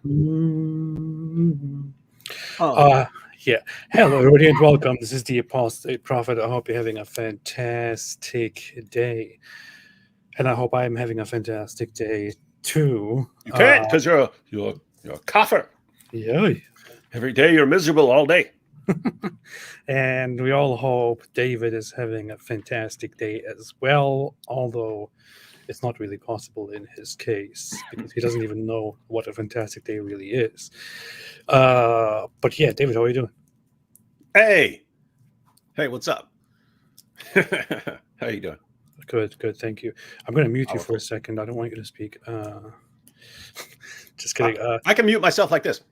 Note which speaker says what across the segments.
Speaker 1: Mm.
Speaker 2: Oh,
Speaker 1: Uh, yeah. Hello, everybody, and welcome. This is the Apostate Prophet. I hope you're having a fantastic day, and I hope I'm having a fantastic day too.
Speaker 2: you
Speaker 1: Uh,
Speaker 2: can't because you're a cougher.
Speaker 1: yeah.
Speaker 2: Every day you're miserable all day.
Speaker 1: And we all hope David is having a fantastic day as well, although it's not really possible in his case because he doesn't even know what a fantastic day really is. But yeah, David, how are you doing?
Speaker 2: Hey, hey, what's up? How you doing?
Speaker 1: Good, good. Thank you. I'm going to mute you for a
Speaker 2: Powerful.
Speaker 1: second. I don't want you to speak. Just
Speaker 2: I,
Speaker 1: kidding.
Speaker 2: I can mute myself like this.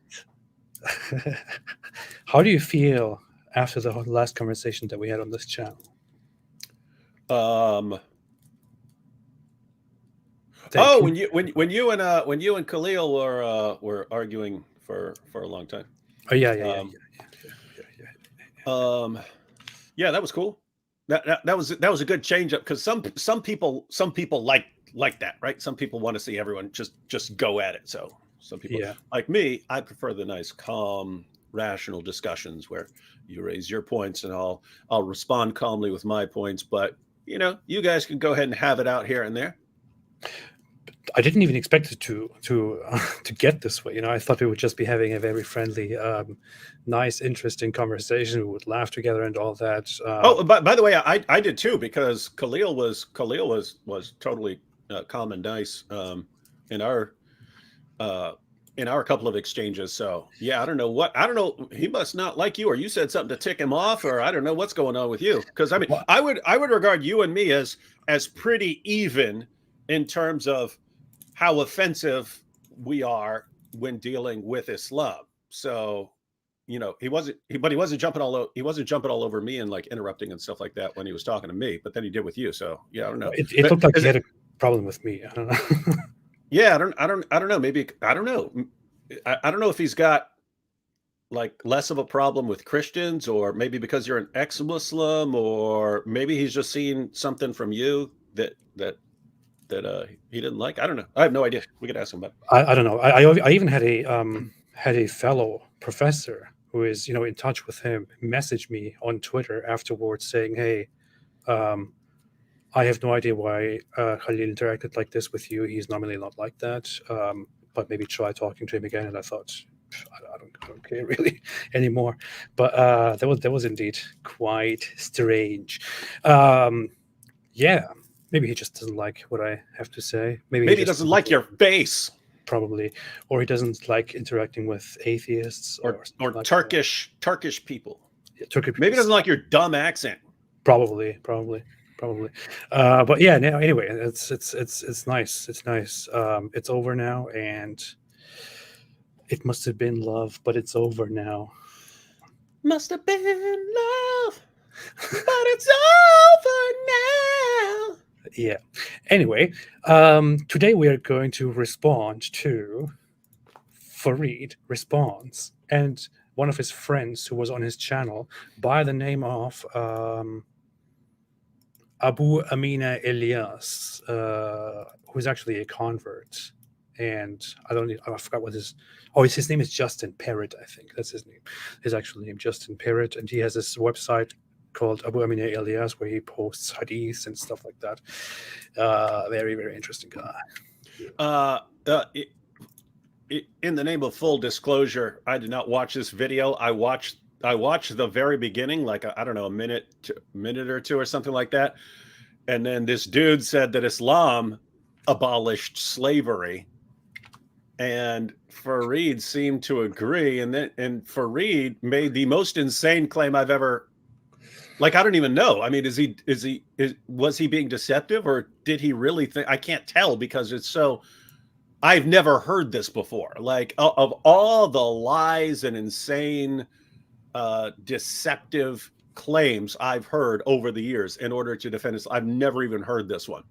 Speaker 1: How do you feel after the last conversation that we had on this channel?
Speaker 2: Um.
Speaker 1: Thank
Speaker 2: Oh,
Speaker 1: you.
Speaker 2: when you and Khalil were arguing for a long time.
Speaker 1: Oh yeah, yeah, yeah,
Speaker 2: Um.
Speaker 1: yeah, yeah, yeah, yeah.
Speaker 2: Um. Yeah, that was cool. That was a good change up because some people like that, right? Some people want to see everyone just go at it. So some people
Speaker 1: Yeah.
Speaker 2: like me, I prefer the nice, calm, rational discussions where you raise your points and I'll respond calmly with my points. But you guys can go ahead and have it out here and there.
Speaker 1: I didn't even expect it to to get this way. I thought we would just be having a very friendly, nice, interesting conversation. We would laugh together and all that.
Speaker 2: Oh, by the way, I did too because Khalil was totally calm and nice in our uh, in our couple of exchanges. So yeah, I don't know. He must not like you, or you said something to tick him off, or I don't know what's going on with you. Because I mean,
Speaker 1: What?
Speaker 2: I would regard you and me as pretty even in terms of how offensive we are when dealing with Islam. So but he wasn't he wasn't jumping all over me and like interrupting and stuff like that when he was talking to me. But then he did with you. So yeah, I don't know.
Speaker 1: It
Speaker 2: But
Speaker 1: looked like
Speaker 2: is
Speaker 1: he
Speaker 2: it?
Speaker 1: had a problem with me. I don't know.
Speaker 2: Yeah, I don't know. Maybe I don't know. I don't know if he's got like less of a problem with Christians, or maybe because you're an ex-Muslim, or maybe he's just seen something from you that he didn't like. I don't know. I have no idea. We could ask him about it.
Speaker 1: I don't know. I even had a fellow professor who is in touch with him message me on Twitter afterwards saying, "Hey, um, I have no idea why Khalil interacted like this with you. He's normally not like that. But maybe try talking to him again." And I thought, I don't care really anymore. But that was indeed quite strange. Um, yeah, maybe he just doesn't like what I have to say. Maybe he
Speaker 2: Maybe he
Speaker 1: just
Speaker 2: doesn't
Speaker 1: doesn't
Speaker 2: like your face,
Speaker 1: probably, or he doesn't like interacting with atheists or something
Speaker 2: or
Speaker 1: like that.
Speaker 2: Turkish people.
Speaker 1: Yeah, Turkey
Speaker 2: Maybe
Speaker 1: people,
Speaker 2: he doesn't like your dumb accent.
Speaker 1: probably. But yeah, no, anyway, it's nice. It's nice. It's over now, and it must have been love, but it's over now.
Speaker 2: Must have been love, but it's over now.
Speaker 1: Yeah. Anyway, today we are going to respond to Farid response and one of his friends who was on his channel by the name of Abu Amina Elias, who's actually a convert. And I forgot what his name is Justin Parrott, I think. That's his name. His actual name, Justin Parrott. And he has this website called Abu Amina Elias where he posts hadiths and stuff like that. Very, very interesting guy.
Speaker 2: Uh, uh, it, in the name of full disclosure, I did not watch this video. I watched the very beginning, like I don't know, minute or two or something like that, and then this dude said that Islam abolished slavery, and Fareed seemed to agree, and Fareed made the most insane claim I've ever. Like, I don't even know. I mean, was he being deceptive, or did he really think? I can't tell because it's so. I've never heard this before. Like, of all the lies and insane, deceptive claims I've heard over the years in order to defend this, I've never even heard this one.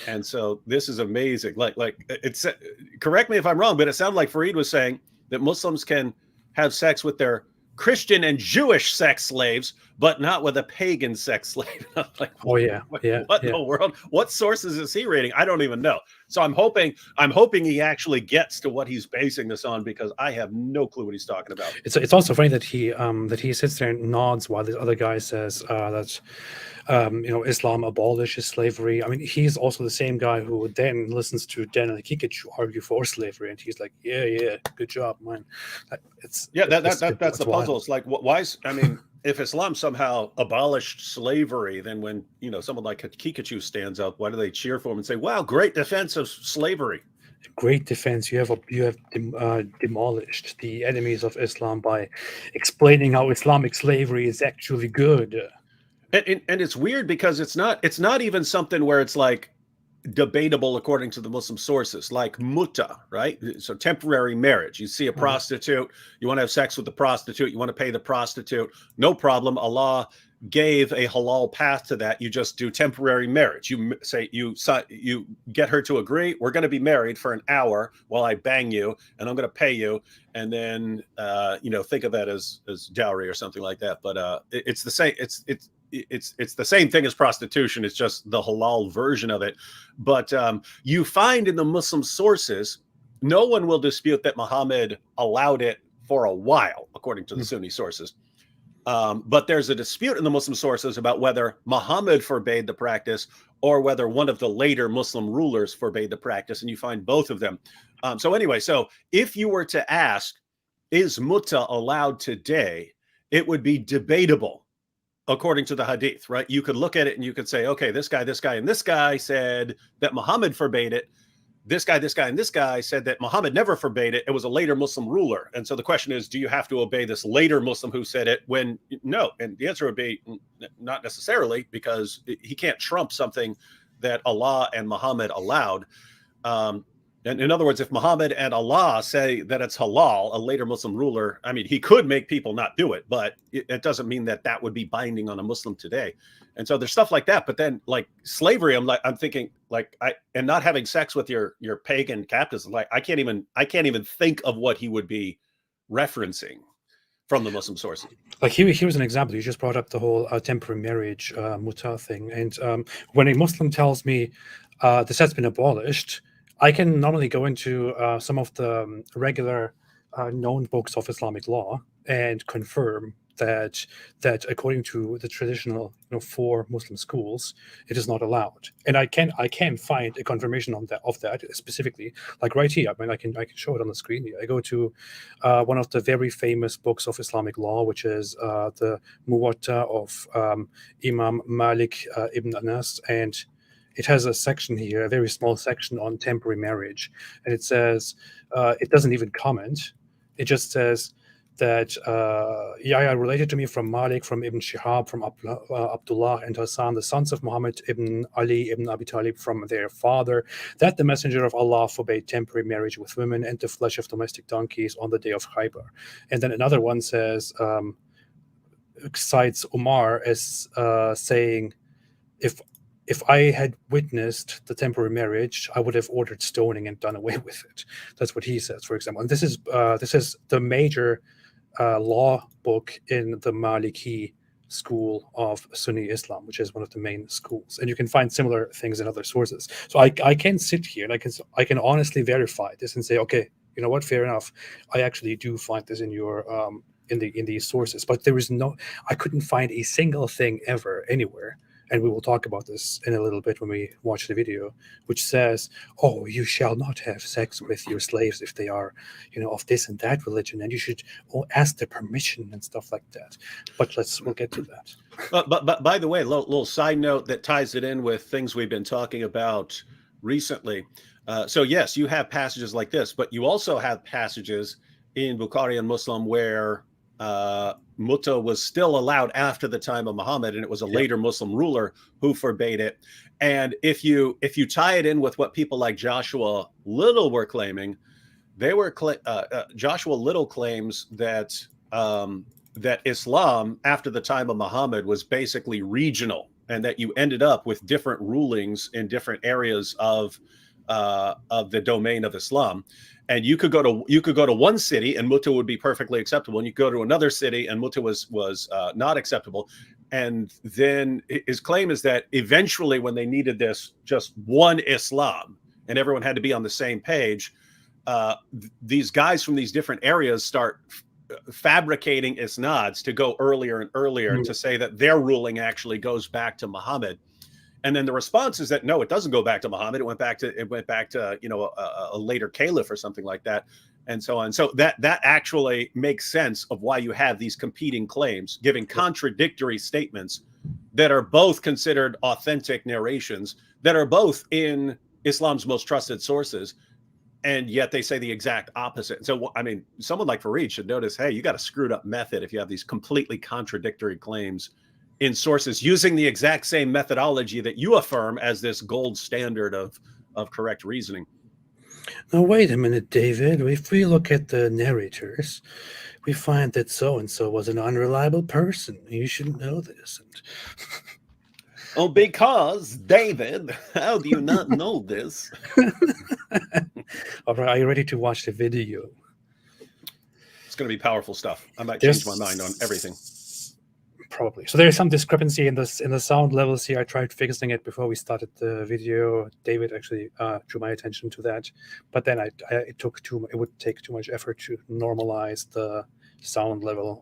Speaker 2: And so this is amazing. Like it's, correct me if I'm wrong, but it sounded like Fareed was saying that Muslims can have sex with their Christian and Jewish sex slaves, but not with a pagan sex slave. I'm like,
Speaker 1: Oh yeah,
Speaker 2: what
Speaker 1: yeah,
Speaker 2: in
Speaker 1: yeah.
Speaker 2: the world? What sources is he reading? I don't even know. So I'm hoping he actually gets to what he's basing this on, because I have no clue what he's talking about.
Speaker 1: It's also funny that he sits there and nods while this other guy says that Islam abolishes slavery. I mean, he's also the same guy who then listens to Daniel Kikuchu argue for slavery, and he's like, yeah, good job, man. It's
Speaker 2: Yeah,
Speaker 1: it's
Speaker 2: that's the
Speaker 1: wild.
Speaker 2: puzzle. It's like, why is, I mean, if Islam somehow abolished slavery, then when someone like Kikuchu stands up, why do they cheer for him and say, "Wow, great defense of slavery"?
Speaker 1: Great defense. You have demolished the enemies of Islam by explaining how Islamic slavery is actually good.
Speaker 2: And it's weird because it's not even something where it's like debatable according to the Muslim sources, like mutta, right? So temporary marriage. You see a prostitute, you want to have sex with the prostitute, you want to pay the prostitute, no problem. Allah gave a halal path to that. You just do temporary marriage. You say you get her to agree, we're going to be married for an hour while I bang you, and I'm going to pay you, and then think of that as dowry or something like that. But it's the same. It's the same thing as prostitution. It's just the halal version of it. But you find in the Muslim sources, no one will dispute that Muhammad allowed it for a while, according to the Sunni sources. But there's a dispute in the Muslim sources about whether Muhammad forbade the practice or whether one of the later Muslim rulers forbade the practice. And you find both of them. So if you were to ask, is mutta allowed today? It would be debatable according to the hadith, right? You could look at it and you could say, okay, this guy, and this guy said that Muhammad forbade it. This guy, and this guy said that Muhammad never forbade it. It was a later Muslim ruler. And so the question is, do you have to obey this later Muslim who said it? When no? And the answer would be not necessarily, because he can't trump something that Allah and Muhammad allowed. And in other words, if Muhammad and Allah say that it's halal, a later Muslim ruler, I mean, he could make people not do it, but it doesn't mean that would be binding on a Muslim today. And so there's stuff like that. But then, like slavery, I'm thinking, like, and not having sex with your pagan captives, like I can't even think of what he would be referencing from the Muslim sources.
Speaker 1: Like here's an example. You just brought up the whole temporary marriage muta thing, and when a Muslim tells me this has been abolished, I can normally go into some of the regular known books of Islamic law and confirm that according to the traditional four Muslim schools, it is not allowed. And I can find a confirmation of that specifically, like right here. I mean, I can show it on the screen here. I go to one of the very famous books of Islamic law, which is the Muwatta of Imam Malik ibn Anas, and it has a section here, a very small section on temporary marriage. And it says, it doesn't even comment. It just says that Yahya related to me from Malik, from Ibn Shihab, from Abdullah and Hassan, the sons of Muhammad ibn Ali ibn Abi Talib, from their father, that the Messenger of Allah forbade temporary marriage with women and the flesh of domestic donkeys on the day of Khaybar. And then another one says, cites Umar as saying, if I had witnessed the temporary marriage, I would have ordered stoning and done away with it. That's what he says, for example. And this is the major law book in the Maliki school of Sunni Islam, which is one of the main schools. And you can find similar things in other sources. So I can sit here and I can honestly verify this and say, okay, you know what, fair enough. I actually do find this in your in these sources, but I couldn't find a single thing ever anywhere. And we will talk about this in a little bit when we watch the video, which says, oh, you shall not have sex with your slaves if they are, of this and that religion, and you should ask their permission and stuff like that. But we'll get to that.
Speaker 2: But by the way, little side note that ties it in with things we've been talking about recently. So yes, you have passages like this, but you also have passages in Bukhari and Muslim where mutta was still allowed after the time of Muhammad, and it was a later Muslim ruler who forbade it. And if you tie it in with what people like Joshua Little were claiming, Joshua Little claims that that Islam after the time of Muhammad was basically regional, and that you ended up with different rulings in different areas of of the domain of Islam. And you could go to one city and muta would be perfectly acceptable, and you could go to another city and muta was not acceptable. And then his claim is that eventually, when they needed this just one Islam and everyone had to be on the same page, these guys from these different areas start fabricating isnads to go earlier and earlier to say that their ruling actually goes back to Muhammad. And then the response is that no, it doesn't go back to Muhammad. It went back to a later caliph or something like that, and so on. So that actually makes sense of why you have these competing claims, giving contradictory statements that are both considered authentic narrations, that are both in Islam's most trusted sources, and yet they say the exact opposite. So, I mean, someone like Fareed should notice, hey, you got a screwed up method if you have these completely contradictory claims in sources using the exact same methodology that you affirm as this gold standard of correct reasoning.
Speaker 1: Now, wait a minute, David. If we look at the narrators, we find that so-and-so was an unreliable person. You should know this. And
Speaker 2: oh, because, David, how do you not know this?
Speaker 1: all right, are you ready to watch the video?
Speaker 2: It's going to be powerful stuff. I might change my mind on everything.
Speaker 1: Probably. So there's some discrepancy in the sound levels here. I tried fixing it before we started the video. David actually drew my attention to that, but then it would take too much effort to normalize the sound level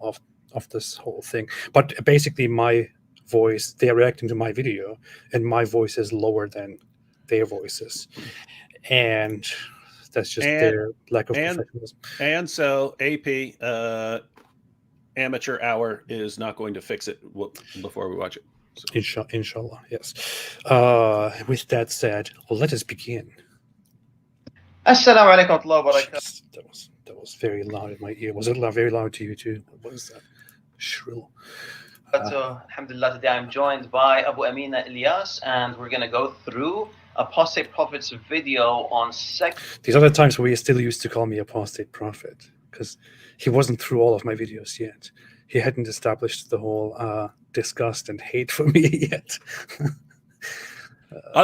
Speaker 1: of this whole thing. But basically, my voice, they're reacting to my video, and my voice is lower than their voices, and that's just their lack of professionalism.
Speaker 2: And so AP. Amateur hour is not going to fix it before we watch it.
Speaker 1: So. Inshallah, yes. With that said, let us begin.
Speaker 3: Assalamu alaikum wa rahmatullahi wa barakatuh.
Speaker 1: That was very loud in my ear. Was it very loud to you too? What was that? Shrill.
Speaker 3: Alhamdulillah, today I'm joined by Abu Amina Ilyas, and we're going to go through Apostate Prophet's video on sex.
Speaker 1: These are the times where he still used to call me Apostate Prophet, because he wasn't through all of my videos yet. He hadn't established the whole disgust and hate for me yet.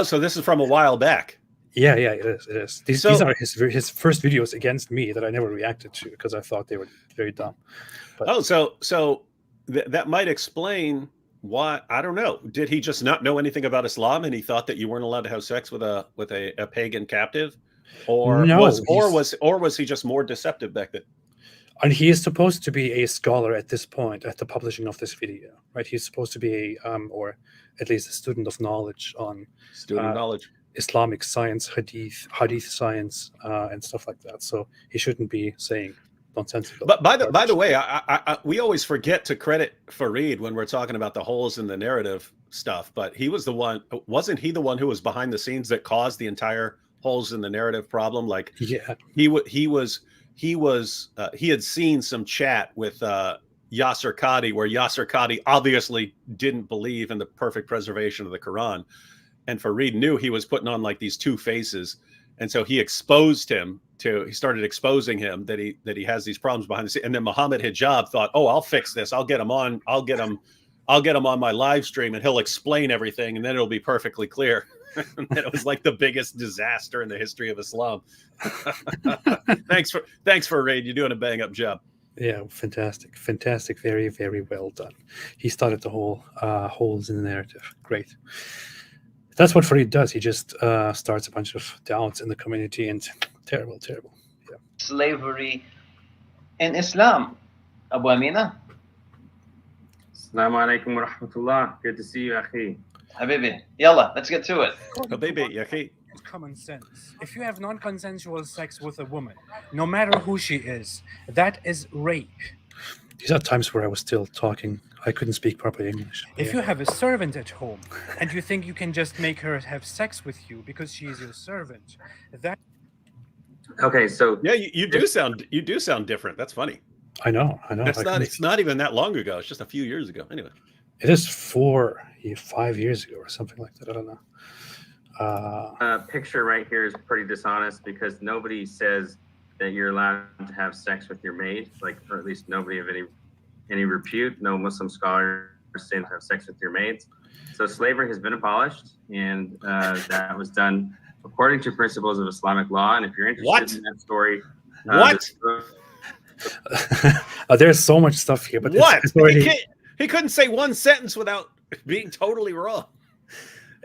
Speaker 2: So this is from a while back.
Speaker 1: Yeah, it is. These are his first videos against me that I never reacted to because I thought they were very dumb. But,
Speaker 2: so that might explain why. I don't know. Did he just not know anything about Islam and he thought that you weren't allowed to have sex with a pagan captive, or was he just more deceptive back then?
Speaker 1: And he is supposed to be a scholar at this point, at the publishing of this video, right? He's supposed to be or at least a student of knowledge on Islamic science, hadith science, and stuff like that. So he shouldn't be saying nonsensical.
Speaker 2: But by the way, we always forget to credit Fareed when we're talking about the holes in the narrative stuff. But he was the one. Wasn't he the one who was behind the scenes that caused the entire holes in the narrative problem? Like,
Speaker 1: yeah,
Speaker 2: he had seen some chat with Yasser Qadi where Yasser Qadi obviously didn't believe in the perfect preservation of the Quran, and Fareed knew he was putting on like these two faces, and so he started exposing him that he has these problems behind the scenes. And then Muhammad Hijab thought, oh, I'll fix this, I'll get him on my live stream and he'll explain everything and then it'll be perfectly clear. And it was like the biggest disaster in the history of Islam. Thanks for Raid. You're doing a bang up job.
Speaker 1: Yeah, fantastic, very, very well done. He started the whole holes in the narrative. Great. That's what Fareed does. He just starts a bunch of doubts in the community, and terrible. Yeah.
Speaker 3: Slavery in Islam. Abu Amina.
Speaker 4: Assalamu alaikum wa rahmatullah. Good to see you, akhi.
Speaker 3: Habibi, yalla, let's get to it.
Speaker 2: Habibi, yaki.
Speaker 1: Common sense. If you have non-consensual sex with a woman, no matter who she is, that is rape. These are times where I was still talking. I couldn't speak proper English. If you have a servant at home and you think you can just make her have sex with you because she is your servant, that.
Speaker 4: Okay, so
Speaker 2: yeah, you do sound different. That's funny.
Speaker 1: I know.
Speaker 2: It's not even that long ago. It's just a few years ago. Anyway,
Speaker 1: it is 5 years ago or something like that. I don't know.
Speaker 4: Picture right here is pretty dishonest because nobody says that you're allowed to have sex with your maid, or at least nobody of any repute. No Muslim scholars say to have sex with your maids. So slavery has been abolished, and that was done according to principles of Islamic law. And if you're interested
Speaker 2: What?
Speaker 4: in that story,
Speaker 2: What?
Speaker 4: this book-
Speaker 1: There's so much stuff here, but
Speaker 2: What?
Speaker 1: it's already,
Speaker 2: He couldn't say one sentence without being totally wrong.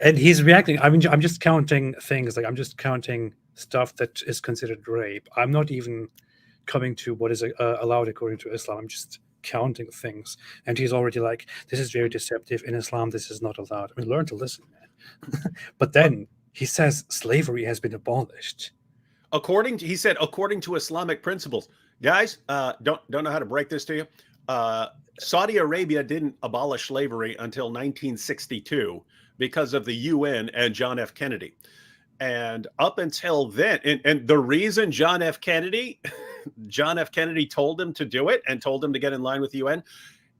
Speaker 1: and he's reacting. I mean, I'm just counting things. Like I'm just counting stuff that is considered rape. I'm not even coming to what is allowed according to Islam. I'm just counting things, and he's already like, "This is very deceptive. In Islam, this is not allowed." I mean, learn to listen, man. But then he says slavery has been abolished.
Speaker 2: He said, according to Islamic principles. Guys, don't know how to break this to you. Saudi Arabia didn't abolish slavery until 1962 because of the UN and John F. Kennedy. And up until then, and the reason John F. Kennedy told him to do it and told him to get in line with the UN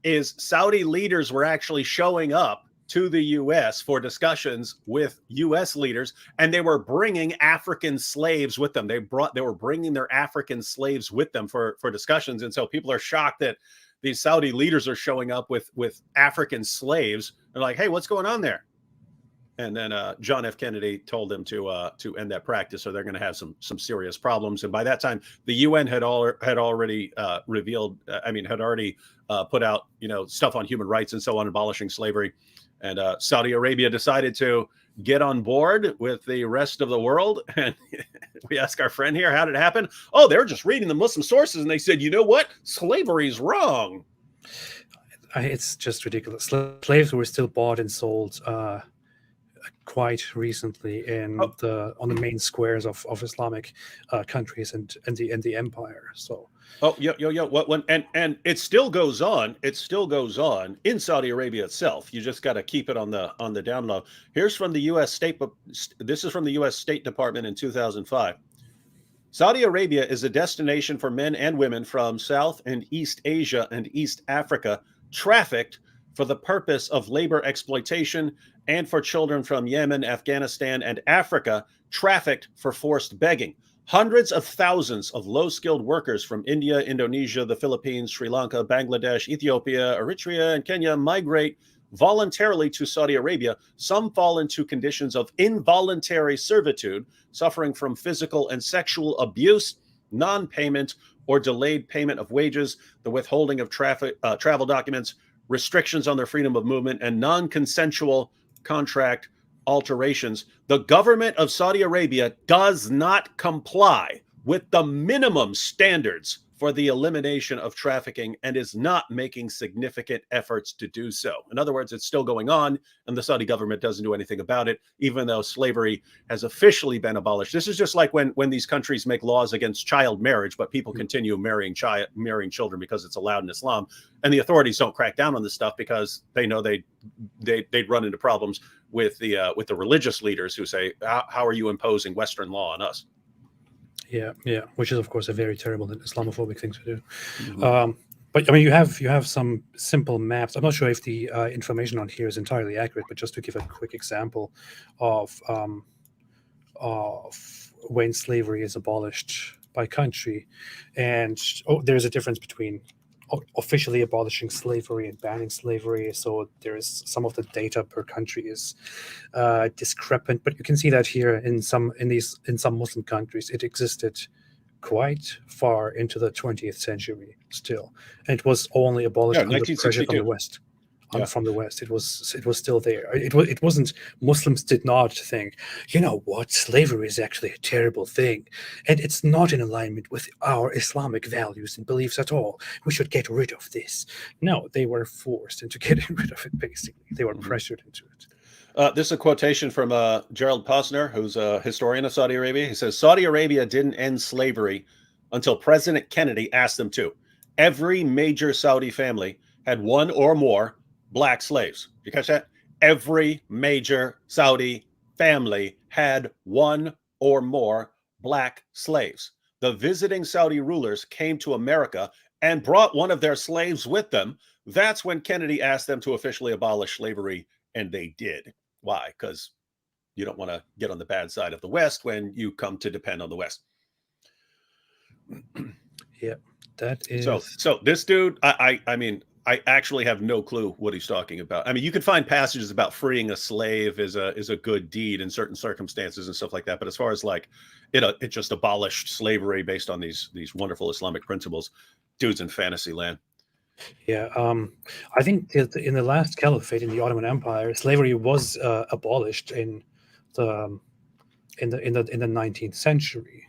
Speaker 2: is Saudi leaders were actually showing up to the U.S. for discussions with U.S. leaders, and they were bringing African slaves with them. They were bringing their African slaves with them for discussions, and so people are shocked that these Saudi leaders are showing up with African slaves. They're like, "Hey, what's going on there?" And then John F. Kennedy told them to end that practice, or they're going to have some serious problems. And by that time, the UN had already put out stuff on human rights and so on, abolishing slavery. And Saudi Arabia decided to get on board with the rest of the world. And we ask our friend here, how did it happen? Oh, they were just reading the Muslim sources, and they said, you know what? Slavery's wrong.
Speaker 1: It's just ridiculous. Slaves were still bought and sold quite recently on the main squares of Islamic countries and the empire. So.
Speaker 2: Oh, and it still goes on. It still goes on in Saudi Arabia itself. You just got to keep it on the down low. Here's from the U.S. This is from the U.S. State Department in 2005. Saudi Arabia is a destination for men and women from South and East Asia and East Africa, trafficked for the purpose of labor exploitation, and for children from Yemen, Afghanistan, and Africa, trafficked for forced begging. Hundreds of thousands of low-skilled workers from India, Indonesia, the Philippines, Sri Lanka, Bangladesh, Ethiopia, Eritrea, and Kenya migrate voluntarily to Saudi Arabia. Some fall into conditions of involuntary servitude, suffering from physical and sexual abuse, non-payment or delayed payment of wages, the withholding of travel documents, restrictions on their freedom of movement, and non-consensual contract alterations. The government of Saudi Arabia does not comply with the minimum standards for the elimination of trafficking and is not making significant efforts to do so. In other words, it's still going on, and the Saudi government doesn't do anything about it, even though slavery has officially been abolished. This is just like when these countries make laws against child marriage, but people continue marrying children because it's allowed in Islam, and the authorities don't crack down on this stuff because they know they'd run into problems with the religious leaders who say, how are you imposing Western law on us?
Speaker 1: Yeah, which is of course a very terrible and Islamophobic thing to do.
Speaker 2: Mm-hmm.
Speaker 1: But I mean, you have some simple maps. I'm not sure if the information on here is entirely accurate, but just to give a quick example of when slavery is abolished by country, and there's a difference between officially abolishing slavery and banning slavery. So there is some of the data per country is discrepant, but you can see that here in some Muslim countries it existed quite far into the 20th century still, and it was only abolished under pressure from the West. From the West, it was still there. It wasn't. Muslims did not think, you know what, slavery is actually a terrible thing, and it's not in alignment with our Islamic values and beliefs at all. We should get rid of this. No, they were forced into getting rid of it. Basically, they were pressured into it.
Speaker 2: This is a quotation from Gerald Posner, who's a historian of Saudi Arabia. He says, Saudi Arabia didn't end slavery until President Kennedy asked them to. Every major Saudi family had one or more black slaves. You catch that? Every major Saudi family had one or more black slaves. The visiting Saudi rulers came to America and brought one of their slaves with them. That's when Kennedy asked them to officially abolish slavery, and they did. Why? Because you don't want to get on the bad side of the West when you come to depend on the West.
Speaker 1: Yeah, that is.
Speaker 2: So this dude, I mean, I actually have no clue what he's talking about. I mean, you can find passages about freeing a slave is a good deed in certain circumstances and stuff like that. But as far as like it just abolished slavery based on these wonderful Islamic principles, dude's in fantasy land.
Speaker 1: Yeah, I think that in the last caliphate in the Ottoman Empire, slavery was abolished in the 19th century.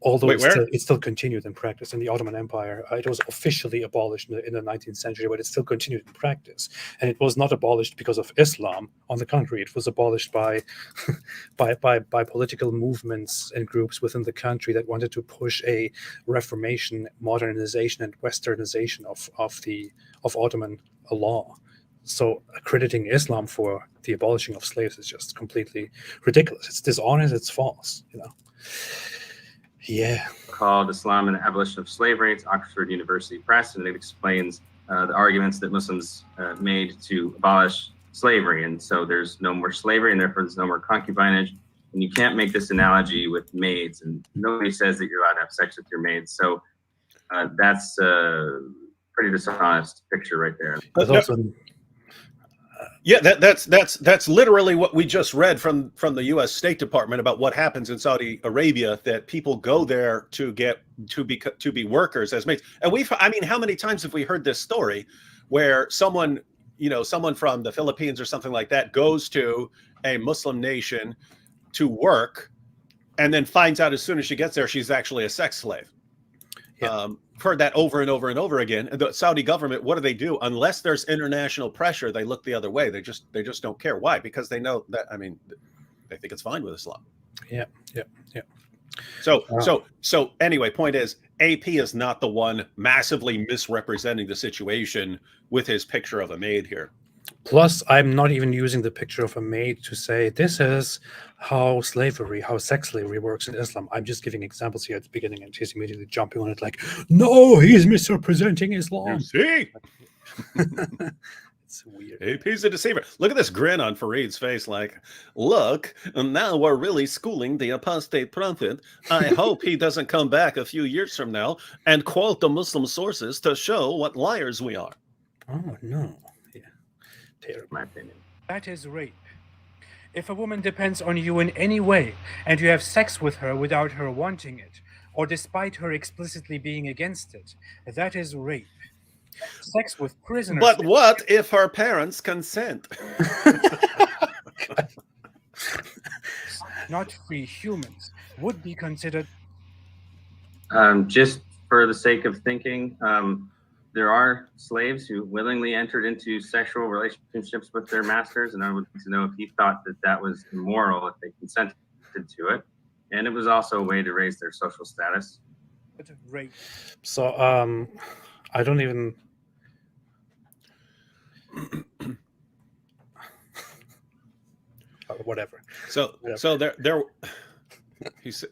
Speaker 1: Although
Speaker 2: Wait,
Speaker 1: it still continued in practice in the Ottoman Empire. It was officially abolished in the 19th century, but it still continued in practice. And it was not abolished because of Islam. On the contrary, it was abolished by by political movements and groups within the country that wanted to push a reformation, modernization, and westernization of Ottoman law. So accrediting Islam for the abolishing of slaves is just completely ridiculous. It's dishonest. It's false. Yeah.
Speaker 4: Called Islam and the Abolition of Slavery. It's Oxford University Press, and it explains the arguments that Muslims made to abolish slavery. And so there's no more slavery, and therefore there's no more concubinage. And you can't make this analogy with maids, and nobody says that you're allowed to have sex with your maids. So that's a pretty dishonest picture right there.
Speaker 2: Yeah, that's literally what we just read from the U.S. State Department about what happens in Saudi Arabia, that people go there to be workers as maids. And how many times have we heard this story where someone from the Philippines or something like that goes to a Muslim nation to work and then finds out as soon as she gets there she's actually a sex slave? Yeah. Heard that over and over and over again. And the Saudi government, what do? Unless there's international pressure, they look the other way. They just don't care. Why? Because they know that, they think it's fine with Islam.
Speaker 1: Yeah.
Speaker 2: So anyway, point is, AP is not the one massively misrepresenting the situation with his picture of a maid here.
Speaker 1: Plus, I'm not even using the picture of a maid to say this is how sex slavery works in Islam. I'm just giving examples here at the beginning, and he's immediately jumping on it like, no, he's misrepresenting Islam.
Speaker 2: You see?
Speaker 1: It's weird.
Speaker 2: AP's a deceiver. Look at this grin on Fareed's face like, look, and now we're really schooling the apostate prophet. I hope he doesn't come back a few years from now and quote the Muslim sources to show what liars we are.
Speaker 1: Oh, no. Terrible.
Speaker 4: My opinion.
Speaker 1: That is rape. If a woman depends on you in any way and you have sex with her without her wanting it, or despite her explicitly being against it, that is rape. Sex with prisoners.
Speaker 2: But what if her parents consent?
Speaker 1: Not free humans would be considered.
Speaker 4: Just for the sake of thinking, there are slaves who willingly entered into sexual relationships with their masters, and I would like to know if he thought that was immoral if they consented to it. And it was also a way to raise their social status.
Speaker 1: So, I don't even. Whatever.
Speaker 2: So there. He said.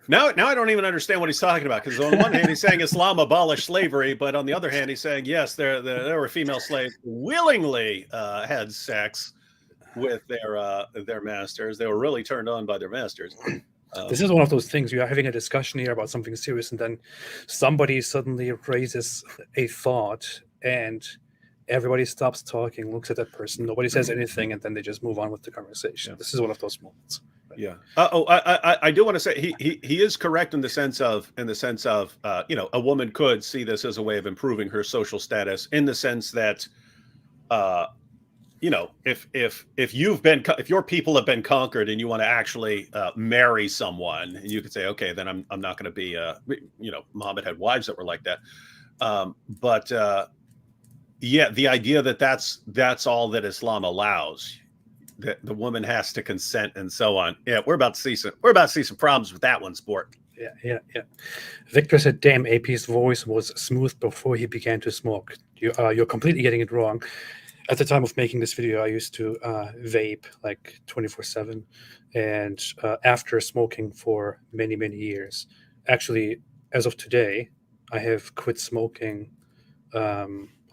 Speaker 2: Now I don't even understand what he's talking about, because on one hand he's saying Islam abolished slavery, but on the other hand he's saying yes, there were female slaves who willingly had sex with their masters. They were really turned on by their masters.
Speaker 1: This is one of those things, you are having a discussion here about something serious, and then somebody suddenly raises a thought, and everybody stops talking, looks at that person, nobody says anything, and then they just move on with the conversation. This is one of those moments.
Speaker 2: Yeah. I do want to say he is correct in the sense of a woman could see this as a way of improving her social status, in the sense that if your people have been conquered and you want to actually marry someone, you could say, okay, then I'm not going to be Muhammad had wives that were like that, but the idea that that's all that Islam allows, that the woman has to consent and so on. Yeah, we're about to see some problems with that one, sport.
Speaker 1: Yeah. Victor said, "Damn, AP's voice was smooth before he began to smoke." You're completely getting it wrong. At the time of making this video, I used to vape like 24/7, and after smoking for many years, actually, as of today, I have quit smoking.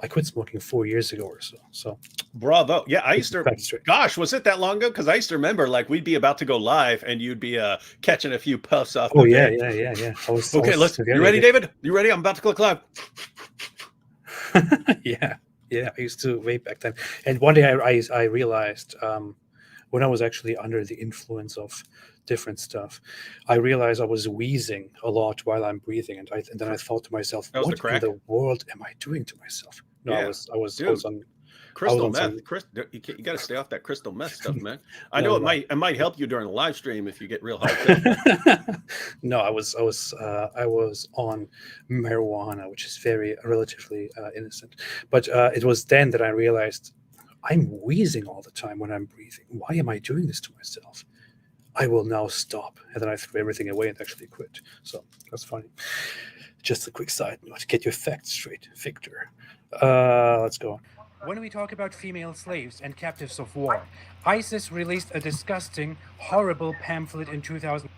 Speaker 1: I quit smoking 4 years ago or so. So,
Speaker 2: bravo! Yeah, I used to. Gosh, was it that long ago? Because I used to remember, like, we'd be about to go live, and you'd be catching a few puffs off.
Speaker 1: Oh yeah. You ready, David?
Speaker 2: You ready? I'm about to click live.
Speaker 1: Yeah, yeah. I used to way back then. And one day I realized when I was actually under the influence of different stuff, I realized I was wheezing a lot while I'm breathing, and then I thought to myself,
Speaker 2: That was the
Speaker 1: "What in
Speaker 2: crack?
Speaker 1: the world am I doing to myself?" No,
Speaker 2: Yeah,
Speaker 1: I was
Speaker 2: dude.
Speaker 1: on
Speaker 2: Crystal
Speaker 1: on some
Speaker 2: meth. You got to stay off that crystal meth stuff, man. I
Speaker 1: no,
Speaker 2: know
Speaker 1: no.
Speaker 2: it might help you during the live stream if you get real high too.
Speaker 1: No, I was on marijuana, which is very relatively innocent. But it was then that I realized I'm wheezing all the time when I'm breathing. Why am I doing this to myself? I will now stop. And then I threw everything away and actually quit. So that's funny. Just a quick side note. Get your facts straight, Victor. Let's go on. When we talk about female slaves and captives of war, ISIS released a disgusting, horrible pamphlet in 2000.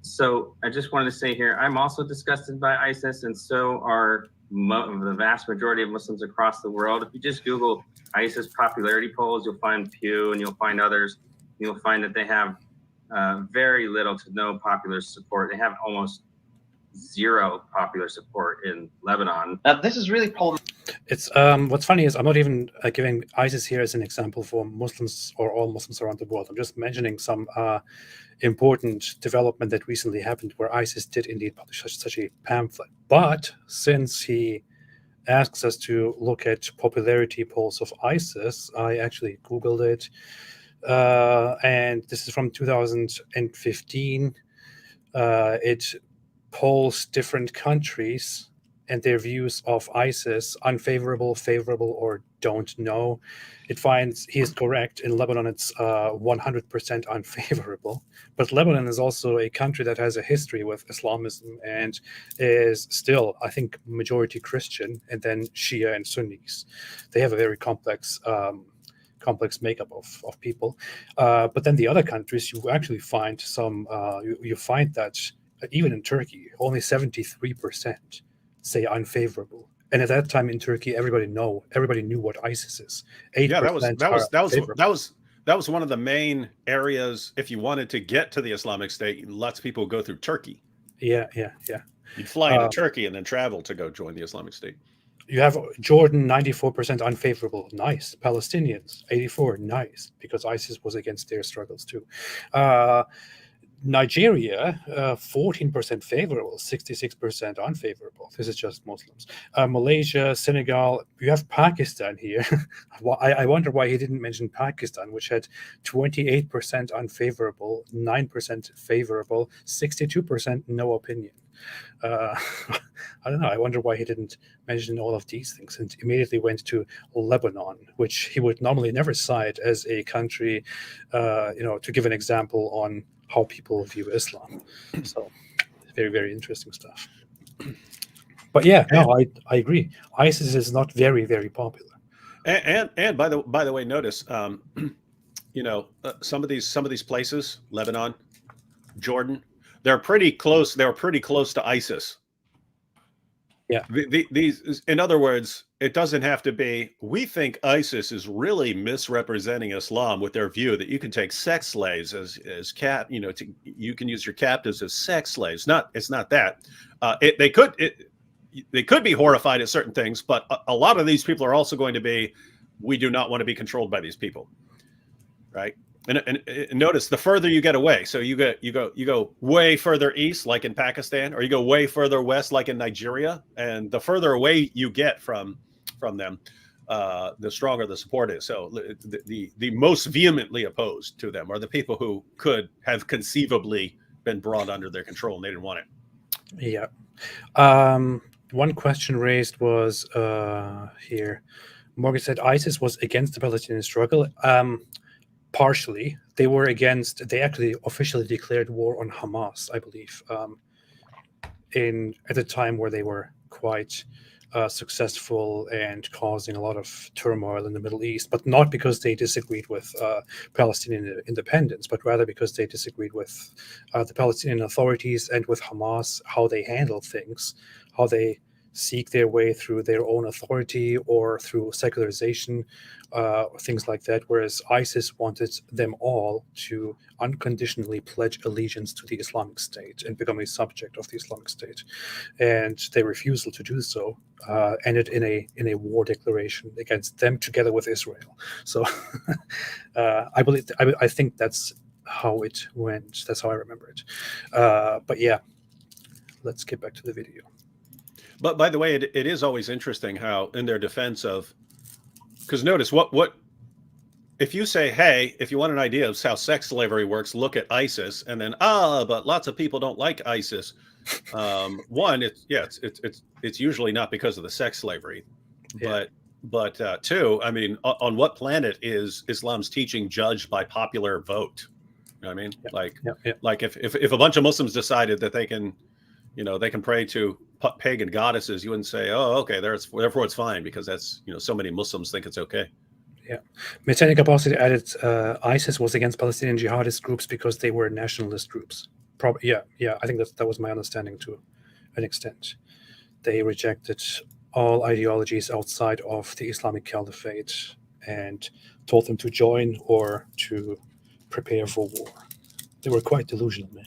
Speaker 4: So I just wanted to say here, I'm also disgusted by ISIS, and so are the vast majority of Muslims across the world. If you just Google ISIS popularity polls, you'll find Pew and you'll find others. You'll find that they have very little to no popular support. They have almost zero popular support in Lebanon.
Speaker 3: Now, this is really problematic.
Speaker 1: It's what's funny is I'm not even giving ISIS here as an example for Muslims or all Muslims around the world. I'm just mentioning some important development that recently happened where ISIS did indeed publish such a pamphlet. But since he asks us to look at popularity polls of ISIS, I actually Googled it. And this is from 2015. It polls different countries and their views of ISIS, unfavorable, favorable, or don't know. It finds he is correct. In Lebanon, it's 100% unfavorable. But Lebanon is also a country that has a history with Islamism and is still, I think, majority Christian, and then Shia and Sunnis. They have a very complex makeup of people. But then the other countries, you actually find some, you find that even in Turkey, only 73% say unfavorable. And at that time in Turkey, everybody knew what ISIS is. 8%
Speaker 2: Yeah, that was one of the main areas. If you wanted to get to the Islamic State, lots of people go through Turkey.
Speaker 1: Yeah.
Speaker 2: You'd fly into Turkey and then travel to go join the Islamic State.
Speaker 1: You have Jordan, 94% unfavorable. Nice. Palestinians, 84. Nice. Because ISIS was against their struggles too. Nigeria, 14% favorable, 66% unfavorable. This is just Muslims. Malaysia, Senegal, you have Pakistan here. I wonder why he didn't mention Pakistan, which had 28% unfavorable, 9% favorable, 62% no opinion. I don't know. I wonder why he didn't mention all of these things and immediately went to Lebanon, which he would normally never cite as a country, to give an example on how people view Islam. So very, very interesting stuff. But yeah, no, I agree. ISIS is not very, very popular.
Speaker 2: And by the way, notice, some of these places, Lebanon, Jordan, they're pretty close. They're pretty close to ISIS.
Speaker 1: Yeah.
Speaker 2: These, in other words, it doesn't have to be. We think ISIS is really misrepresenting Islam with their view that you can take sex slaves as you can use your captives as sex slaves. It's not that. They could be horrified at certain things, but a lot of these people are also going to be. We do not want to be controlled by these people, right? And notice the further you get away, so you go way further east, like in Pakistan, or you go way further west, like in Nigeria, and the further away you get from them, the stronger the support is. So the most vehemently opposed to them are the people who could have conceivably been brought under their control and they didn't want it.
Speaker 1: Yeah. One question raised was here. Morgan said ISIS was against the Palestinian struggle. Partially, they actually officially declared war on Hamas, I believe, at a time where they were quite successful and causing a lot of turmoil in the Middle East, but not because they disagreed with Palestinian independence, but rather because they disagreed with the Palestinian authorities and with Hamas, how they handle things, how they seek their way through their own authority or through secularization, things like that. Whereas ISIS wanted them all to unconditionally pledge allegiance to the Islamic State and become a subject of the Islamic State, and their refusal to do so ended in a war declaration against them together with Israel. So I think that's how it went. That's how I remember it. But yeah, let's get back to the video.
Speaker 2: But by the way, it is always interesting how, in their defense of, because notice what if you say, hey, if you want an idea of how sex slavery works, look at ISIS, and then but lots of people don't like ISIS. One, it's usually not because of the sex slavery, but two, I mean, on what planet is Islam's teaching judged by popular vote? You know what I mean? Like if a bunch of Muslims decided that they can, they can pray to pagan goddesses, you wouldn't say, oh, okay, therefore it's fine because that's, so many Muslims think it's okay.
Speaker 1: Yeah. Metanik Abbasi added ISIS was against Palestinian jihadist groups because they were nationalist groups. Probably, yeah. I think that was my understanding to an extent. They rejected all ideologies outside of the Islamic Caliphate and told them to join or to prepare for war. They were quite delusional, man.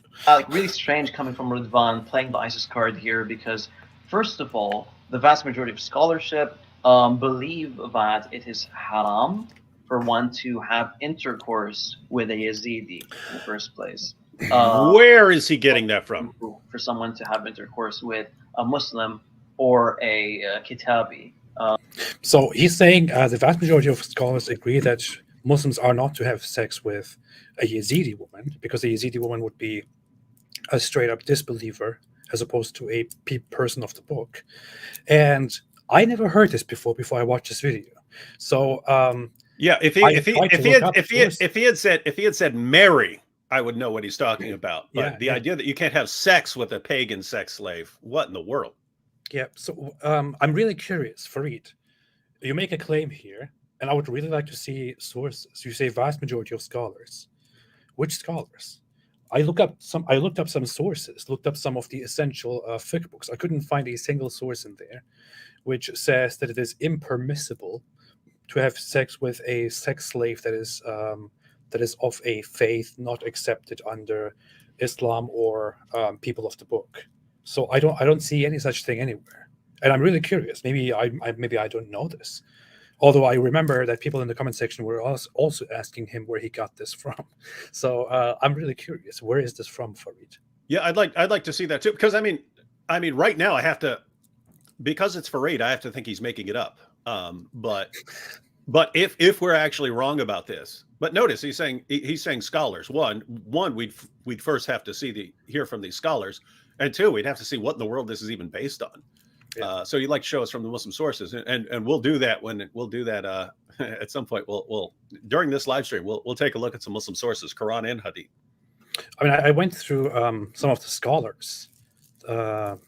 Speaker 3: Really strange coming from Ridvan playing the ISIS card here because, first of all, the vast majority of scholarship believe that it is haram for one to have intercourse with a Yazidi in the first place.
Speaker 2: Where is he getting that from?
Speaker 3: For someone to have intercourse with a Muslim or a Kitabi.
Speaker 1: So he's saying the vast majority of scholars agree that Muslims are not to have sex with a Yazidi woman because a Yazidi woman would be a straight up disbeliever as opposed to a person of the book. And I never heard this before I watched this video. So
Speaker 2: yeah, if he had said Mary, I would know what he's talking about. But the idea that you can't have sex with a pagan sex slave, what in the world?
Speaker 1: Yeah, so I'm really curious, Farid. You make a claim here, and I would really like to see sources. You say vast majority of scholars. Which scholars? I looked up some sources, looked up some of the essential fiqh books. I couldn't find a single source in there which says that it is impermissible to have sex with a sex slave that is of a faith not accepted under Islam or people of the book. So I don't see any such thing anywhere, and I'm really curious. Maybe I don't know this. Although I remember that people in the comment section were also asking him where he got this from. So I'm really curious. Where is this from, Farid?
Speaker 2: Yeah, I'd like to see that too. Because I mean, right now I have to, because it's Farid, I have to think he's making it up. But if we're actually wrong about this, but notice he's saying scholars. One, we'd first have to hear from these scholars, and two, we'd have to see what in the world this is even based on. Yeah. So you'd like to show us from the Muslim sources, and we'll do that at some point. We'll during this live stream we'll take a look at some Muslim sources, Quran and Hadith.
Speaker 1: I mean, I went through some of the scholars, the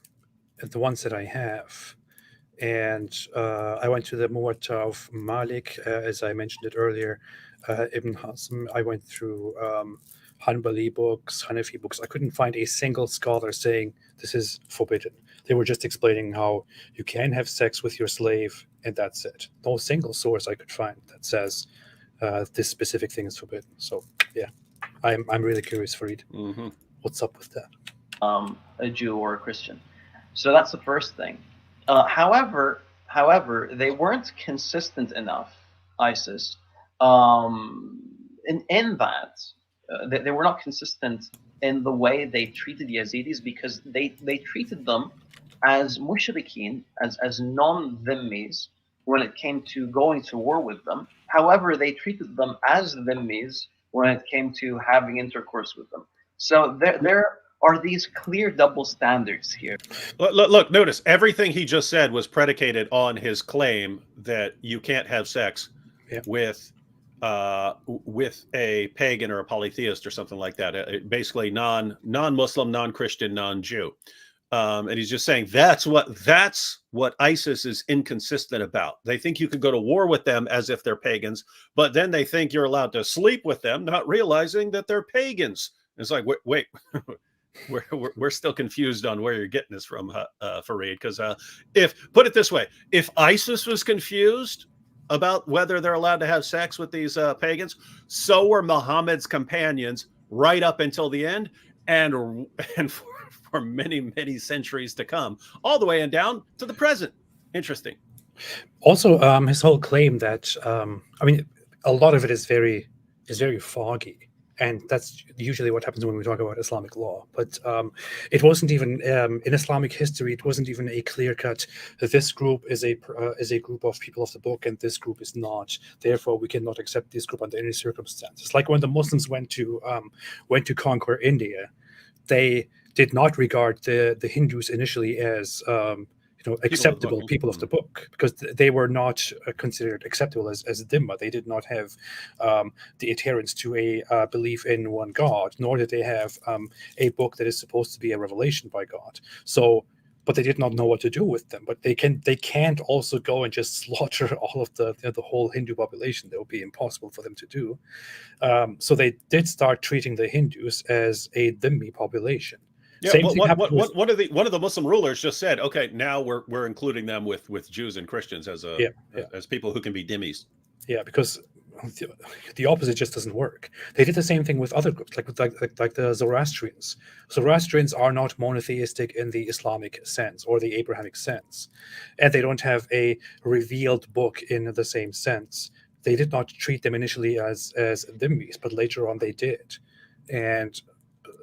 Speaker 1: ones that I have, and I went to the Muwatta of Malik, as I mentioned it earlier, Ibn Hazm. I went through Hanbali books, Hanafi books. I couldn't find a single scholar saying this is forbidden. They were just explaining how you can have sex with your slave, and that's it. No single source I could find that says this specific thing is forbidden. So, yeah, I'm really curious, Farid.
Speaker 2: Mm-hmm.
Speaker 1: What's up with that?
Speaker 3: A Jew or a Christian. So that's the first thing. However, they weren't consistent enough, ISIS, in that they were not consistent in the way they treated Yazidis, because they treated them as mushrikeen, as non-dhimmis when it came to going to war with them. However, they treated them as dhimmis when it came to having intercourse with them. So there are these clear double standards here.
Speaker 2: Look, notice everything he just said was predicated on his claim that you can't have sex with a pagan or a polytheist or something like that. Basically non-Muslim, non-Christian, non-Jew. And he's just saying that's what ISIS is inconsistent about. They think you could go to war with them as if they're pagans, but then they think you're allowed to sleep with them, not realizing that they're pagans. It's like, wait, we're still confused on where you're getting this from, Fareed. Because if put it this way, if ISIS was confused about whether they're allowed to have sex with these pagans, so were Muhammad's companions right up until the end, and for many centuries to come, all the way and down to the present. Interesting.
Speaker 1: Also, his whole claim that I mean, a lot of it is very foggy, and that's usually what happens when we talk about Islamic law. But it wasn't even in Islamic history. It wasn't even a clear cut. This group is a group of people of the book, and this group is not. Therefore, we cannot accept this group under any circumstances. Like when the Muslims went to conquer India, they did not regard the Hindus initially as acceptable people of the book, because they were not considered acceptable as Dhimma. They did not have the adherence to a belief in one God, nor did they have a book that is supposed to be a revelation by God. So, but they did not know what to do with them. But they can't also go and just slaughter all of the whole Hindu population. That would be impossible for them to do. So they did start treating the Hindus as a Dhimmi population.
Speaker 2: Yeah, one of the Muslim rulers just said, okay, now we're including them with Jews and Christians as people who can be dhimmis.
Speaker 1: Yeah, because the opposite just doesn't work. They did the same thing with other groups, like the Zoroastrians. Zoroastrians are not monotheistic in the Islamic sense or the Abrahamic sense, and they don't have a revealed book in the same sense. They did not treat them initially as dhimmis, but later on they did, and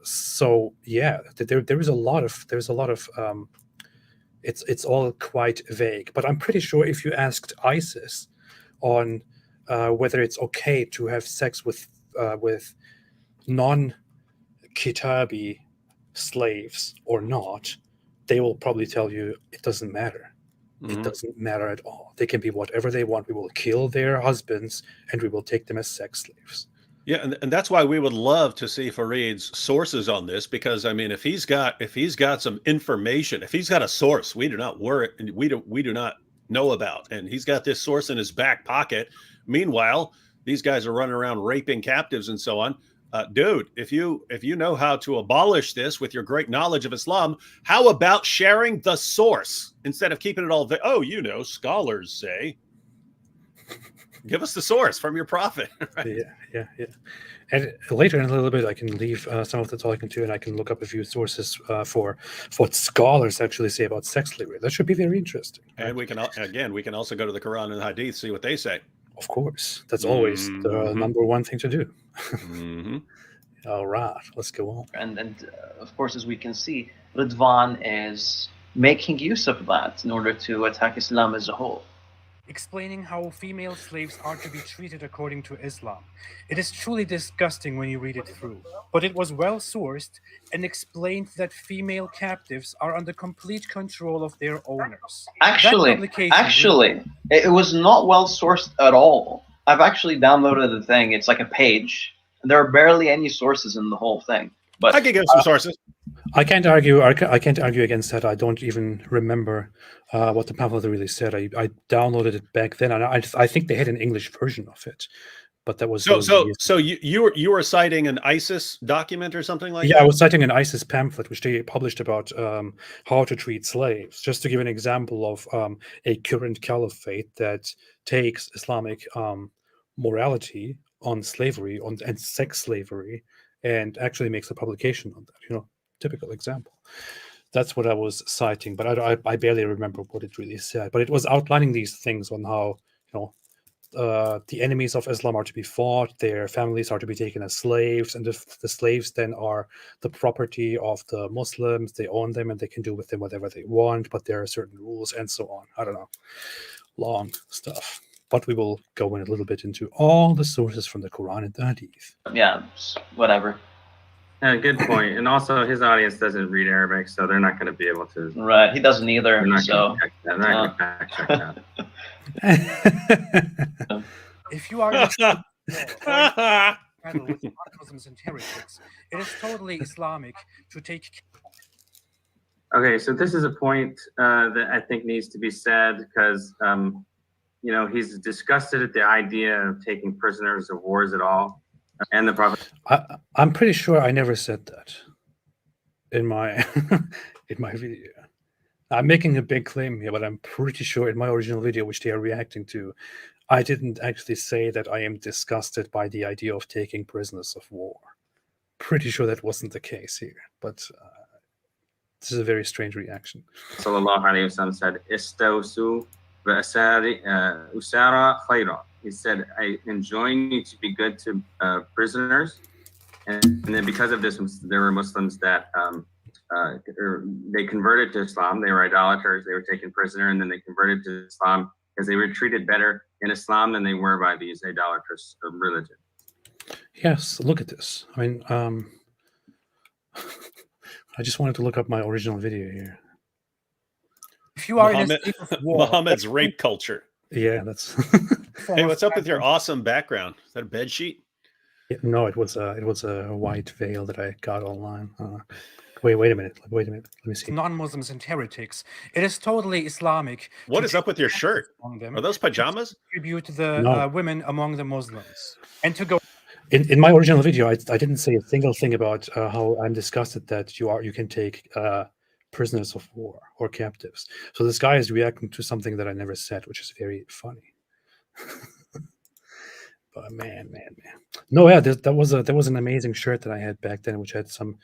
Speaker 1: so yeah, there's a lot of it's all quite vague. But I'm pretty sure if you asked ISIS on whether it's okay to have sex with non-Kitabi slaves or not, they will probably tell you it doesn't matter. Mm-hmm. It doesn't matter at all. They can be whatever they want. We will kill their husbands and we will take them as sex slaves.
Speaker 2: Yeah, and that's why we would love to see Fareed's sources on this, because I mean, if he's got some information, if he's got a source we do not know about, and he's got this source in his back pocket. Meanwhile, these guys are running around raping captives and so on. Dude, if you know how to abolish this with your great knowledge of Islam, how about sharing the source instead of keeping it all? Scholars say. Give us the source from your prophet. Right?
Speaker 1: Yeah. And later in a little bit, I can leave some of the talking to, and I can look up a few sources for what scholars actually say about sex slavery. That should be very interesting.
Speaker 2: And we can also go to the Quran and Hadith, see what they say.
Speaker 1: Of course, that's always the number one thing to do.
Speaker 2: Mm-hmm.
Speaker 1: All right, let's go on.
Speaker 3: And of course, as we can see, Ridvan is making use of that in order to attack Islam as a whole.
Speaker 5: Explaining how female slaves are to be treated according to Islam. It is truly disgusting when you read it through, but it was well sourced and explained that female captives are under complete control of their owners.
Speaker 3: Actually, it was not well sourced at all. I've actually downloaded the thing. It's like a page. There are barely any sources in the whole thing. But
Speaker 2: I can give some sources.
Speaker 1: I can't argue against that. I don't even remember what the pamphlet really said. I downloaded it back then, and I think they had an English version of it, but that was
Speaker 2: so you were citing an ISIS document or something like that?
Speaker 1: Yeah, I was citing an ISIS pamphlet which they published about how to treat slaves. Just to give an example of a current caliphate that takes Islamic morality on slavery and sex slavery, and actually makes a publication on that. Typical example. That's what I was citing, but I barely remember what it really said. But it was outlining these things on how the enemies of Islam are to be fought, their families are to be taken as slaves, and if the slaves then are the property of the Muslims, they own them and they can do with them whatever they want, but there are certain rules and so on. I don't know, long stuff. But we will go in a little bit into all the sources from the Quran and the Hadith.
Speaker 3: Yeah, whatever.
Speaker 4: Yeah, good point. And also, his audience doesn't read Arabic, so they're not going to be able to.
Speaker 3: Right, he doesn't either.
Speaker 4: They're not going to check that.
Speaker 5: If you are Muslims and heretics, it is totally Islamic to take.
Speaker 4: Okay, so this is a point that I think needs to be said, because he's disgusted at the idea of taking prisoners of wars at all. And the Prophet.
Speaker 1: I'm pretty sure I never said that. in my in my video. I'm making a big claim here, but I'm pretty sure in my original video, which they are reacting to, I didn't actually say that I am disgusted by the idea of taking prisoners of war. Pretty sure that wasn't the case here, but this is a very strange reaction.
Speaker 4: Sallallahu Alaihi Wasallam said, Istawsu usara khayra. He said, I enjoin you to be good to prisoners. And then because of this, there were Muslims that they converted to Islam. They were idolaters. They were taken prisoner, and then they converted to Islam because they were treated better in Islam than they were by these idolatrous religion.
Speaker 1: Yes, look at this. I mean, I just wanted to look up my original video here.
Speaker 5: If you are in a state of war,
Speaker 2: Muhammad's rape culture.
Speaker 1: Yeah, that's.
Speaker 2: Hey, what's up with your awesome background? Is that a bed sheet?
Speaker 1: No, it was a white veil that I got online. Wait a minute. Let me see.
Speaker 5: non-Muslims and heretics, it is totally Islamic.
Speaker 2: What is up with your shirt?
Speaker 5: Among them,
Speaker 2: Are those pajamas?
Speaker 5: tribute to the
Speaker 1: No.
Speaker 5: women among the Muslims, and to go.
Speaker 1: In my original video, I didn't say a single thing about how I'm disgusted that you can take prisoners of war or captives. So this guy is reacting to something that I never said, which is very funny. But man. No, yeah, there was an amazing shirt that I had back then, which had some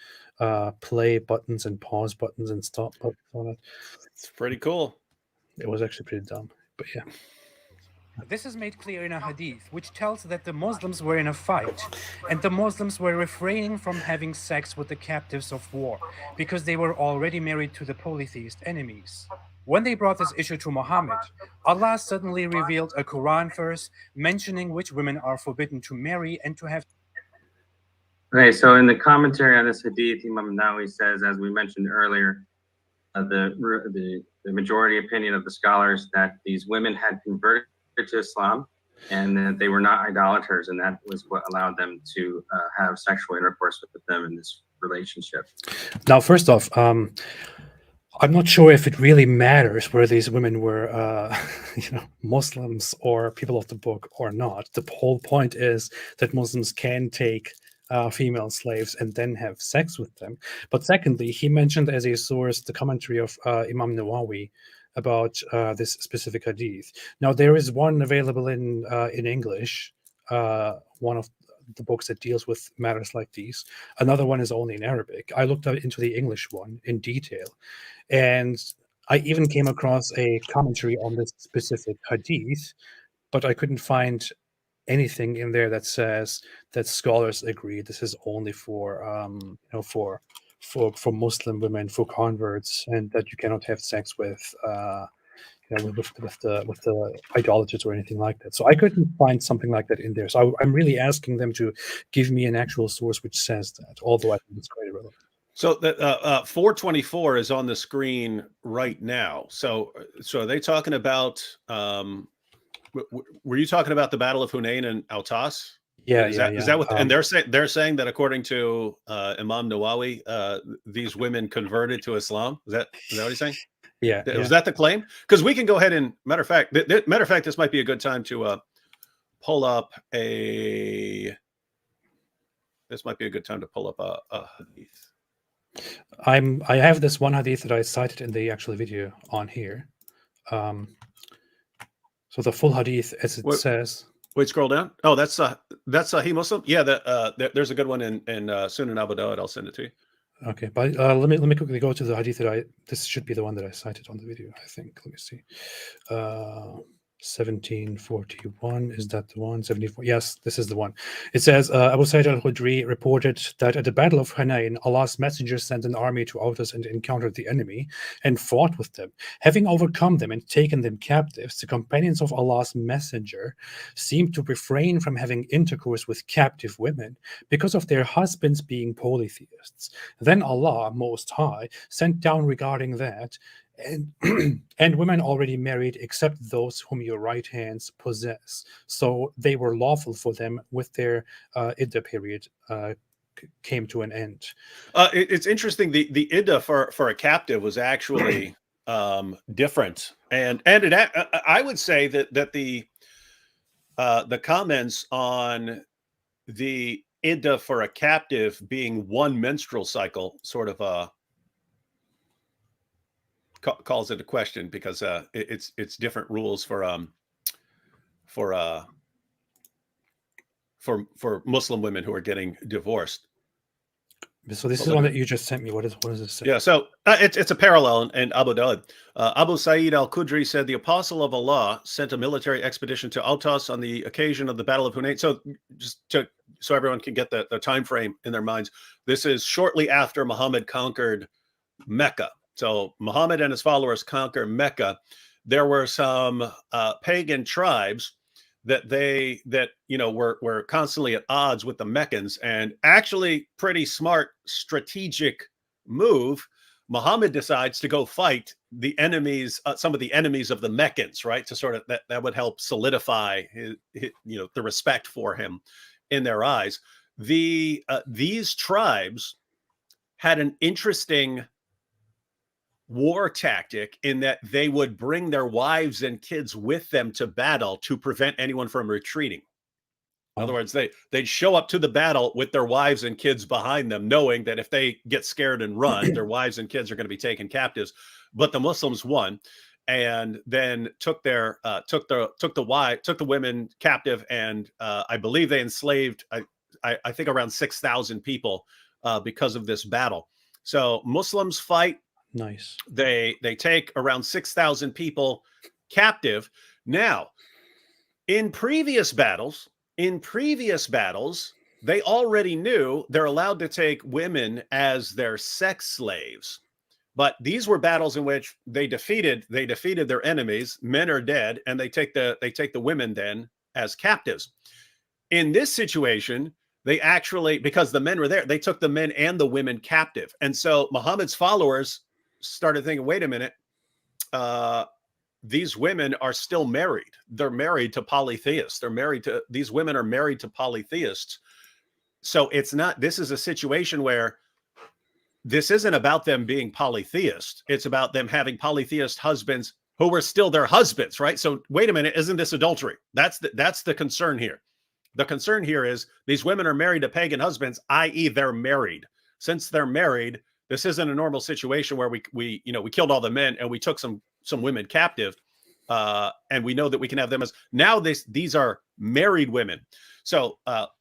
Speaker 1: play buttons and pause buttons and stop buttons on it.
Speaker 2: It's pretty cool.
Speaker 1: It was actually pretty dumb, but yeah.
Speaker 5: This is made clear in a hadith, which tells that the Muslims were in a fight, and the Muslims were refraining from having sex with the captives of war because they were already married to the polytheist enemies. When they brought this issue to Muhammad, Allah suddenly revealed a Quran verse mentioning which women are forbidden to marry and to have.
Speaker 4: Okay, so in the commentary on this hadith, Imam Nawawi says, as we mentioned earlier, the majority opinion of the scholars that these women had converted to Islam and that they were not idolaters, and that was what allowed them to have sexual intercourse with them in this relationship.
Speaker 1: Now, first off, I'm not sure if it really matters whether these women were, Muslims or people of the book or not. The whole point is that Muslims can take female slaves and then have sex with them. But secondly, he mentioned as a source the commentary of Imam Nawawi about this specific hadith. Now, there is one available in English, one of the books that deals with matters like these. Another one is only in Arabic. I looked into the English one in detail, and I even came across a commentary on this specific hadith, but I couldn't find anything in there that says that scholars agree this is only for for Muslim women, for converts, and that you cannot have sex with with the idolaters or anything like that. So I couldn't find something like that in there. So I'm really asking them to give me an actual source which says that, although I think it's quite irrelevant.
Speaker 2: So that 424 is on the screen right now. So are they talking about? Were you talking about the Battle of Hunain and Autas?
Speaker 1: Yeah,
Speaker 2: Is that what? And they're saying that according to Imam Nawawi, these women converted to Islam. Is that what he's saying?
Speaker 1: Yeah.
Speaker 2: Was that the claim? Because we can go ahead and matter of fact, this might be a good time to pull up a. This might be a good time to pull up a hadith.
Speaker 1: I have this one hadith that I cited in the actual video on here. So the full hadith, as it says.
Speaker 2: Wait, scroll down. Oh, that's Sahih Muslim. Yeah, there's a good one in Sunan Abu Dawud. I'll send it to you.
Speaker 1: Okay, but let me quickly go to the hadith that this should be the one that I cited on the video, I think. Let me see. 1741, is that the one? 74, yes, this is the one. It says, Abu Sa'id al-Khudri reported that at the Battle of Hunain, Allah's messenger sent an army to Autas and encountered the enemy and fought with them. Having overcome them and taken them captives, the companions of Allah's messenger seemed to refrain from having intercourse with captive women because of their husbands being polytheists. Then Allah, Most High, sent down regarding that, and women already married except those whom your right hands possess. So they were lawful for them with their iddah period came to an end.
Speaker 2: It's interesting. The iddah for a captive was actually different, and I would say that the comments on the iddah for a captive being one menstrual cycle sort of calls into question because it's different rules for Muslim women who are getting divorced.
Speaker 1: So this
Speaker 2: But
Speaker 1: is the
Speaker 2: look
Speaker 1: one
Speaker 2: at
Speaker 1: that you just sent me. What does it say?
Speaker 2: Yeah, so it's a parallel in Abu Dhabi. Abu Sa'id al-Khudri said the Apostle of Allah sent a military expedition to Autas on the occasion of the Battle of Hunayn. So so everyone can get the time frame in their minds, this is shortly after Muhammad conquered Mecca. So Muhammad and his followers conquer Mecca. There were some pagan tribes that were constantly at odds with the Meccans, and actually pretty smart strategic move. Muhammad decides to go fight the enemies, some of the enemies of the Meccans, right? To sort of that would help solidify his, the respect for him in their eyes. These tribes had an interesting war tactic in that they would bring their wives and kids with them to battle to prevent anyone from retreating. In other words, they'd show up to the battle with their wives and kids behind them, knowing that if they get scared and run, their wives and kids are going to be taken captives. But the Muslims won, and then took the women captive, and I believe they enslaved I think around 6,000 people because of this battle. So Muslims fight.
Speaker 1: Nice.
Speaker 2: They take around 6,000 people captive. Now, in previous battles, they already knew they're allowed to take women as their sex slaves. But these were battles in which they defeated their enemies. Men are dead, and they take the women then as captives. In this situation, they actually, because the men were there, they took the men and the women captive. And so Muhammad's followers started thinking, wait a minute, these women are still married. They're married to polytheists. These women are married to polytheists. So this is a situation where this isn't about them being polytheist. It's about them having polytheist husbands who were still their husbands, right? So wait a minute, isn't this adultery? That's the concern here. The concern here is these women are married to pagan husbands, i.e. they're married. Since they're married, this isn't a normal situation where we killed all the men and we took some women captive, and we know that we can have them as now. These are married women. So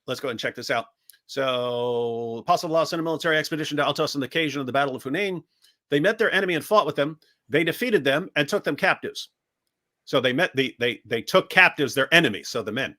Speaker 2: let's go ahead and check this out. So Apostle of Allah sent a military expedition to Autas on the occasion of the Battle of Hunayn. They met their enemy and fought with them. They defeated them and took them captives. So they took captives their enemies, so the men.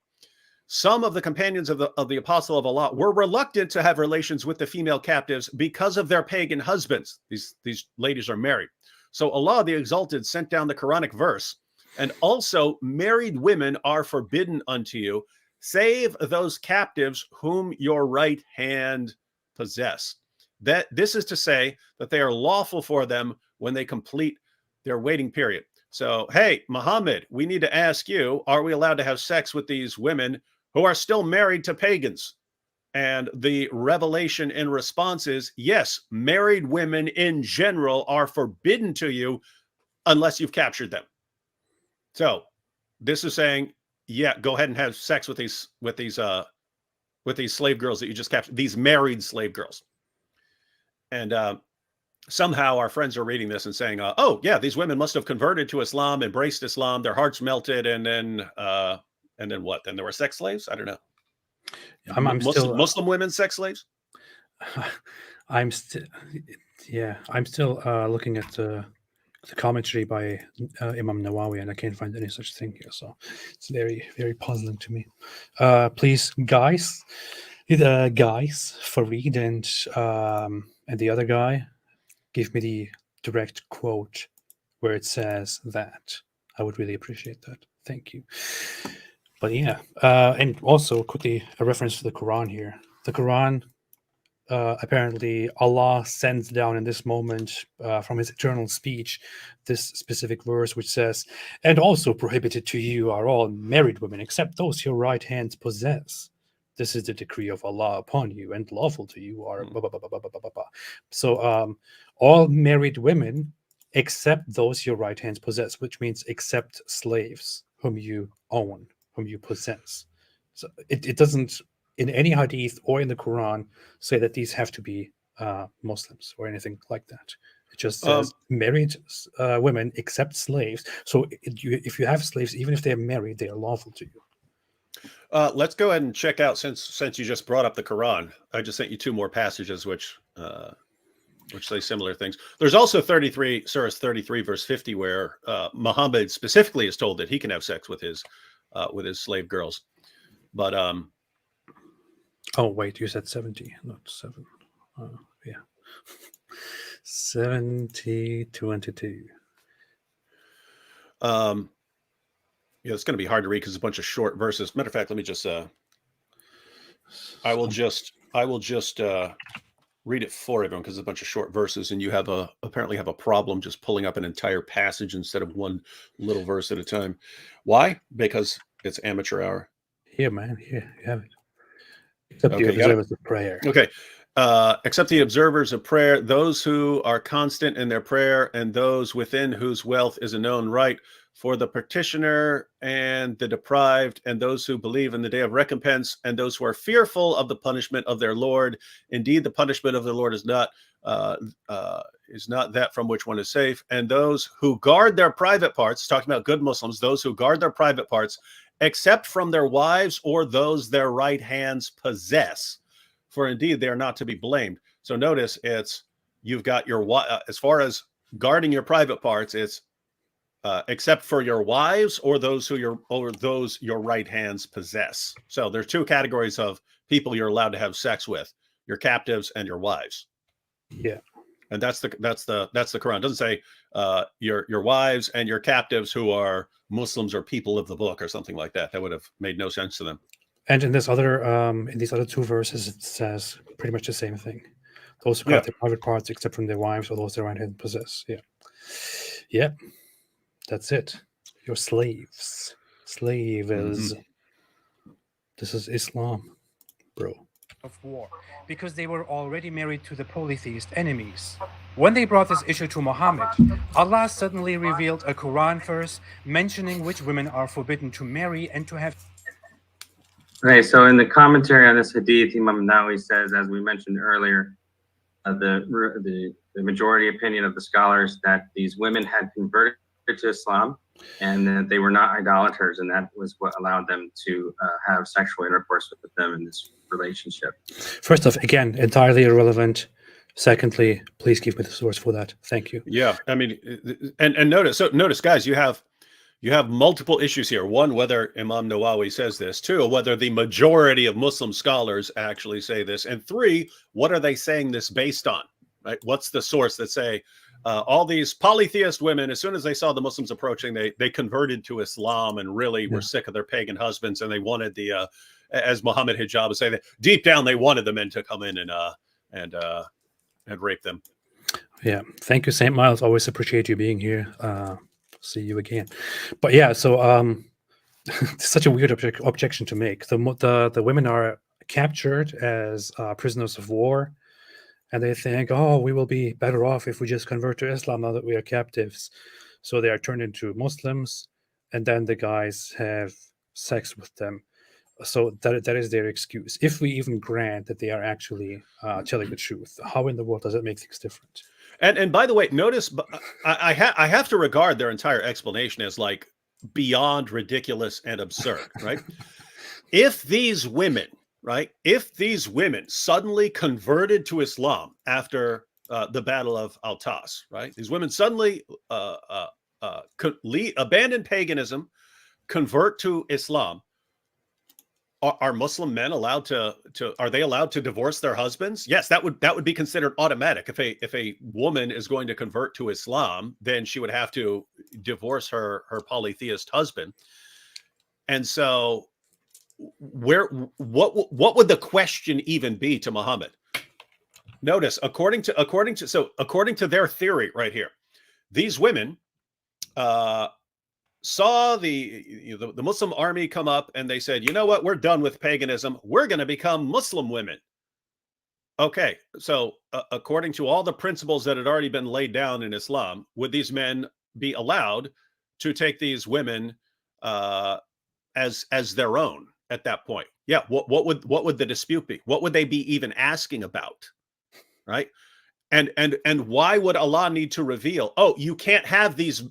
Speaker 2: Some of the companions of the Apostle of Allah were reluctant to have relations with the female captives because of their pagan husbands. These ladies are married. So Allah the Exalted sent down the Quranic verse, and also married women are forbidden unto you, save those captives whom your right hand possess. That this is to say that they are lawful for them when they complete their waiting period. So, hey, Muhammad, we need to ask you, are we allowed to have sex with these women who are still married to pagans? And the revelation in response is, yes, married women in general are forbidden to you unless you've captured them. So this is saying, yeah, go ahead and have sex with these slave girls that you just captured, these married slave girls. And somehow our friends are reading this and saying, oh yeah, these women must have converted to Islam, embraced Islam, their hearts melted, and then what? Then there were sex slaves? I don't know.
Speaker 1: I'm still
Speaker 2: Muslim women sex slaves?
Speaker 1: I'm still looking at the commentary by Imam Nawawi, and I can't find any such thing here. So it's very, very puzzling to me. Please, guys, Fareed and the other guy, give me the direct quote where it says that. I would really appreciate that. Thank you. But yeah, and also quickly a reference to the Quran here. The Quran, apparently Allah sends down in this moment from his eternal speech this specific verse which says, and also prohibited to you are all married women except those your right hands possess. This is the decree of Allah upon you, and lawful to you are blah, blah, blah, blah, blah, blah, blah. So all married women except those your right hands possess, which means except slaves whom you own, whom you possess. So it doesn't in any hadith or in the Quran say that these have to be Muslims or anything like that. It just says married women except slaves. So if you have slaves, even if they're married, they are lawful to you.
Speaker 2: Let's go ahead and check out, since you just brought up the Quran. I just sent you 2 more passages which say similar things. There's also Surah 33 verse 50, where Muhammad specifically is told that he can have sex with his slave girls. But
Speaker 1: oh wait, you said 70, not 7. Yeah. 70:22.
Speaker 2: Yeah, it's going to be hard to read because it's a bunch of short verses. Matter of fact, let me just I will just read it for everyone, because it's a bunch of short verses, and you apparently have a problem just pulling up an entire passage instead of one little verse at a time. Why? Because it's amateur hour.
Speaker 1: Here, man, here you have it. Except
Speaker 2: Okay,
Speaker 1: the
Speaker 2: you got it?
Speaker 1: observers of prayer.
Speaker 2: Okay. Except the observers of prayer, those who are constant in their prayer, and those within whose wealth is a known right, for the petitioner and the deprived, and those who believe in the day of recompense, and those who are fearful of the punishment of their Lord. Indeed, the punishment of the Lord is not that from which one is safe. And those who guard their private parts, talking about good Muslims, those who guard their private parts, except from their wives or those their right hands possess. For indeed, they are not to be blamed. So notice you've got your as far as guarding your private parts, it's except for your wives or those your right hands possess. So there's 2 categories of people you're allowed to have sex with: your captives and your wives.
Speaker 1: Yeah.
Speaker 2: And that's the Quran. It doesn't say your wives and your captives who are Muslims or people of the book or something like that. That would have made no sense to them.
Speaker 1: And in these other 2 verses, it says pretty much the same thing. Those who got their private parts, except from their wives or those their right hand possess. Yeah. Yeah. That's it. Your slaves. Slave is. This is Islam, bro.
Speaker 5: Of war, because they were already married to the polytheist enemies. When they brought this issue to Muhammad, Allah suddenly revealed a Quran verse mentioning which women are forbidden to marry and to have.
Speaker 4: Okay, so in the commentary on this hadith, Imam Nawawi says, as we mentioned earlier, the majority opinion of the scholars that these women had converted to Islam and that they were not idolaters, and that was what allowed them to have sexual intercourse with them in this relationship.
Speaker 1: First off, again, entirely irrelevant. Secondly, please give me the source for that. Thank you.
Speaker 2: Yeah, I mean, and notice, guys, you have multiple issues here. One, whether Imam Nawawi says this. 2, whether the majority of Muslim scholars actually say this. And 3, what are they saying this based on? Right? What's the source that say all these polytheist women, as soon as they saw the Muslims approaching, they converted to Islam and really were sick of their pagan husbands, and they wanted the, as Muhammad Hijab would say, that deep down they wanted the men to come in and rape them.
Speaker 1: Yeah, thank you, St. Miles. Always appreciate you being here. See you again. But yeah, so it's such a weird objection to make. The women are captured as prisoners of war, and they think, oh, we will be better off if we just convert to Islam now that we are captives. So they are turned into Muslims, and then the guys have sex with them. So that is their excuse. If we even grant that they are actually telling the truth, how in the world does it make things different?
Speaker 2: And by the way, notice I have to regard their entire explanation as like beyond ridiculous and absurd, right? If these women suddenly converted to Islam after the Battle of Al-Tas, right? These women suddenly abandon paganism, convert to Islam. Are Muslim men allowed to are they allowed to divorce their husbands? Yes, that would be considered automatic. If a woman is going to convert to Islam, then she would have to divorce her polytheist husband. And so what would the question even be to Muhammad? Notice, according to their theory right here, these women saw the Muslim army come up, and they said, you know what, we're done with paganism, we're going to become Muslim women. Okay, so according to all the principles that had already been laid down in Islam, would these men be allowed to take these women as their own at that point? Yeah, what would the dispute be? What would they be even asking about? Right? And why would Allah need to reveal, oh, you can't have these,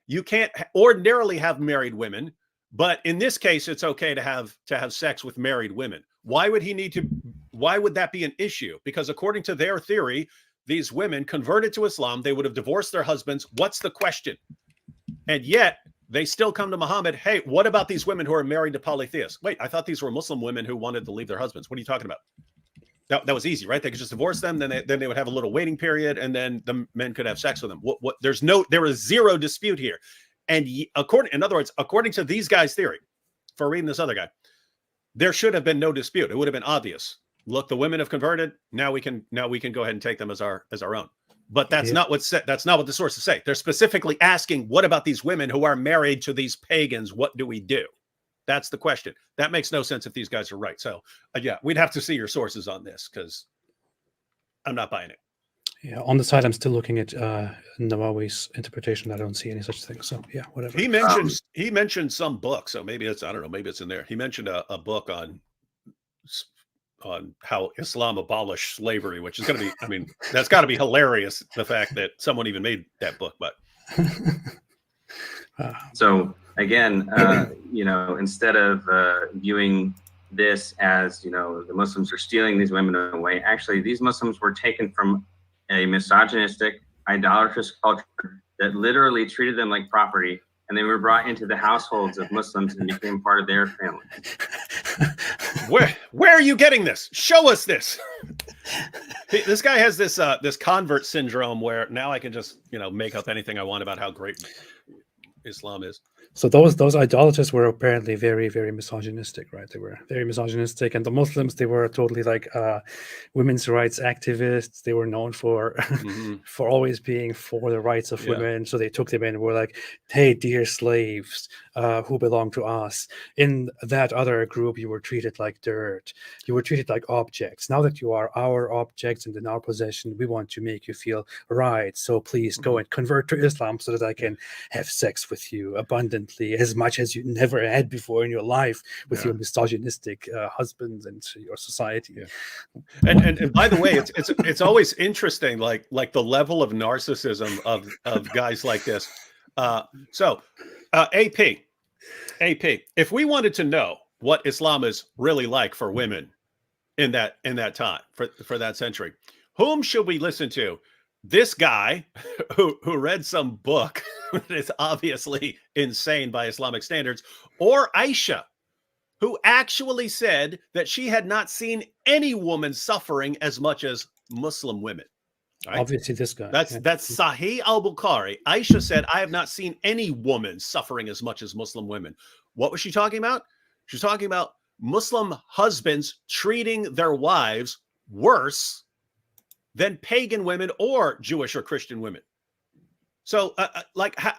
Speaker 2: you can't ordinarily have married women, but in this case, it's okay to have sex with married women. Why would he need to? Why would that be an issue? Because according to their theory, these women converted to Islam, they would have divorced their husbands. What's the question? And yet they still come to Muhammad. Hey, what about these women who are married to polytheists? Wait, I thought these were Muslim women who wanted to leave their husbands. What are you talking about? That was easy, right? They could just divorce them, then they would have a little waiting period, and then the men could have sex with them. There is zero dispute here. And in other words, according to these guys' theory, for reading this other guy, there should have been no dispute. It would have been obvious. Look, the women have converted. Now we can go ahead and take them as our own. But that's not what's said. That's not what the sources say. They're specifically asking, what about these women who are married to these pagans? What do we do? That's the question. That makes no sense if these guys are right. So, yeah, we'd have to see your sources on this because I'm not buying it.
Speaker 1: Yeah, on the side, I'm still looking at Nawawi's interpretation. I don't see any such thing. So, yeah, whatever.
Speaker 2: He mentioned some book. So maybe it's, I don't know, maybe it's in there. He mentioned a book on how Islam abolished slavery, which is going to be, I mean, that's got to be hilarious. The fact that someone even made that book, but.
Speaker 4: So again, instead of viewing this as, the Muslims are stealing these women away, actually, these Muslims were taken from a misogynistic, idolatrous culture that literally treated them like property, and they were brought into the households of Muslims and became part of their family.
Speaker 2: Where are you getting this? Show us this. This guy has this convert syndrome where now I can just make up anything I want about how great Islam is.
Speaker 1: So those idolaters were apparently very, very misogynistic, right? They were very misogynistic, and the Muslims, they were totally like women's rights activists. They were known for for always being for the rights of women. So they took them in and were like, "Hey, dear slaves, who belong to us." In that other group, you were treated like dirt. You were treated like objects. Now that you are our objects and in our possession, we want to make you feel right. So please go and convert to Islam so that I can have sex with you abundantly, as much as you never had before in your life with your misogynistic husbands and your society.
Speaker 2: And by the way, it's always interesting, like the level of narcissism of guys like this. AP, if we wanted to know what Islam is really like for women in that time, for that century, whom should we listen to? This guy who read some book that is obviously insane by Islamic standards, or Aisha, who actually said that she had not seen any woman suffering as much as Muslim women. Right?
Speaker 1: Obviously, this guy.
Speaker 2: That's Sahih al-Bukhari. Aisha said, I have not seen any woman suffering as much as Muslim women. What was she talking about? She's talking about Muslim husbands treating their wives worse than pagan women or Jewish or Christian women. So,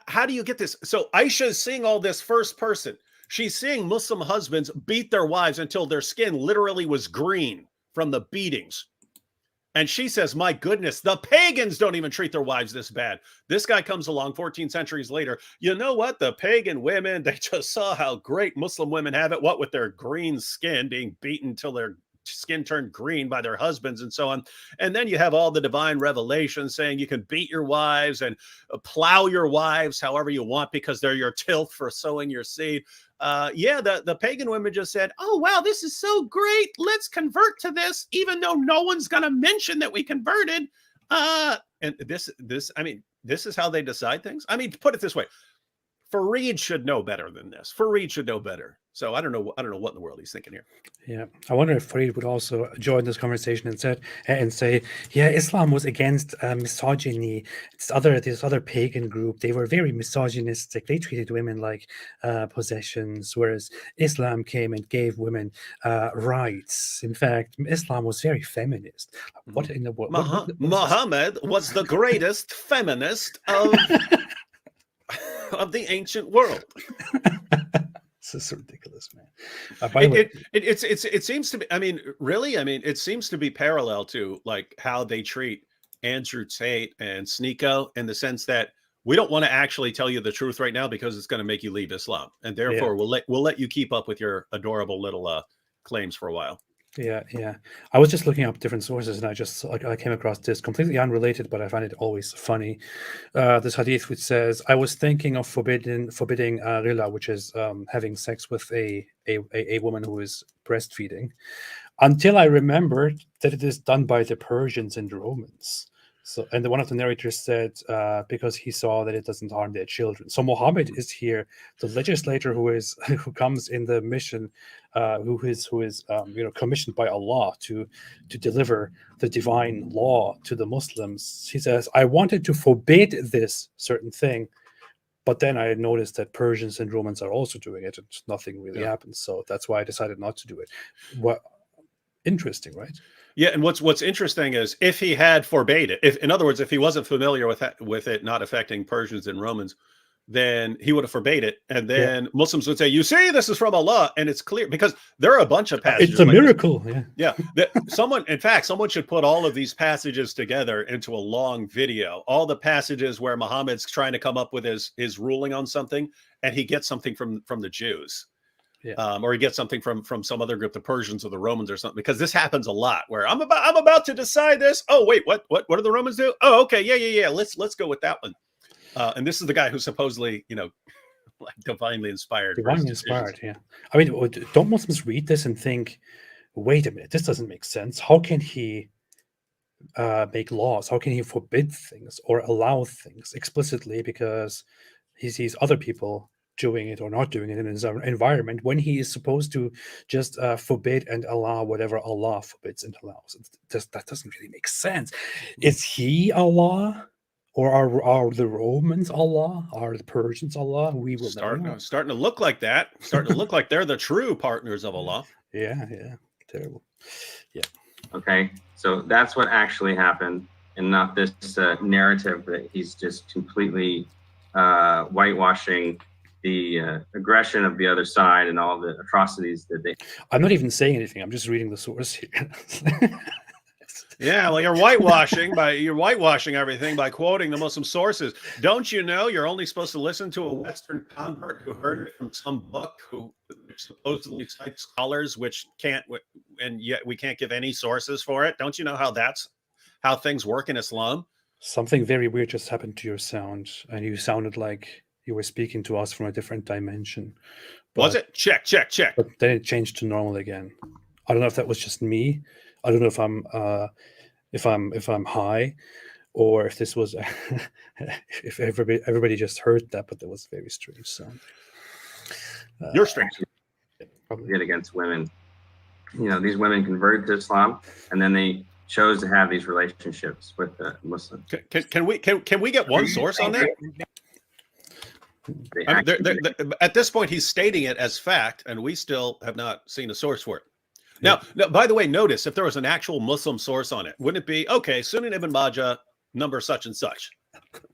Speaker 2: how do you get this? So Aisha is seeing all this first person. She's seeing Muslim husbands beat their wives until their skin literally was green from the beatings. And she says, my goodness, the pagans don't even treat their wives this bad. This guy comes along 14 centuries later. You know what? The pagan women, they just saw how great Muslim women have it. What with their green skin being beaten till their skin turned green by their husbands and so on. And then you have all the divine revelation saying you can beat your wives and plow your wives however you want because they're your tilth for sowing your seed. The pagan women just said, oh, wow, this is so great. Let's convert to this, even though no one's going to mention that we converted. And this is how they decide things. I mean, put it this way. Fareed should know better than this. Fareed should know better. So I don't know what in the world he's thinking here.
Speaker 1: Yeah, I wonder if Fareed would also join this conversation and say, yeah, Islam was against misogyny. This other pagan group, they were very misogynistic. They treated women like possessions, whereas Islam came and gave women rights. In fact, Islam was very feminist. What in the world?
Speaker 2: Muhammad was the greatest feminist of of the ancient world.
Speaker 1: This is ridiculous, man. By the way,
Speaker 2: it seems to be. I mean, really. I mean, it seems to be parallel to like how they treat Andrew Tate and Sneeko, in the sense that we don't want to actually tell you the truth right now because it's going to make you leave Islam, and therefore we'll let you keep up with your adorable little claims for a while.
Speaker 1: Yeah, yeah. I was just looking up different sources, and I came across this completely unrelated, but I find it always funny. This hadith which says, "I was thinking of forbidding rila, which is having sex with a woman who is breastfeeding, until I remembered that it is done by the Persians and the Romans." So, and one of the narrators said, because he saw that it doesn't harm their children. So Muhammad is here, the legislator who comes in the mission, who is commissioned by Allah to deliver the divine law to the Muslims. He says, "I wanted to forbid this certain thing, but then I noticed that Persians and Romans are also doing it, and nothing really happens. So that's why I decided not to do it." What interesting, right?
Speaker 2: Yeah, and what's interesting is if he had forbade it, if in other words, if he wasn't familiar with it not affecting Persians and Romans, then he would have forbade it, and then Muslims would say, "You see, this is from Allah," and it's clear because there are a bunch of passages.
Speaker 1: It's a
Speaker 2: like this.
Speaker 1: miracle. Yeah.
Speaker 2: Yeah, someone should put all of these passages together into a long video. All the passages where Muhammad's trying to come up with his ruling on something, and he gets something from the Jews.
Speaker 1: Yeah.
Speaker 2: Or he gets something from some other group, the Persians or the Romans or something, because this happens a lot. Where I'm about to decide this. Oh wait, what do the Romans do? Oh okay, yeah. Let's go with that one. And this is the guy who's supposedly like divinely inspired.
Speaker 1: Divinely inspired. Yeah. I mean, don't Muslims read this and think, "Wait a minute, this doesn't make sense. How can he make laws? How can he forbid things or allow things explicitly because he sees other people doing it or not doing it in his own environment when he is supposed to just forbid and allow whatever Allah forbids and allows?" That doesn't really make sense. Is he Allah, or are the Romans Allah? Are the Persians Allah? We will never know.
Speaker 2: Starting to look like that. Starting to look like they're the true partners of Allah.
Speaker 1: Yeah, terrible. Yeah.
Speaker 4: Okay, so that's what actually happened, and not this narrative that he's just completely whitewashing the aggression of the other side and all the atrocities that they.
Speaker 1: I'm not even saying anything. I'm just reading the source here.
Speaker 2: Yeah, well, you're whitewashing everything by quoting the Muslim sources. Don't you know you're only supposed to listen to a Western convert who heard it from some book who supposedly cites scholars which can't, and yet we can't give any sources for it? Don't you know how things work in Islam?
Speaker 1: Something very weird just happened to your sound, and you sounded like you were speaking to us from a different dimension.
Speaker 2: Was it? Check.
Speaker 1: But then it changed to normal again. I don't know if that was just me. I don't know if I'm high, or if this was if everybody just heard that, but that was very strange sound.
Speaker 2: You're strange.
Speaker 4: Probably did against women. These women converted to Islam, and then they chose to have these relationships with the Muslims.
Speaker 2: Can we get one source on that? I mean, at this point, he's stating it as fact, and we still have not seen a source for it. Now, by the way, notice if there was an actual Muslim source on it, wouldn't it be okay? Sunan Ibn Majah, number such and such.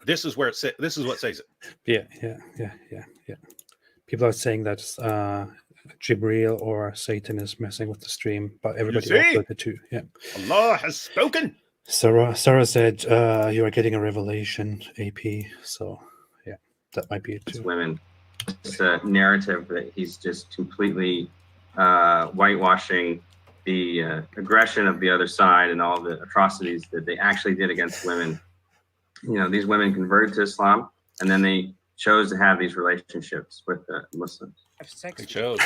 Speaker 2: This is where this is what says it.
Speaker 1: Yeah. People are saying that Jibreel or Satan is messing with the stream, but everybody else heard it too. Yeah.
Speaker 2: Allah has spoken.
Speaker 1: Sarah said, "You are getting a revelation, AP." So yeah, that might be it too.
Speaker 4: Women, this narrative that he's just completely whitewashing the aggression of the other side and all the atrocities that they actually did against women. These women converted to Islam, and then they chose to have these relationships with the Muslims.
Speaker 2: They chose.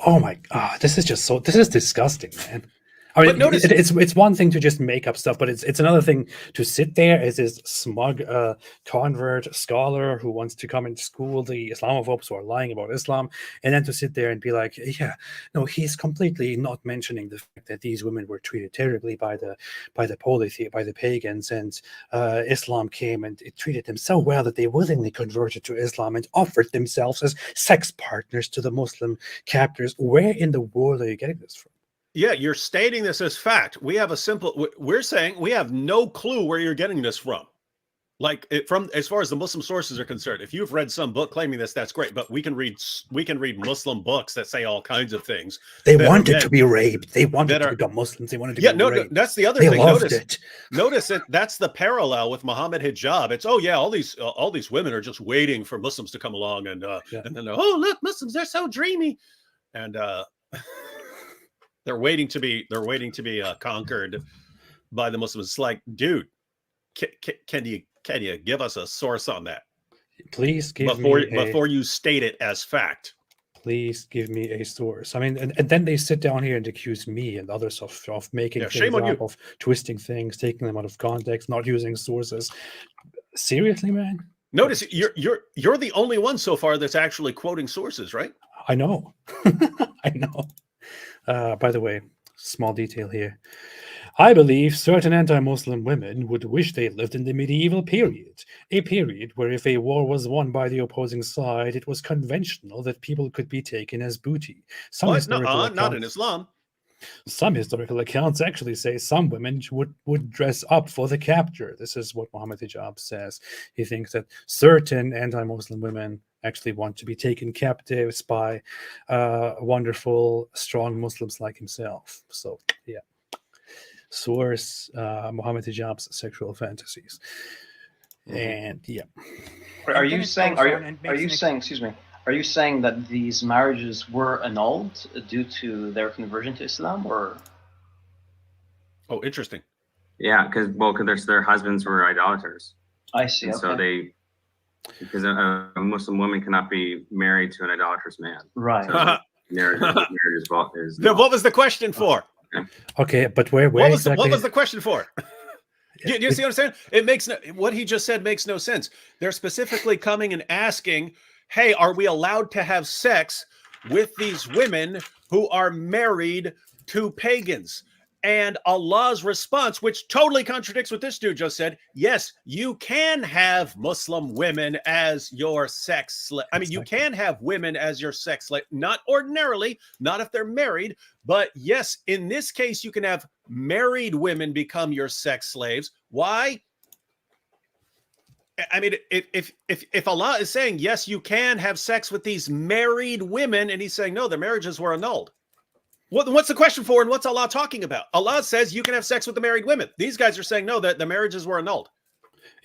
Speaker 1: Oh my God, this is disgusting, man. I mean,
Speaker 2: notice,
Speaker 1: it's one thing to just make up stuff, but it's another thing to sit there as this smug convert scholar who wants to come and school the Islamophobes who are lying about Islam, and then to sit there and be like, yeah, no, he's completely not mentioning the fact that these women were treated terribly by the pagans, and Islam came and it treated them so well that they willingly converted to Islam and offered themselves as sex partners to the Muslim captors. Where in the world are you getting this from?
Speaker 2: Yeah, you're stating this as fact. We're saying we have no clue where you're getting this from. Like from as far as the Muslim sources are concerned. If you've read some book claiming this, that's great. But we can read Muslim books that say all kinds of things.
Speaker 1: They wanted to be raped. They wanted to become Muslims. They wanted to be raped.
Speaker 2: That's the other
Speaker 1: thing.
Speaker 2: They
Speaker 1: loved it.
Speaker 2: Notice that that's the parallel with Muhammad hijab. It's all these women are just waiting for Muslims to come along and then look, Muslims, they're so dreamy, and They're waiting to be conquered by the Muslims. It's like, dude, can you give us a source on that
Speaker 1: Please give
Speaker 2: before you state it as fact?
Speaker 1: Please give me a source. I mean, and then they sit down here and accuse me and others of making things
Speaker 2: shame on
Speaker 1: up,
Speaker 2: you.
Speaker 1: of twisting things, taking them out of context, not using sources. Seriously, man?
Speaker 2: Notice you're the only one so far that's actually quoting sources, right?
Speaker 1: I know. I know. By the way, small detail here. I believe certain anti-Muslim women would wish they lived in the medieval period, a period where if a war was won by the opposing side, it was conventional that people could be taken as booty.
Speaker 2: What? Not in Islam.
Speaker 1: Some historical accounts actually say some women would dress up for the capture. This is what Muhammad Hijab says. He thinks that certain anti-Muslim women actually want to be taken captives by wonderful, strong Muslims like himself. So, yeah. Source, Muhammad Hijab's sexual fantasies. And, yeah.
Speaker 3: Are you saying? Excuse me. Are you saying that these marriages were annulled due to their conversion to Islam, or?
Speaker 2: Oh, interesting.
Speaker 4: Yeah, because their husbands were idolaters.
Speaker 3: I see.
Speaker 4: And
Speaker 3: Okay.
Speaker 4: so because a Muslim woman cannot be married to an idolatrous man.
Speaker 3: Right.
Speaker 4: So marriage is
Speaker 2: Then what was the question for?
Speaker 1: Okay, but where
Speaker 2: What
Speaker 1: exactly?
Speaker 2: was the question for? Do you see what I'm saying? It makes what he just said makes no sense. They're specifically coming and asking, hey, are we allowed to have sex with these women who are married to pagans? And Allah's response, which totally contradicts what this dude just said, yes, you can have Muslim women as your sex slave. I mean, you can have women as your sex slave, not ordinarily, not if they're married, but yes, in this case, you can have married women become your sex slaves. Why? I mean, if Allah is saying, yes, you can have sex with these married women, and he's saying, no, their marriages were annulled. What's the question for, and what's Allah talking about? Allah says you can have sex with the married women. These guys are saying, no, that the marriages were annulled.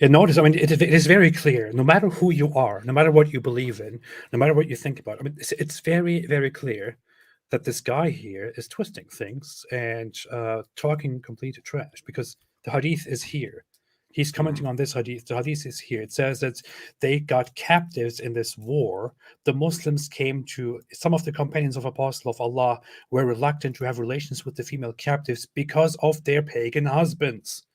Speaker 1: And notice, I mean, it is very clear, no matter who you are, no matter what you believe in, no matter what you think about, I mean, it's very, very clear that this guy here is twisting things and talking complete trash, because the hadith is here. He's commenting on this hadith. The hadith is here. It says that they got captives in this war. The Muslims came to, some of the companions of Apostle of Allah were reluctant to have relations with the female captives because of their pagan husbands.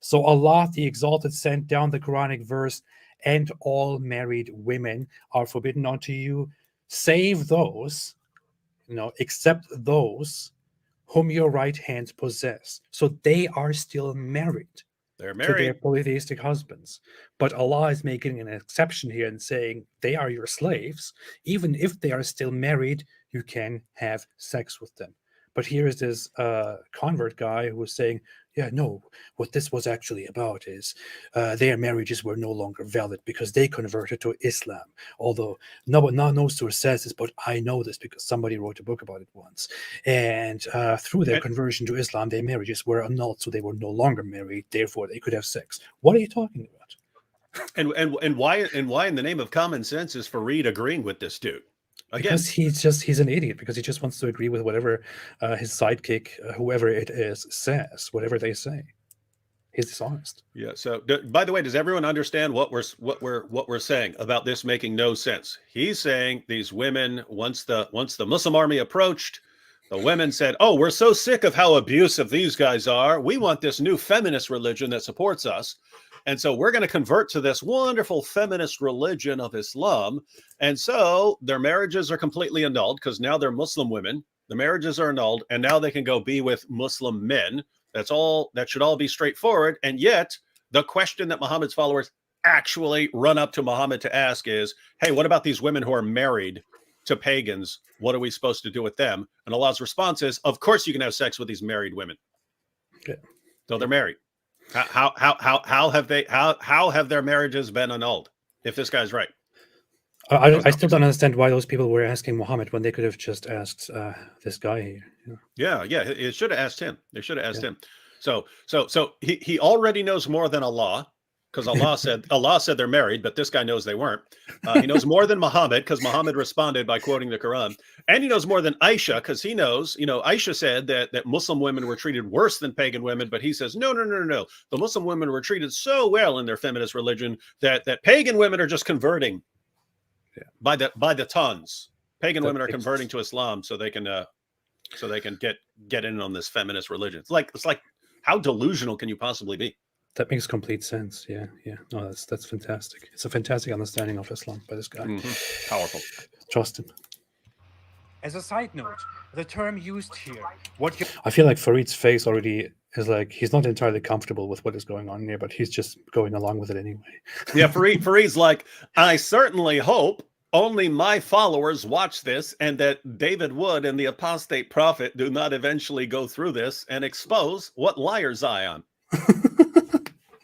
Speaker 1: So Allah, the Exalted, sent down the Quranic verse, and all married women are forbidden unto you, save those, except those whom your right hand possess. So they are still married.
Speaker 2: They're
Speaker 1: To their
Speaker 2: married.
Speaker 1: polytheistic husbands. But Allah is making an exception here and saying they are your slaves. Even if they are still married, you can have sex with them. But here is this convert guy who is saying, yeah, no, what this was actually about is their marriages were no longer valid because they converted to Islam. Although no source says this, but I know this because somebody wrote a book about it once. And through their conversion to Islam, their marriages were annulled, so they were no longer married. Therefore, they could have sex. What are you talking about?
Speaker 2: And why in the name of common sense is Fareed agreeing with this dude? Again,
Speaker 1: Because he's an idiot, because he just wants to agree with whatever his sidekick, whoever it is, says, whatever they say. He's dishonest.
Speaker 2: yeah. So, by the way, does everyone understand what we're saying about this making no sense? He's saying these women, once the Muslim army approached, the women said, "Oh, we're so sick of how abusive these guys are. We want this new feminist religion that supports us." And so we're going to convert to this wonderful feminist religion of Islam. And so their marriages are completely annulled because now they're Muslim women. The marriages are annulled, and now they can go be with Muslim men. That's all. That should all be straightforward. And yet the question that Muhammad's followers actually run up to Muhammad to ask is, hey, what about these women who are married to pagans? What are we supposed to do with them? And Allah's response is, of course you can have sex with these married women.
Speaker 1: Okay.
Speaker 2: So they're married. How have their marriages been annulled? If this guy's right,
Speaker 1: I still don't understand why those people were asking Muhammad when they could have just asked this guy here.
Speaker 2: yeah, it should have asked him. They should have asked him. So he already knows more than Allah. because Allah said they're married, but this guy knows they weren't. He knows more than Muhammad because Muhammad responded by quoting the Quran, and he knows more than Aisha because he knows. Aisha said that Muslim women were treated worse than pagan women, but he says no. The Muslim women were treated so well in their feminist religion that pagan women are just converting by the tons. Pagan women are converting to Islam so they can get in on this feminist religion. It's like how delusional can you possibly be?
Speaker 1: That makes complete sense. Yeah. No, that's fantastic. It's a fantastic understanding of Islam by this guy.
Speaker 2: Powerful.
Speaker 1: Trust him.
Speaker 5: As a side note, the term used here,
Speaker 1: I feel like Farid's face already is like he's not entirely comfortable with what is going on here, but he's just going along with it anyway.
Speaker 2: Yeah, Farid's like, I certainly hope only my followers watch this and that David Wood and the apostate prophet do not eventually go through this and expose what liars I am.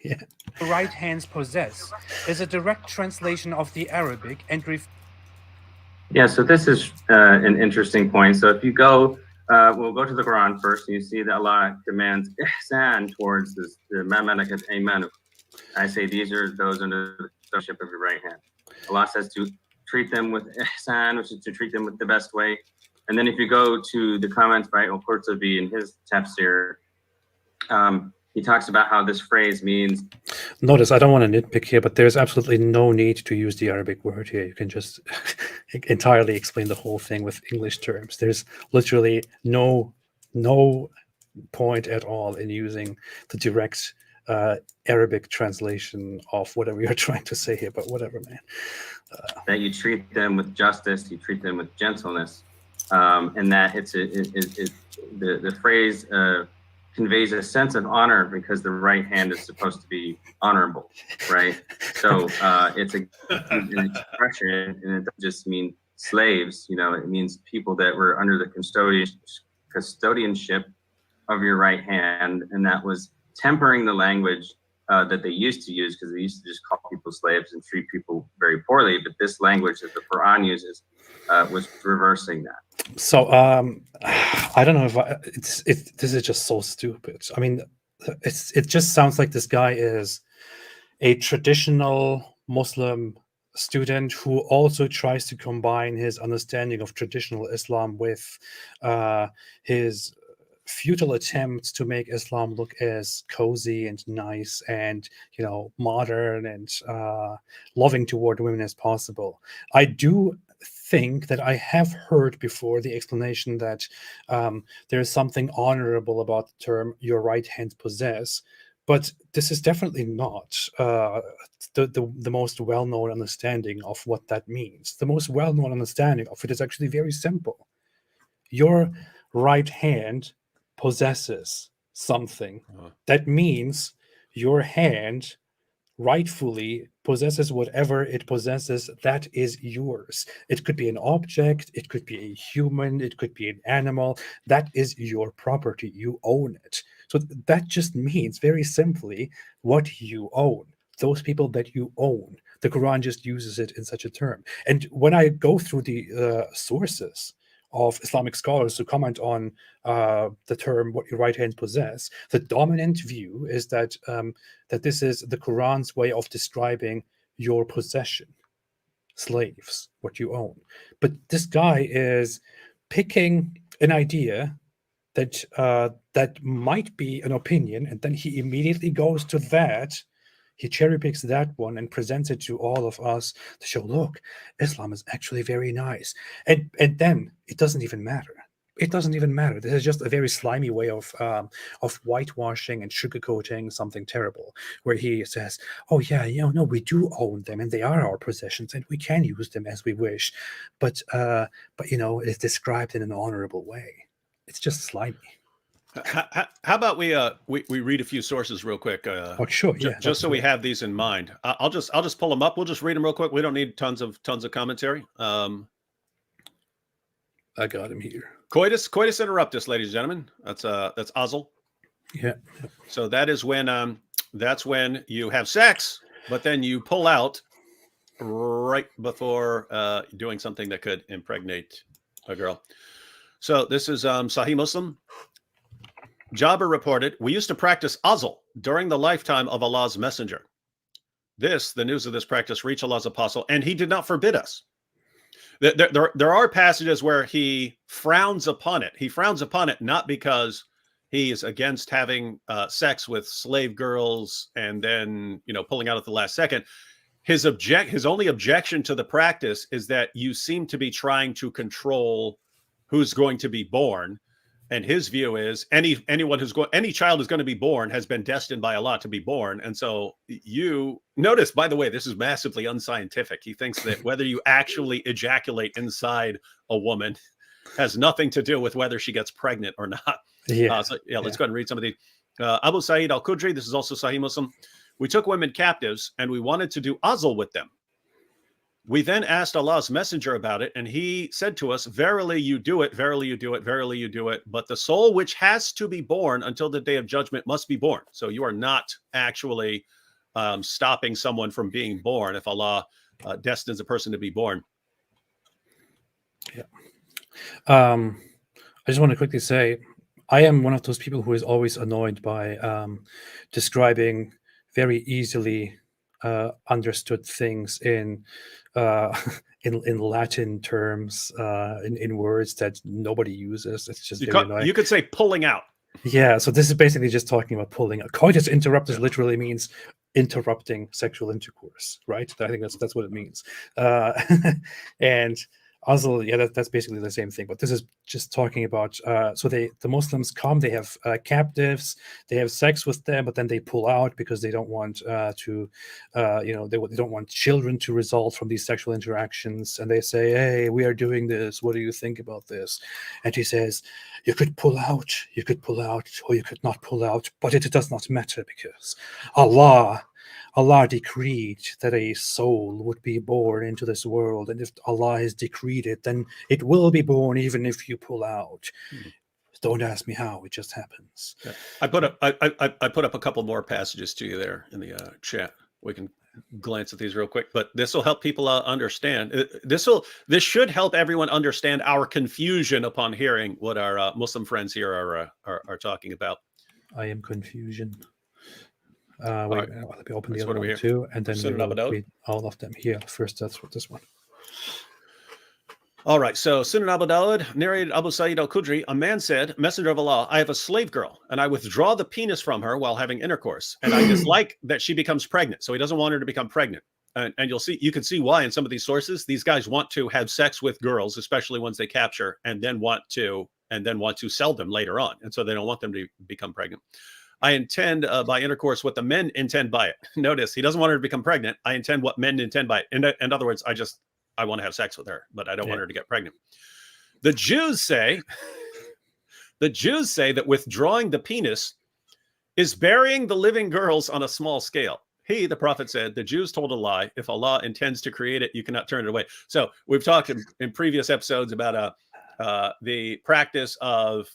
Speaker 1: Yeah.
Speaker 5: The right hands possess is a direct translation of the Arabic and
Speaker 4: Yeah, so this is an interesting point. So if you go, we'll go to the Quran first, and you see that Allah commands ihsan towards the mamalakat aymanukum. I say these are those under the stewardship of your right hand. Allah says to treat them with ihsan, which is to treat them with the best way. And then if you go to the comments by Al-Qurtubi in his tafsir, he talks about how this phrase means.
Speaker 1: Notice, I don't want to nitpick here, but there's absolutely no need to use the Arabic word here. You can just entirely explain the whole thing with English terms. There's literally no point at all in using the direct Arabic translation of whatever you're trying to say here, but whatever, man.
Speaker 4: That you treat them with justice, you treat them with gentleness, and that the phrase conveys a sense of honor because the right hand is supposed to be honorable, right? So it's an expression, and it doesn't just mean slaves. It means people that were under the custodianship of your right hand, and that was tempering the language that they used to use, because they used to just call people slaves and treat people very poorly. But this language that the Quran uses was reversing that.
Speaker 1: So I don't know if this is just so stupid. I mean, it just sounds like this guy is a traditional Muslim student who also tries to combine his understanding of traditional Islam with his futile attempts to make Islam look as cozy and nice and modern and loving toward women as possible. I do think that I have heard before the explanation that there is something honorable about the term "your right hand possess," but this is definitely not the most well-known understanding of what that means. The most well-known understanding of it is actually very simple. Your right hand possesses something. That means your hand rightfully possesses whatever it possesses that is yours. It could be an object, it could be a human, it could be an animal. That is your property. You own it. So that just means very simply what you own. Those people that you own. The Quran just uses it in such a term. And when I go through the sources of Islamic scholars who comment on the term "what your right hand possess," the dominant view is that that this is the Quran's way of describing your possession, slaves, what you own. But this guy is picking an idea that that might be an opinion, and then he immediately goes to that. He cherry picks that one and presents it to all of us to show, look, Islam is actually very nice. And then it doesn't even matter. It doesn't even matter. This is just a very slimy way of whitewashing and sugarcoating something terrible, where he says, oh yeah, no, we do own them and they are our possessions and we can use them as we wish. But it's described in an honorable way. It's just slimy.
Speaker 2: How about we read a few sources real quick?
Speaker 1: Oh, sure, yeah.
Speaker 2: Just so we have these in mind. I'll just pull them up. We'll just read them real quick. We don't need tons of commentary. I
Speaker 1: got him here.
Speaker 2: Coitus interruptus, ladies and gentlemen. That's Azel.
Speaker 1: Yeah.
Speaker 2: So that is when that's when you have sex, but then you pull out right before doing something that could impregnate a girl. So this is Sahih Muslim. Jabir reported, we used to practice azl during the lifetime of Allah's messenger. the news of this practice, reached Allah's apostle, and he did not forbid us. There are passages where he frowns upon it. He frowns upon it not because he is against having sex with slave girls and then, pulling out at the last second. His only objection to the practice is that you seem to be trying to control who's going to be born. And his view is any child who's going to be born has been destined by Allah to be born. And so you notice, by the way, this is massively unscientific. He thinks that whether you actually ejaculate inside a woman has nothing to do with whether she gets pregnant or not. Let's go ahead and read some of these. Abu Sa'id al-Khudri, this is also Sahih Muslim. We took women captives and we wanted to do azl with them. We then asked Allah's messenger about it, and he said to us, verily you do it, verily you do it, verily you do it. But the soul which has to be born until the day of judgment must be born. So you are not actually stopping someone from being born if Allah destines a person to be born.
Speaker 1: Yeah. I just want to quickly say, I am one of those people who is always annoyed by describing very easily understood things in Latin terms, in words that nobody uses. It's just very annoying.
Speaker 2: You could say pulling out.
Speaker 1: Yeah, so this is basically just talking about pulling out. Coitus interruptus literally means interrupting sexual intercourse, right? I think that's what it means. And also, yeah, that's basically the same thing. But this is just talking about. So the Muslims come, they have captives, they have sex with them, but then they pull out because they don't want they don't want children to result from these sexual interactions. And they say, "Hey, we are doing this. What do you think about this?" And he says, "You could pull out, or you could not pull out, but it does not matter because Allah decreed that a soul would be born into this world, and if Allah has decreed it, then it will be born even if you pull out." Don't ask me how; it just happens.
Speaker 2: Yeah. I put up a couple more passages to you there in the chat. We can glance at these real quick, but this will help people understand. This should help everyone understand our confusion upon hearing what our Muslim friends here are talking about.
Speaker 1: I am confusion. Let me open the
Speaker 2: So
Speaker 1: other one too, and then
Speaker 2: Sunan Abu Dawud?
Speaker 1: read all of them here. First, that's what this one.
Speaker 2: All right, so Sunan Abu Dawud, narrated Abu Sa'id al-Khudri, a man said, Messenger of Allah, I have a slave girl, and I withdraw the penis from her while having intercourse, and I dislike that she becomes pregnant, so he doesn't want her to become pregnant. And you can see why in some of these sources, these guys want to have sex with girls, especially ones they capture, and then want to sell them later on, and so they don't want them to become pregnant. I intend by intercourse what the men intend by it. Notice, he doesn't want her to become pregnant. I intend what men intend by it. In other words, I want to have sex with her, but I don't want her to get pregnant. The Jews say that withdrawing the penis is burying the living girls on a small scale. He, the prophet, said, the Jews told a lie. If Allah intends to create it, you cannot turn it away. So we've talked in previous episodes about the practice of,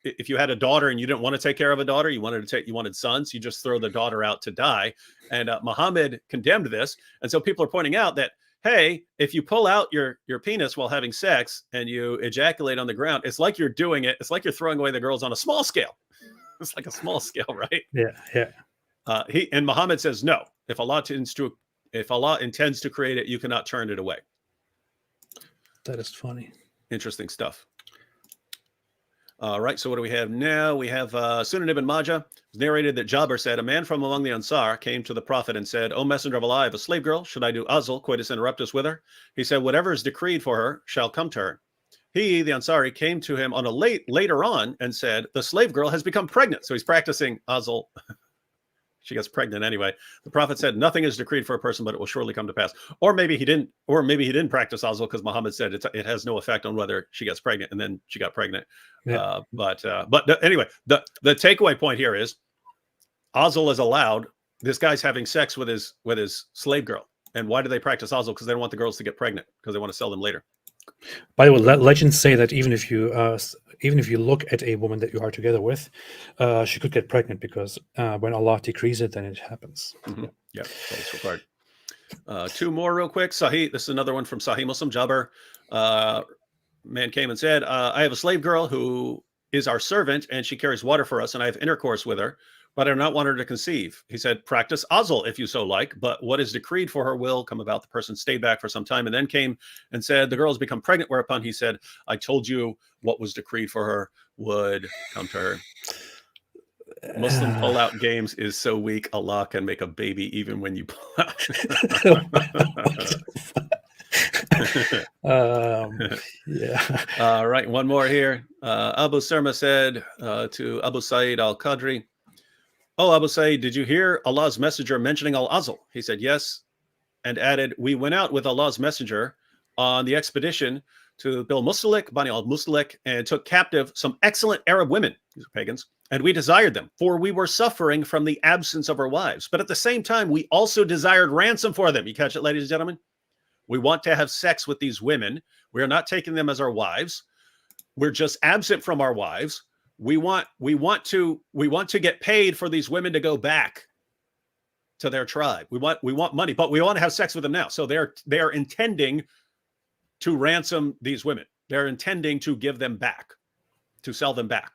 Speaker 2: if you had a daughter and you didn't want to take care of a daughter, you wanted sons, you just throw the daughter out to die. And Muhammad condemned this. And so people are pointing out that, hey, if you pull out your penis while having sex and you ejaculate on the ground, it's like you're doing it. It's like you're throwing away the girls on a small scale. It's like a small scale, right?
Speaker 1: Yeah.
Speaker 2: And Muhammad says, no, if Allah intends to create it, you cannot turn it away.
Speaker 1: That is funny.
Speaker 2: Interesting stuff. All right, so what do we have now? We have Sunan ibn Majah. It's narrated that Jabir said, a man from among the Ansar came to the Prophet and said, O Messenger of Allah, I have a slave girl. Should I do azl, coitus interruptus, with her? He said, whatever is decreed for her shall come to her. He, the Ansari, came to him on later on and said, the slave girl has become pregnant. So he's practicing azl. She gets pregnant anyway. The Prophet said, nothing is decreed for a person, but it will surely come to pass. Or maybe he didn't practice azl because Muhammad said it has no effect on whether she gets pregnant, and then she got pregnant. Yeah. But anyway, the takeaway point here is azl is allowed. This guy's having sex with his slave girl. And why do they practice azl? Because they don't want the girls to get pregnant, because they want to sell them later.
Speaker 1: By the way, legends say that even if you look at a woman that you are together with, she could get pregnant, because when Allah decrees it, then it happens.
Speaker 2: Mm-hmm. Yeah, it's required. Two more real quick. Sahih. This is another one from Sahih Muslim. Jabir, man came and said, I have a slave girl who is our servant, and she carries water for us, and I have intercourse with her. but I do not want her to conceive. He said, practice azl if you so like, but what is decreed for her will come about. The person stayed back for some time and then came and said, the girl has become pregnant, whereupon he said, I told you what was decreed for her would come to her. Muslim pull-out games is so weak, Allah can make a baby even when you pull out.
Speaker 1: Yeah.
Speaker 2: All right, one more here. Abu Surma said to Abu Sa'id al-Qadri, oh, Abu Sa'id, did you hear Allah's messenger mentioning al-Azl? He said, yes, and added, we went out with Allah's messenger on the expedition to Bil Mustalik, Bani al-Mustalik, and took captive some excellent Arab women, these are pagans, and we desired them, for we were suffering from the absence of our wives. But at the same time, we also desired ransom for them. You catch it, ladies and gentlemen? We want to have sex with these women. We are not taking them as our wives. We're just absent from our wives. We want to get paid for these women to go back to their tribe. We want money, but we want to have sex with them now. So they are intending to ransom these women. They're intending to give them back, to sell them back.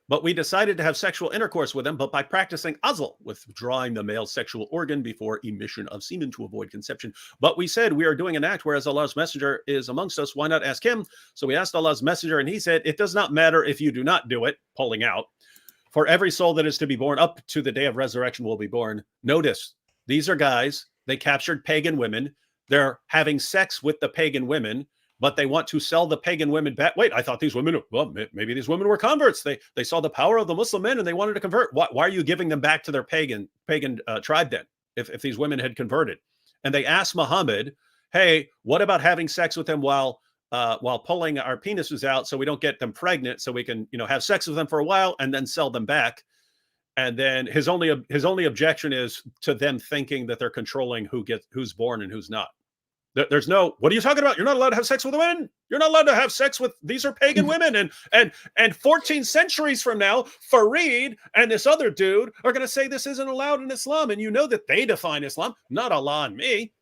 Speaker 2: But we decided to have sexual intercourse with them, but by practicing azl, withdrawing the male sexual organ before emission of semen to avoid conception. But we said we are doing an act, whereas Allah's messenger is amongst us. Why not ask him? So we asked Allah's messenger, and he said, it does not matter if you do not do it, pulling out. For every soul that is to be born up to the day of resurrection will be born. Notice, these are guys, they captured pagan women. They're having sex with the pagan women, but they want to sell the pagan women back. Wait, I thought these women, well, maybe these women were converts. They saw the power of the Muslim men and they wanted to convert. Why are you giving them back to their pagan tribe then, if these women had converted? And they asked Muhammad, hey, what about having sex with them while pulling our penises out so we don't get them pregnant, so we can, have sex with them for a while and then sell them back? And then his only objection is to them thinking that they're controlling who's born and who's not. There's no, what are you talking about? You're not allowed to have sex with women. You're not allowed to have sex with, these are pagan women. And 14 centuries from now, Farid and this other dude are going to say this isn't allowed in Islam. And you know that they define Islam, not Allah and me.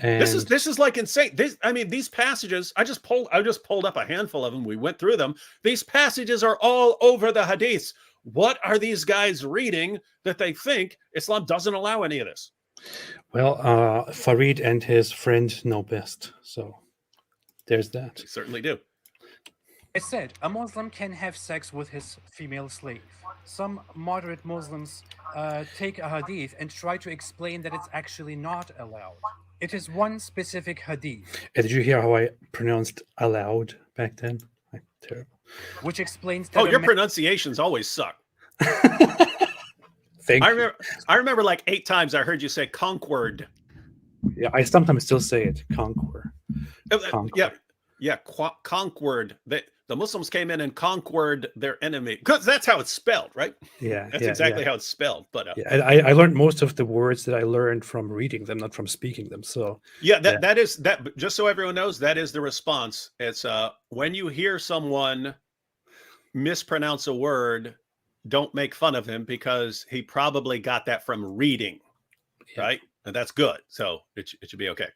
Speaker 1: And
Speaker 2: This is like insane. These passages, I just pulled up a handful of them. We went through them. These passages are all over the hadiths. What are these guys reading that they think Islam doesn't allow any of this?
Speaker 1: well, Farid and his friend know best. So there's that.
Speaker 2: They certainly do.
Speaker 5: It said a Muslim can have sex with his female slave. Some moderate Muslims take a hadith and try to explain that it's actually not allowed. It is one specific hadith,
Speaker 1: Did you hear how I pronounced allowed back then? I'm terrible.
Speaker 5: which explains that
Speaker 2: Oh,
Speaker 5: a
Speaker 2: your
Speaker 5: man-
Speaker 2: pronunciations always suck.
Speaker 1: Thank you.
Speaker 2: I remember like 8 times I heard you say conquered.
Speaker 1: Yeah, I sometimes still say it. Conquer. Conquer.
Speaker 2: Conquered. The Muslims came in and conquered their enemy, because that's how it's spelled, right?
Speaker 1: Yeah,
Speaker 2: That's
Speaker 1: yeah,
Speaker 2: exactly
Speaker 1: yeah.
Speaker 2: how it's spelled. But
Speaker 1: Yeah, I learned most of the words that I learned from reading them, not from speaking them. So
Speaker 2: that is that. Just so everyone knows, that is the response. It's when you hear someone mispronounce a word, don't make fun of him, because he probably got that from reading,
Speaker 1: Yeah.
Speaker 2: right? And that's good. So it should be okay.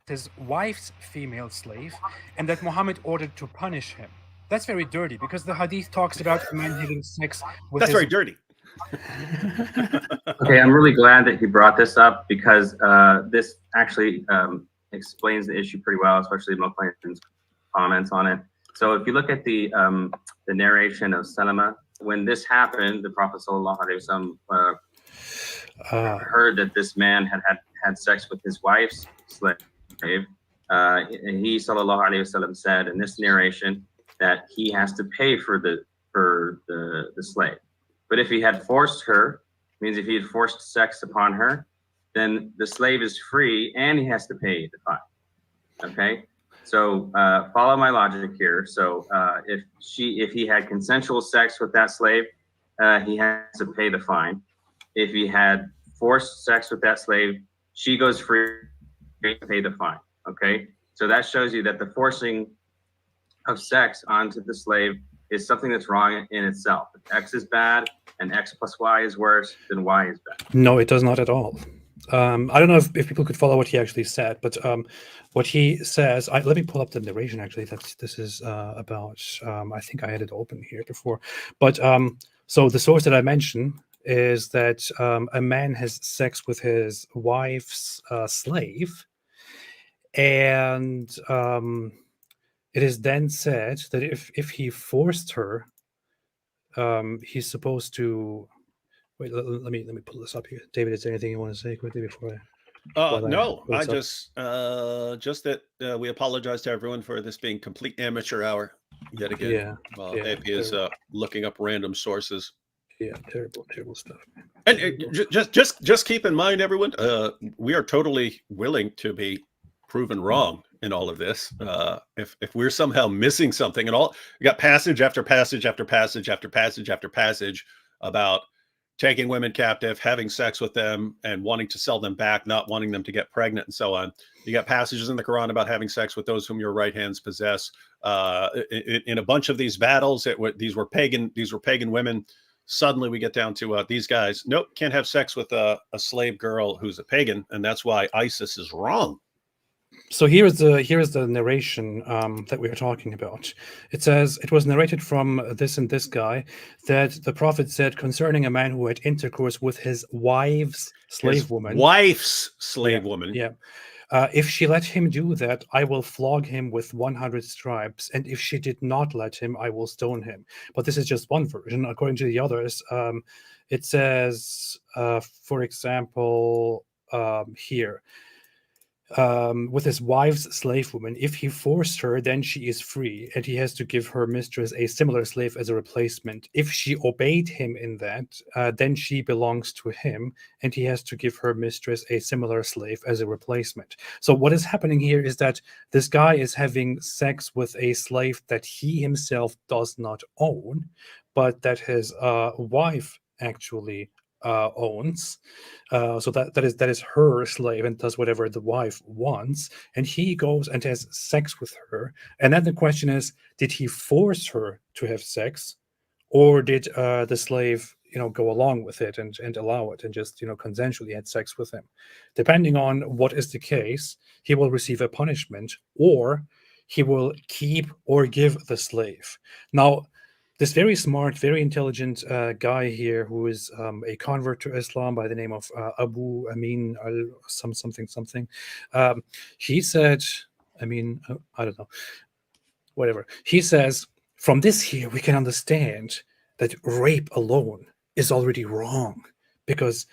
Speaker 5: his wife's female slave, and that Muhammad ordered to punish him. That's very dirty, because the hadith talks about a man having sex with
Speaker 2: That's
Speaker 5: his
Speaker 2: very dirty.
Speaker 4: Okay, I'm really glad that he brought this up, because this actually explains the issue pretty well, especially Moklin's comments on it. So if you look at the narration of Salama, when this happened, the Prophet ﷺ heard that this man had sex with his wife's slave. And he ﷺ said in this narration that he has to pay for the slave. But if he had forced her, means if he had forced sex upon her, then the slave is free and he has to pay the fine. Okay, so follow my logic here. So if he had consensual sex with that slave, he has to pay the fine. If he had forced sex with that slave, she goes free to pay the fine. Okay, so that shows you that the forcing of sex onto the slave is something that's wrong in itself. If X is bad and X plus Y is worse, then Y is bad.
Speaker 1: no, it does not at all. I don't know if people could follow what he actually said, but what he says, let me pull up the narration actually. This is about, I think I had it open here before. But so the source that I mentioned is that a man has sex with his wife's slave, and it is then said that if he forced her, he's supposed to wait. Let me pull this up here. David, is there anything you want to say quickly before I? While
Speaker 2: No,
Speaker 1: pull
Speaker 2: I
Speaker 1: this up?
Speaker 2: just that we apologize to everyone for this being complete amateur hour yet again.
Speaker 1: Yeah,
Speaker 2: While
Speaker 1: yeah,
Speaker 2: AP is looking up random sources.
Speaker 1: yeah, terrible stuff.
Speaker 2: And
Speaker 1: Terrible.
Speaker 2: just keep in mind, everyone, we are totally willing to be proven wrong in all of this. If we're somehow missing something, and all we got passage after passage after passage after passage after passage about taking women captive, having sex with them, and wanting to sell them back, not wanting them to get pregnant, and so on. You got passages in the Quran about having sex with those whom your right hands possess. In a bunch of these battles, these were pagan women. Suddenly, we get down to these guys. Nope, can't have sex with a slave girl who's a pagan, and that's why ISIS is wrong.
Speaker 1: So here is the narration that we are talking about. It says, it was narrated from this and this guy that the Prophet said concerning a man who had intercourse with his wife's slave woman.
Speaker 2: Wife's slave woman.
Speaker 1: Yeah. If she let him do that, I will flog him with 100 stripes, and if she did not let him, I will stone him. But this is just one version. According to the others, it says, for example, here, with his wife's slave woman, if he forced her, then she is free, and he has to give her mistress a similar slave as a replacement. If she obeyed him in that, then she belongs to him, and he has to give her mistress a similar slave as a replacement. So what is happening here is that this guy is having sex with a slave that he himself does not own, but that his wife actually owns. So that is her slave and does whatever the wife wants, and he goes and has sex with her. And then the question is, did he force her to have sex, or did the slave go along with it and allow it and just consensually had sex with him? Depending on what is the case, he will receive a punishment, or he will keep or give the slave. Now, this very smart, very intelligent guy here, who is a convert to Islam by the name of Abu Amin al something. He said, I don't know, whatever. He says, from this here, we can understand that rape alone is already wrong, because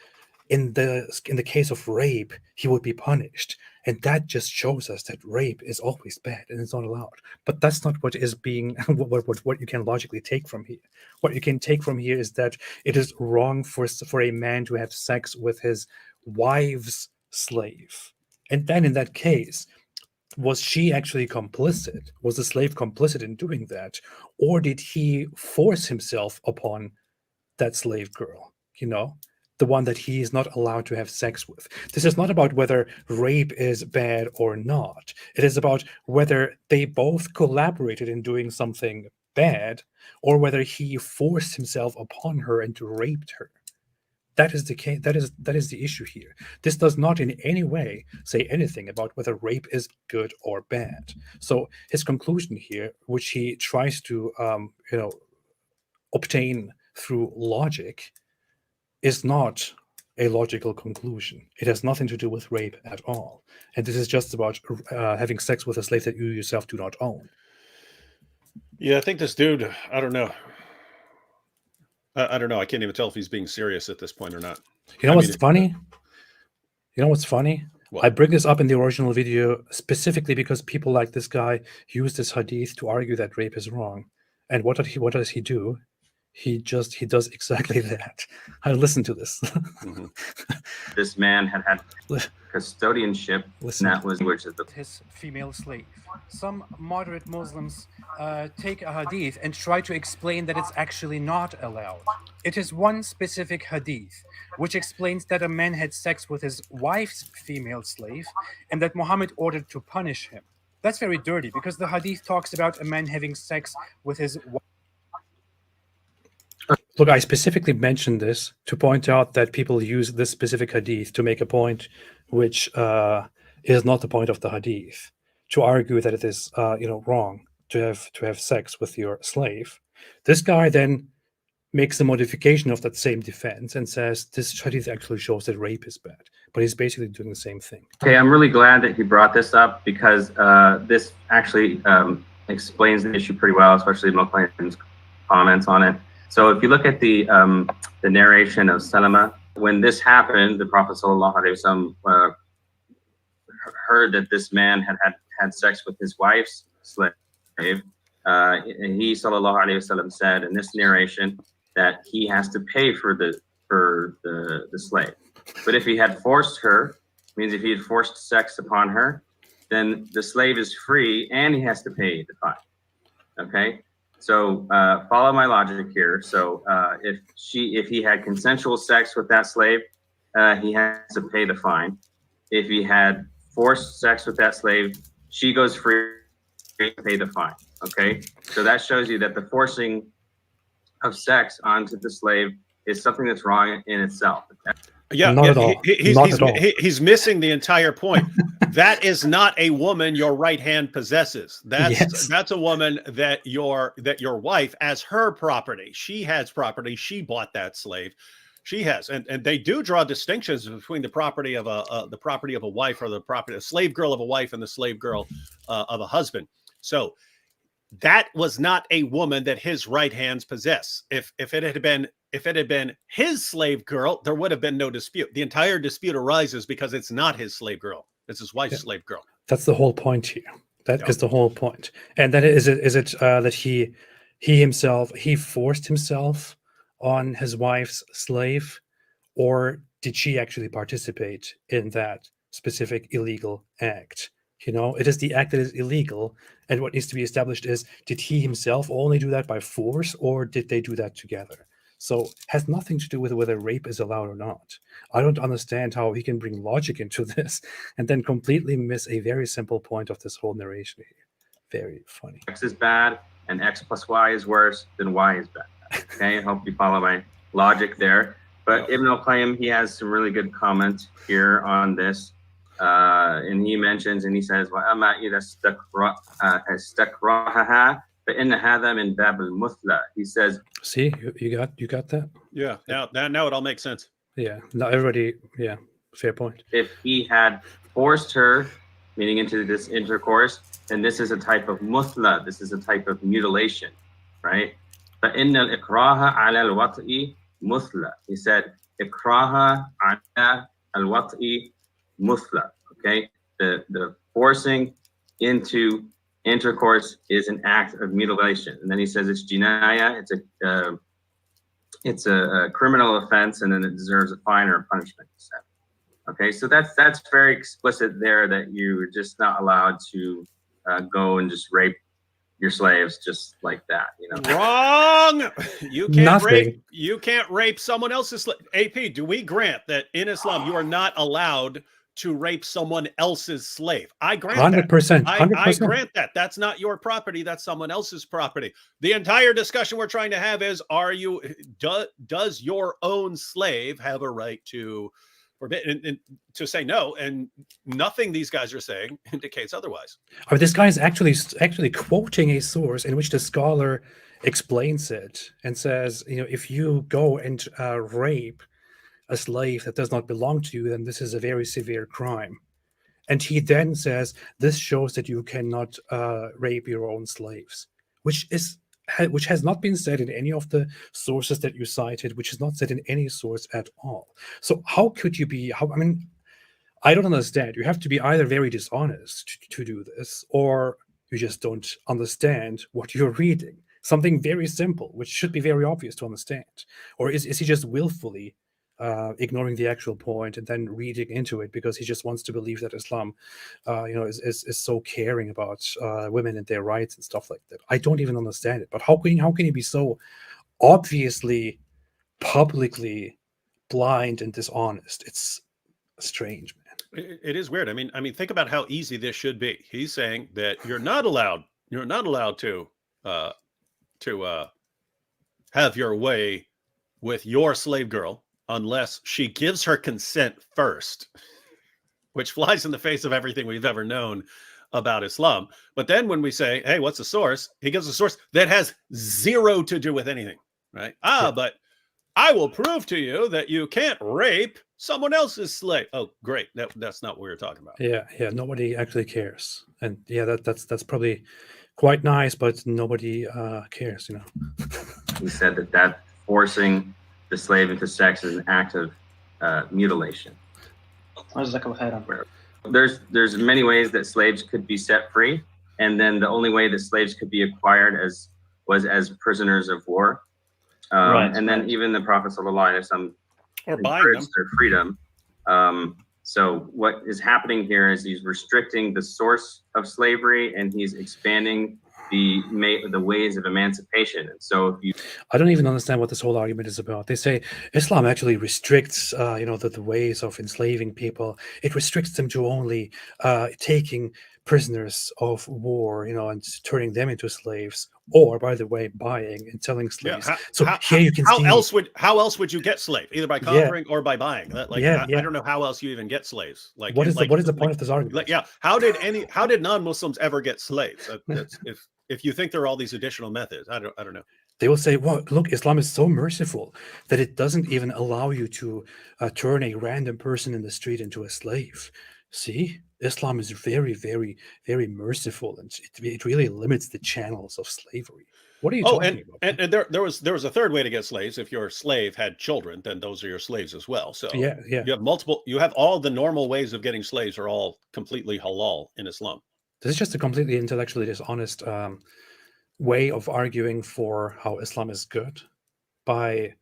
Speaker 1: in the case of rape, he would be punished. And that just shows us that rape is always bad and it's not allowed. But that's not what is being what you can logically take from here. What you can take from here is that it is wrong for a man to have sex with his wife's slave. And then in that case, was she actually complicit? Was the slave complicit in doing that? Or did he force himself upon that slave girl? The one that he is not allowed to have sex with. This is not about whether rape is bad or not. It is about whether they both collaborated in doing something bad, or whether he forced himself upon her and raped her. That is the case. That is the issue here. This does not in any way say anything about whether rape is good or bad. So his conclusion here, which he tries to obtain through logic, is not a logical conclusion. It has nothing to do with rape at all. And this is just about having sex with a slave that you yourself do not own.
Speaker 2: Yeah, I think this dude, I don't know. I don't know. I can't even tell if he's being serious at this point or not.
Speaker 1: What's funny? You know what's funny?
Speaker 2: What?
Speaker 1: I bring this up in the original video specifically because people like this guy use this hadith to argue that rape is wrong. And what does he do? He does exactly that. I listen to this.
Speaker 2: Mhm.
Speaker 4: This man had custodianship,
Speaker 1: Listen.
Speaker 4: and that was which is the
Speaker 5: his female slave. Some moderate Muslims take a hadith and try to explain that it's actually not allowed. It is one specific hadith which explains that a man had sex with his wife's female slave and that Muhammad ordered to punish him. That's very dirty, because the hadith talks about a man having sex with his wife.
Speaker 1: Look, I specifically mentioned this to point out that people use this specific hadith to make a point which is not the point of the hadith, to argue that it is wrong to have sex with your slave. This guy then makes a modification of that same defense and says this hadith actually shows that rape is bad, but he's basically doing the same thing.
Speaker 4: Okay, I'm really glad that he brought this up because this actually explains the issue pretty well, especially Muqayyim's comments on it. So if you look at the narration of Salama, when this happened, the Prophet ﷺ heard that this man had sex with his wife's slave. And he ﷺ said in this narration that he has to pay for the slave. But if he had forced her, means if he had forced sex upon her, then the slave is free and he has to pay the fine. Okay, so follow my logic here. So if he had consensual sex with that slave, he has to pay the fine. If he had forced sex with that slave, she goes free to pay the fine. Okay, so that shows you that the forcing of sex onto the slave is something that's wrong in itself.
Speaker 2: Yeah,
Speaker 1: Not at all. Not at all.
Speaker 2: He's missing the entire point. That is not a woman your right hand possesses. That's a woman that your wife as her property. She has property. She bought that slave. She has, and they do draw distinctions between the property of a wife or the property, a slave girl of a wife and the slave girl of a husband. So that was not a woman that his right hands possess. If it had been his slave girl, there would have been no dispute. The entire dispute arises because it's not his slave girl; it's his wife's slave girl.
Speaker 1: That's the whole point here. That is the whole point. And then is it that he himself forced himself on his wife's slave, or did she actually participate in that specific illegal act? It is the act that is illegal, and what needs to be established is, did he himself only do that by force, or did they do that together? So has nothing to do with whether rape is allowed or not. I don't understand how he can bring logic into this and then completely miss a very simple point of this whole narration here. Very funny.
Speaker 4: X is bad and X plus Y is worse, then Y is bad. Okay, I hope you follow my logic there. But Ibn al-Qayyim, he has some really good comments here on this. And he mentions, and he says, وَأَمَا إِذَا اسْتَكْرَهَهَا فَإِنَّ هَذَا مِنْ بَابِ الْمُثْلَى. He says,
Speaker 1: see, you got that?
Speaker 2: Yeah, now it all makes sense.
Speaker 1: Yeah, now everybody, yeah, fair point.
Speaker 4: if he had forced her, meaning into this intercourse, then this is a type of muthla, this is a type of mutilation, right? فَإِنَّ الْإِكْرَاهَ عَلَى الْوَطْءِ muthla. He said, إِكْرَاهَ عَلَى الْوَطْءِ muthla. Okay, the forcing into intercourse is an act of mutilation, and then he says it's jinaya, it's a criminal offense, and then it deserves a fine or a punishment. Okay, so that's very explicit there, that you're just not allowed to go and just rape your slaves just like that.
Speaker 2: Wrong. You can't
Speaker 1: Nothing.
Speaker 2: rape. You can't rape someone else's slave. AP, do we grant that in Islam you are not allowed to rape someone else's slave? I grant
Speaker 1: 100%.
Speaker 2: that.
Speaker 1: 100%.
Speaker 2: I grant that. That's not your property. That's someone else's property. The entire discussion we're trying to have is: does your own slave have a right to forbid and to say no? And nothing these guys are saying indicates otherwise.
Speaker 1: I mean, this guy is actually quoting a source in which the scholar explains it and says, if you go and rape a slave that does not belong to you, then this is a very severe crime. And he then says, this shows that you cannot rape your own slaves, which has not been said in any of the sources that you cited, which is not said in any source at all. So how could you be, I don't understand. You have to be either very dishonest to do this, or you just don't understand what you're reading. Something very simple, which should be very obvious to understand. Or is he just willfully ignoring the actual point and then reading into it because he just wants to believe that Islam, is so caring about women and their rights and stuff like that? I don't even understand it. But how can he be so obviously, publicly blind and dishonest? It's strange, man.
Speaker 2: It is weird. I mean, think about how easy this should be. He's saying that you're not allowed to have your way with your slave girl unless she gives her consent first, which flies in the face of everything we've ever known about Islam. But then when we say, hey, what's the source? He gives a source that has zero to do with anything, right? But I will prove to you that you can't rape someone else's slave. Oh, great. That's not what we were talking about.
Speaker 1: Yeah, nobody actually cares. And yeah, that's probably quite nice, but nobody cares, you know.
Speaker 4: He said that forcing the slave into sex is an act of mutilation. There's many ways that slaves could be set free, and then the only way that slaves could be acquired was as prisoners of war. And then even the Prophet ﷺ
Speaker 2: or buying them
Speaker 4: their freedom. So what is happening here is he's restricting the source of slavery, and he's expanding the ways of emancipation. And so if you,
Speaker 1: I don't even understand what this whole argument is about. They say Islam actually restricts, the ways of enslaving people. It restricts them to only taking prisoners of war, and turning them into slaves, or by the way, buying and selling slaves. Here you can see
Speaker 2: how else would you get slave? Either by conquering or by buying. I don't know how else you even get slaves.
Speaker 1: What is the point of this argument?
Speaker 2: How did non-Muslims ever get slaves? If you think there are all these additional methods, I don't know.
Speaker 1: They will say, well, look, Islam is so merciful that it doesn't even allow you to turn a random person in the street into a slave. See, Islam is very, very, very merciful, and it really limits the channels of slavery. What are you talking about?
Speaker 2: And there was a third way to get slaves. If your slave had children, then those are your slaves as well. So
Speaker 1: yeah.
Speaker 2: You have all the normal ways of getting slaves are all completely halal in Islam.
Speaker 1: This is just a completely intellectually dishonest way of arguing for how Islam is good by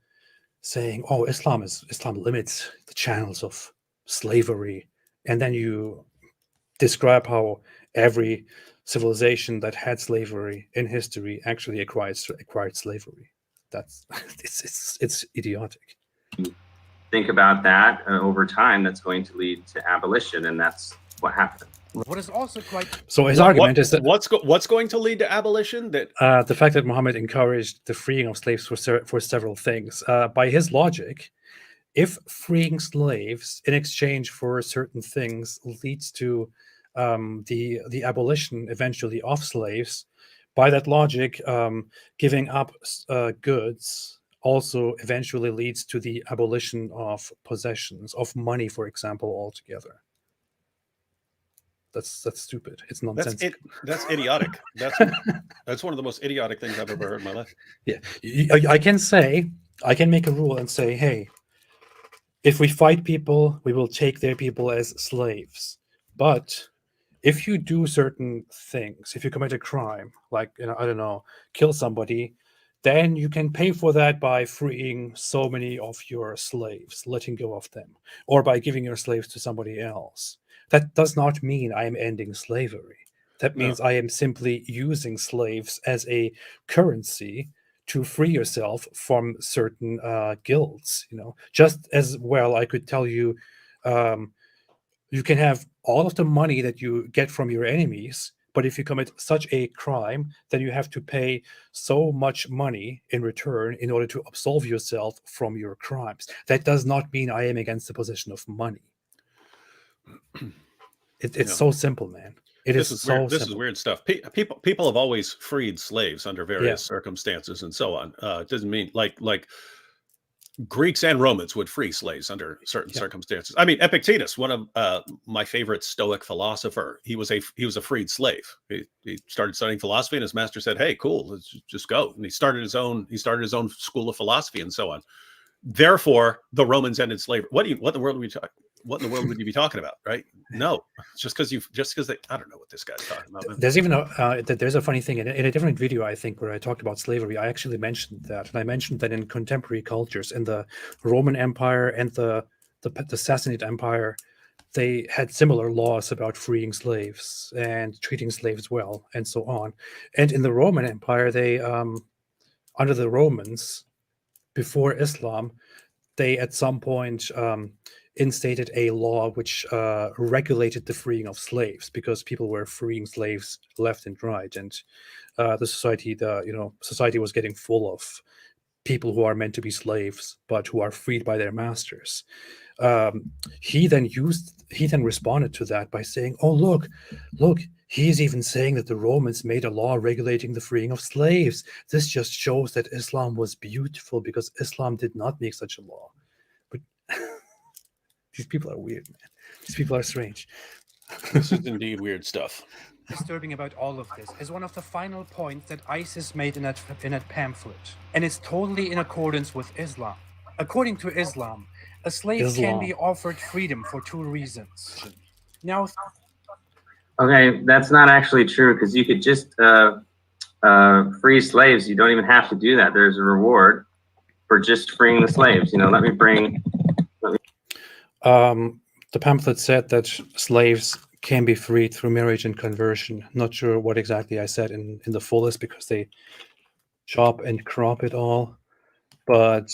Speaker 1: saying, oh, Islam limits the channels of slavery. And then you describe how every civilization that had slavery in history actually acquired slavery. That's it's idiotic.
Speaker 4: Think about that over time, that's going to lead to abolition, and that's what happened.
Speaker 5: What is also quite
Speaker 1: so his argument is that
Speaker 2: what's going to lead to abolition? That
Speaker 1: the fact that Muhammad encouraged the freeing of slaves for several things. By his logic, if freeing slaves in exchange for certain things leads to the abolition eventually of slaves, by that logic, giving up goods also eventually leads to the abolition of possessions, of money, for example, altogether. That's stupid. It's nonsense.
Speaker 2: That's idiotic. That's one of the most idiotic things I've ever heard in my life.
Speaker 1: Yeah, I can make a rule and say, hey, if we fight people, we will take their people as slaves. But if you do certain things, if you commit a crime, like, I don't know, kill somebody, then you can pay for that by freeing so many of your slaves, letting go of them, or by giving your slaves to somebody else. That does not mean I am ending slavery. That means I am simply using slaves as a currency to free yourself from certain guilds. Just as well, I could tell you, you can have all of the money that you get from your enemies, but if you commit such a crime, then you have to pay so much money in return in order to absolve yourself from your crimes. That does not mean I am against the possession of money. It's so simple, man. This is
Speaker 2: weird stuff. People have always freed slaves under various circumstances and so on. It doesn't mean like Greeks and Romans would free slaves under certain circumstances. I mean, Epictetus, one of my favorite Stoic philosopher, he was a freed slave. He started studying philosophy, and his master said, "Hey, cool, let's just go." And he started his own school of philosophy and so on. Therefore, the Romans ended slavery. What in the world would you be talking about, right? No, just because they, I don't know what this guy's talking about. Man.
Speaker 1: There's even there's a funny thing in a different video, I think, where I talked about slavery. I actually mentioned that, and I mentioned that in contemporary cultures, in the Roman Empire and the Sassanid Empire, they had similar laws about freeing slaves and treating slaves well, and so on. And in the Roman Empire, they, under the Romans, before Islam, they at some point instated a law which regulated the freeing of slaves, because people were freeing slaves left and right, and the society was getting full of people who are meant to be slaves, but who are freed by their masters. He then responded to that by saying, "Oh, look, he's even saying that the Romans made a law regulating the freeing of slaves. This just shows that Islam was beautiful because Islam did not make such a law." But these people are weird, man. These people are strange.
Speaker 2: This is indeed weird stuff.
Speaker 5: Disturbing about all of this is one of the final points that ISIS made in that pamphlet, and it's totally in accordance with Islam. According to Islam, a slave can be offered freedom for 2 reasons. Now,
Speaker 4: Okay, that's not actually true, because you could just free slaves. You don't even have to do that. There's a reward for just freeing the slaves. Let me bring.
Speaker 1: The pamphlet said that slaves can be freed through marriage and conversion. Not sure what exactly I said in the fullest because they chop and crop it all. But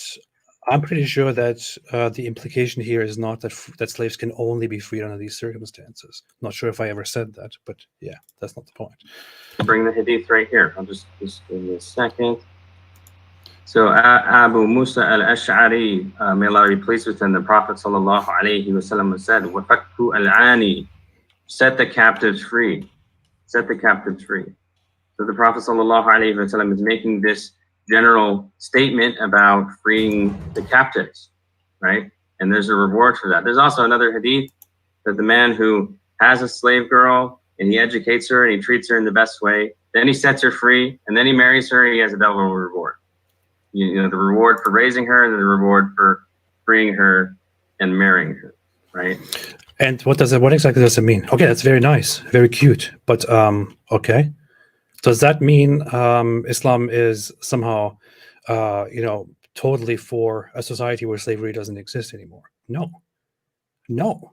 Speaker 1: I'm pretty sure that the implication here is not that slaves can only be freed under these circumstances. Not sure if I ever said that, but yeah, that's not the point.
Speaker 4: Bring the hadith right here. I'll just give me a second. So Abu Musa al-Ash'ari, may Allah be pleased with him, the Prophet sallallahu alaihi wasallam said, "Wafakku al-ani," set the captives free. Set the captives free. So the Prophet sallallahu alaihi wasallam is making this general statement about freeing the captives, right? And there's a reward for that. There's also another hadith that the man who has a slave girl and he educates her and he treats her in the best way, then he sets her free, and then he marries her and he has a double reward. The reward for raising her and the reward for freeing her and marrying her, right?
Speaker 1: And what exactly does it mean? Okay, that's very nice, very cute. But okay, does that mean Islam is somehow, totally for a society where slavery doesn't exist anymore? No.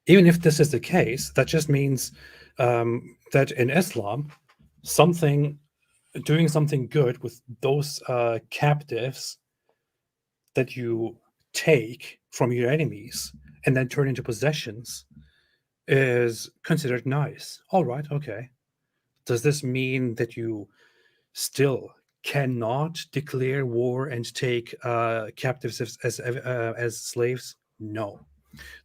Speaker 1: Even if this is the case, that just means that in Islam, doing something good with those captives that you take from your enemies and then turn into possessions is considered nice. All right, okay. Does this mean that you still cannot declare war and take captives as slaves? No.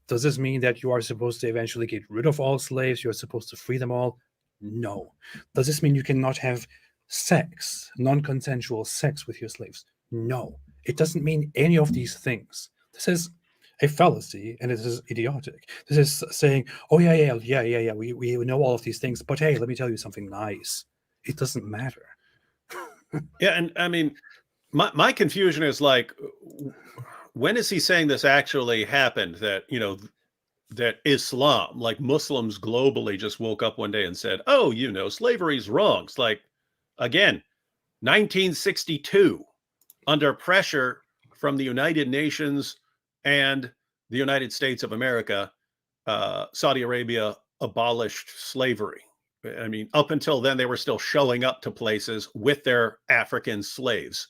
Speaker 1: Does this mean that you are supposed to eventually get rid of all slaves? You're supposed to free them all? No. Does this mean you cannot have non-consensual sex with your slaves? No. It doesn't mean any of these things. This is a fallacy, and it is idiotic. This is saying, "Oh yeah, we know all of these things, but hey, let me tell you something nice." It doesn't matter.
Speaker 2: Yeah, and I mean, my confusion is like, when is he saying this actually happened? That that Islam, like Muslims globally, just woke up one day and said, "Oh, slavery's wrong." It's like, again, 1962, under pressure from the United Nations and the United States of America, Saudi Arabia abolished slavery. I mean, up until then, they were still showing up to places with their African slaves.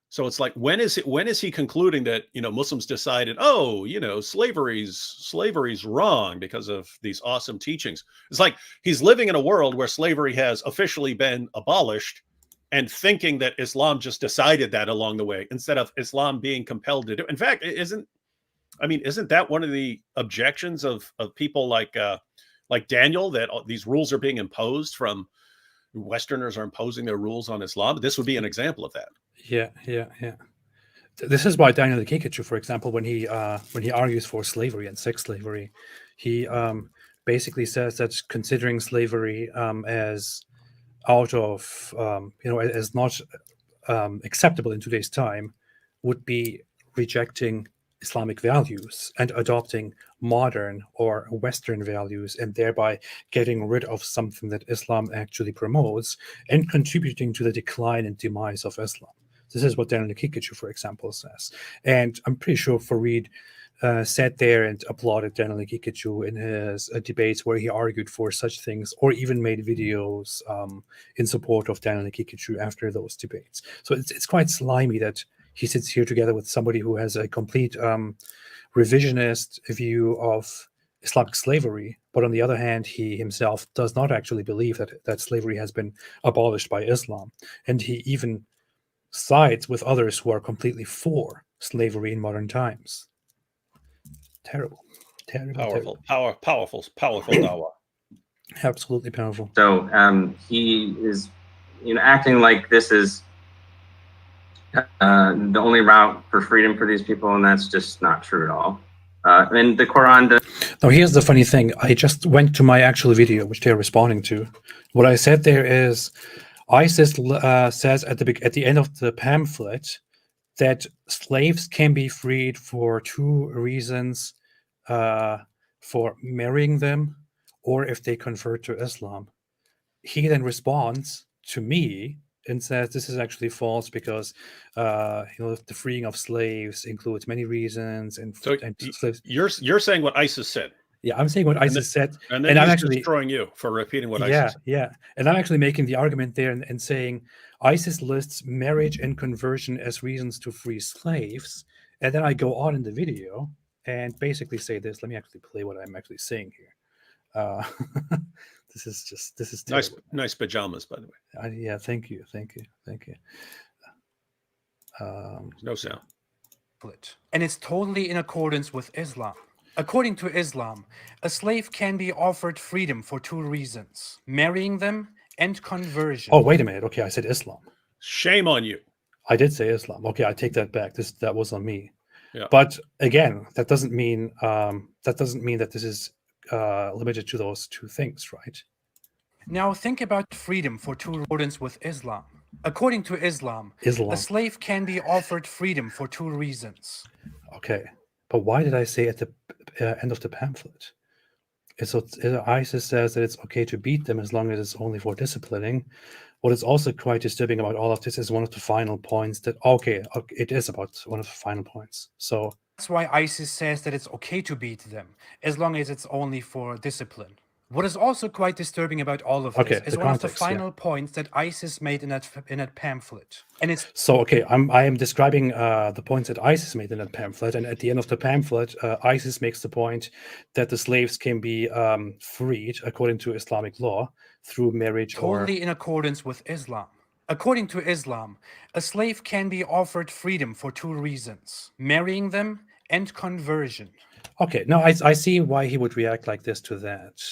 Speaker 2: So it's like, when is he concluding that, Muslims decided, oh, slavery's wrong because of these awesome teachings? It's like he's living in a world where slavery has officially been abolished and thinking that Islam just decided that along the way instead of Islam being compelled to do. In fact, isn't that one of the objections of people like Daniel, that these rules are being imposed from Westerners are imposing their rules on Islam? This would be an example of that.
Speaker 1: Yeah. This is why Daniel Kikuchu, for example, when he argues for slavery and sex slavery, he basically says that considering slavery as out of as not acceptable in today's time would be rejecting Islamic values and adopting modern or Western values, and thereby getting rid of something that Islam actually promotes and contributing to the decline and demise of Islam. This is what Daniel Kikuchu, for example, says. And I'm pretty sure Fareed sat there and applauded Daniel Kikuchu in his debates where he argued for such things, or even made videos in support of Daniel Kikuchu after those debates. So it's quite slimy that he sits here together with somebody who has a complete revisionist view of Islamic slavery, but on the other hand, he himself does not actually believe that slavery has been abolished by Islam. And he even sides with others who are completely for slavery in modern times. Terrible, terrible,
Speaker 2: Powerful dawah.
Speaker 1: absolutely powerful.
Speaker 4: So he is, acting like this is the only route for freedom for these people, and that's just not true at all. And the Quran does.
Speaker 1: Now, here's the funny thing. I just went to my actual video, which they're responding to. What I said there is, ISIS says at the end of the pamphlet that slaves can be freed for two reasons: for marrying them, or if they convert to Islam. He then responds to me and says this is actually false because the freeing of slaves includes many reasons, and slaves.
Speaker 2: You're saying what ISIS said.
Speaker 1: Yeah, I'm saying what ISIS said,
Speaker 2: and then
Speaker 1: I'm
Speaker 2: he's
Speaker 1: actually
Speaker 2: destroying you for repeating what ISIS said.
Speaker 1: Yeah, and I'm actually making the argument there and saying ISIS lists marriage and conversion as reasons to free slaves, and then I go on in the video and basically say this. Let me actually play what I'm actually saying here. This is terrible.
Speaker 2: Nice pajamas, by the way.
Speaker 1: Yeah, thank you.
Speaker 2: No sound.
Speaker 5: And it's totally in accordance with Islam. According to Islam, a slave can be offered freedom for two reasons: marrying them and conversion.
Speaker 1: Oh, wait a minute. Okay, I said Islam.
Speaker 2: Shame on you.
Speaker 1: I did say Islam. Okay, I take that back. That was on me.
Speaker 2: Yeah.
Speaker 1: But again, that doesn't mean that this is limited to those two things, right?
Speaker 5: Now think about freedom for two accordance with Islam. According to Islam, a slave can be offered freedom for two reasons.
Speaker 1: Okay, but why did I say at the end of the pamphlet? So ISIS says that it's okay to beat them as long as it's only for disciplining. What is also quite disturbing about all of this is one of the final points that, it is about one of the final points. So
Speaker 5: that's why ISIS says that it's okay to beat them as long as it's only for discipline. What is also quite disturbing about all of this is one of the final points that ISIS made in that pamphlet. And it's
Speaker 1: I am describing the points that ISIS made in that pamphlet, and at the end of the pamphlet, ISIS makes the point that the slaves can be freed according to Islamic law through marriage
Speaker 5: totally in accordance with Islam. According to Islam, a slave can be offered freedom for two reasons: marrying them and conversion.
Speaker 1: Okay, no, I see why he would react like this to that.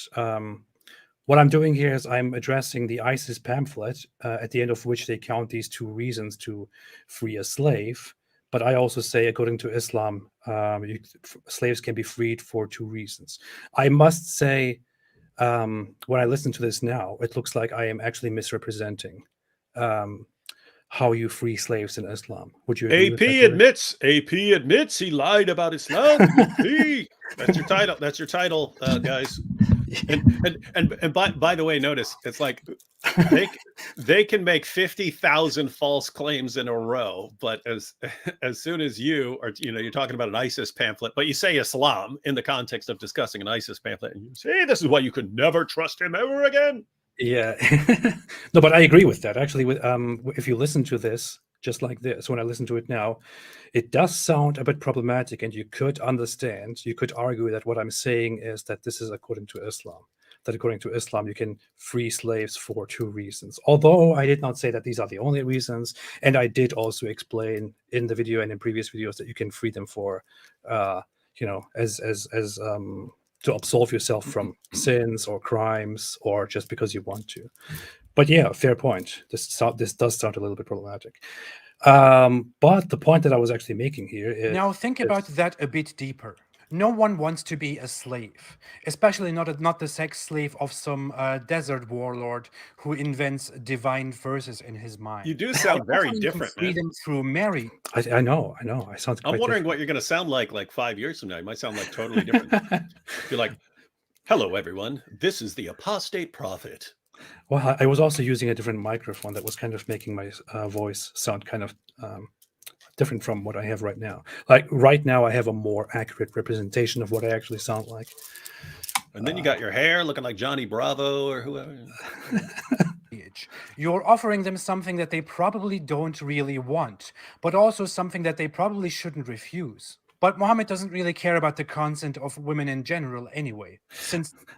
Speaker 1: What I'm doing here is I'm addressing the ISIS pamphlet, at the end of which they count these two reasons to free a slave. But I also say, according to Islam, slaves can be freed for two reasons. I must say, when I listen to this now, it looks like I am actually misrepresenting how you free slaves in Islam. Would you agree with that?
Speaker 2: AP admits he lied about Islam. That's your title, guys. And by the way, notice it's like they can make 50,000 false claims in a row, but as soon as you're talking about an ISIS pamphlet, but you say Islam in the context of discussing an ISIS pamphlet, and you say this is why you could never trust him ever again.
Speaker 1: Yeah, no, but I agree with that. Actually, if you listen to this just like this, when I listen to it now, it does sound a bit problematic, and you could argue that what I'm saying is that this is according to Islam. That according to Islam, you can free slaves for two reasons. Although I did not say that these are the only reasons, and I did also explain in the video and in previous videos that you can free them for, to absolve yourself from sins or crimes, or just because you want to. But yeah, fair point. This does sound a little bit problematic. But the point that I was actually making here is...
Speaker 5: Now think about that a bit deeper. No one wants to be a slave, especially not the sex slave of some desert warlord who invents divine verses in his mind.
Speaker 2: You do sound very different, man.
Speaker 5: Freedom through marriage.
Speaker 1: I know. I sound.
Speaker 2: I'm wondering what you're going to sound like 5 years from now. You might sound like totally different. You're like, "Hello, everyone. This is the apostate prophet."
Speaker 1: Well, I was also using a different microphone that was kind of making my voice sound kind of different from what I have right now. Like right now, I have a more accurate representation of what I actually sound like.
Speaker 2: And then you got your hair looking like Johnny Bravo or whoever.
Speaker 5: You're offering them something that they probably don't really want, but also something that they probably shouldn't refuse. But Muhammad doesn't really care about the consent of women in general anyway.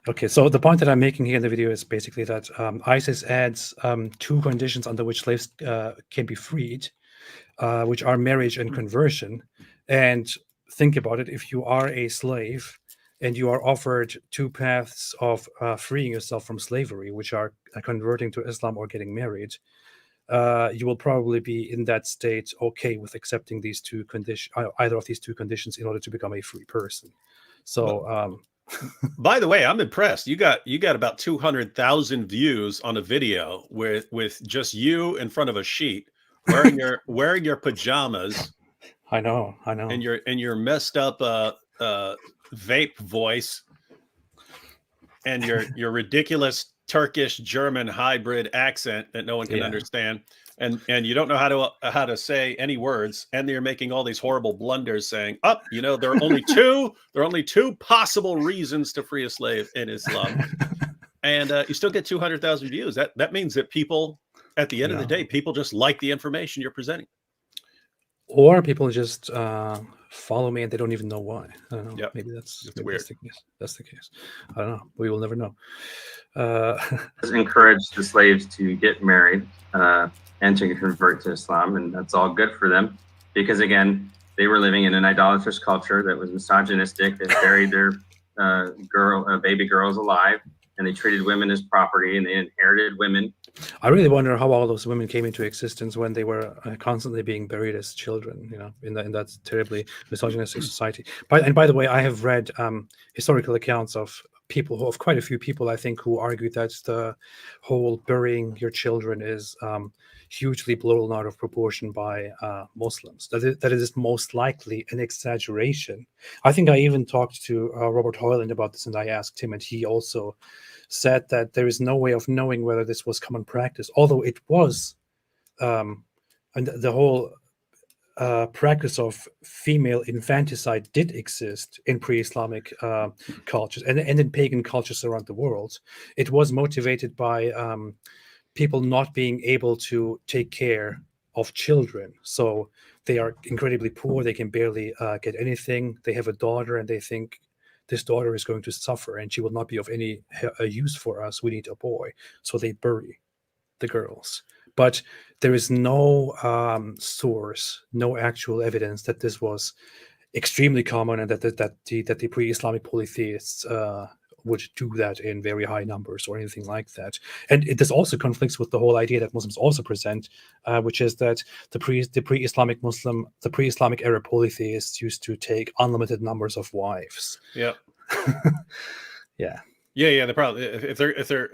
Speaker 1: Okay, so the point that I'm making here in the video is basically that ISIS adds two conditions under which slaves can be freed. which are marriage and conversion. And think about it: if you are a slave and you are offered two paths of freeing yourself from slavery, which are converting to Islam or getting married, you will probably be in that state okay with accepting these two either of these two conditions in order to become a free person. So,
Speaker 2: by the way, I'm impressed. You got about 200,000 views on a video with just you in front of a sheet, wearing your pajamas.
Speaker 1: I know,
Speaker 2: and your messed up vape voice, and your ridiculous Turkish German hybrid accent that no one can understand, and you don't know how to say any words, and you're making all these horrible blunders saying, there are only two possible reasons to free a slave in Islam, and you still get 200,000 views. That means that people, at the end of the day, people just like the information you're presenting.
Speaker 1: Or people just follow me and they don't even know why. I don't know.
Speaker 2: Yep.
Speaker 1: Maybe that's
Speaker 2: weird.
Speaker 1: That's the case. I don't know. We will never know.
Speaker 4: Encourage the slaves to get married and to convert to Islam, and that's all good for them, because again, they were living in an idolatrous culture that was misogynistic, that buried their baby girls alive, and they treated women as property, and they inherited women.
Speaker 1: I really wonder how all those women came into existence when they were constantly being buried as children, in that terribly misogynistic society. By the way, I have read historical accounts of quite a few people, I think, who argued that the whole burying your children is hugely blown out of proportion by Muslims. That it is most likely an exaggeration. I think I even talked to Robert Hoyland about this, and I asked him, and he also said that there is no way of knowing whether this was common practice, although it was, and the whole practice of female infanticide did exist in pre-Islamic cultures and in pagan cultures around the world. It was motivated by people not being able to take care of children. So they are incredibly poor, they can barely get anything. They have a daughter and they think, this daughter is going to suffer and she will not be of any use for us. We need a boy. So they bury the girls. But there is no source, no actual evidence that this was extremely common and that the pre-Islamic polytheists would do that in very high numbers or anything like that. And this also conflicts with the whole idea that Muslims also present, which is that the pre-Islamic era polytheists used to take unlimited numbers of wives.
Speaker 2: Yeah.
Speaker 1: Yeah.
Speaker 2: Yeah. The problem, if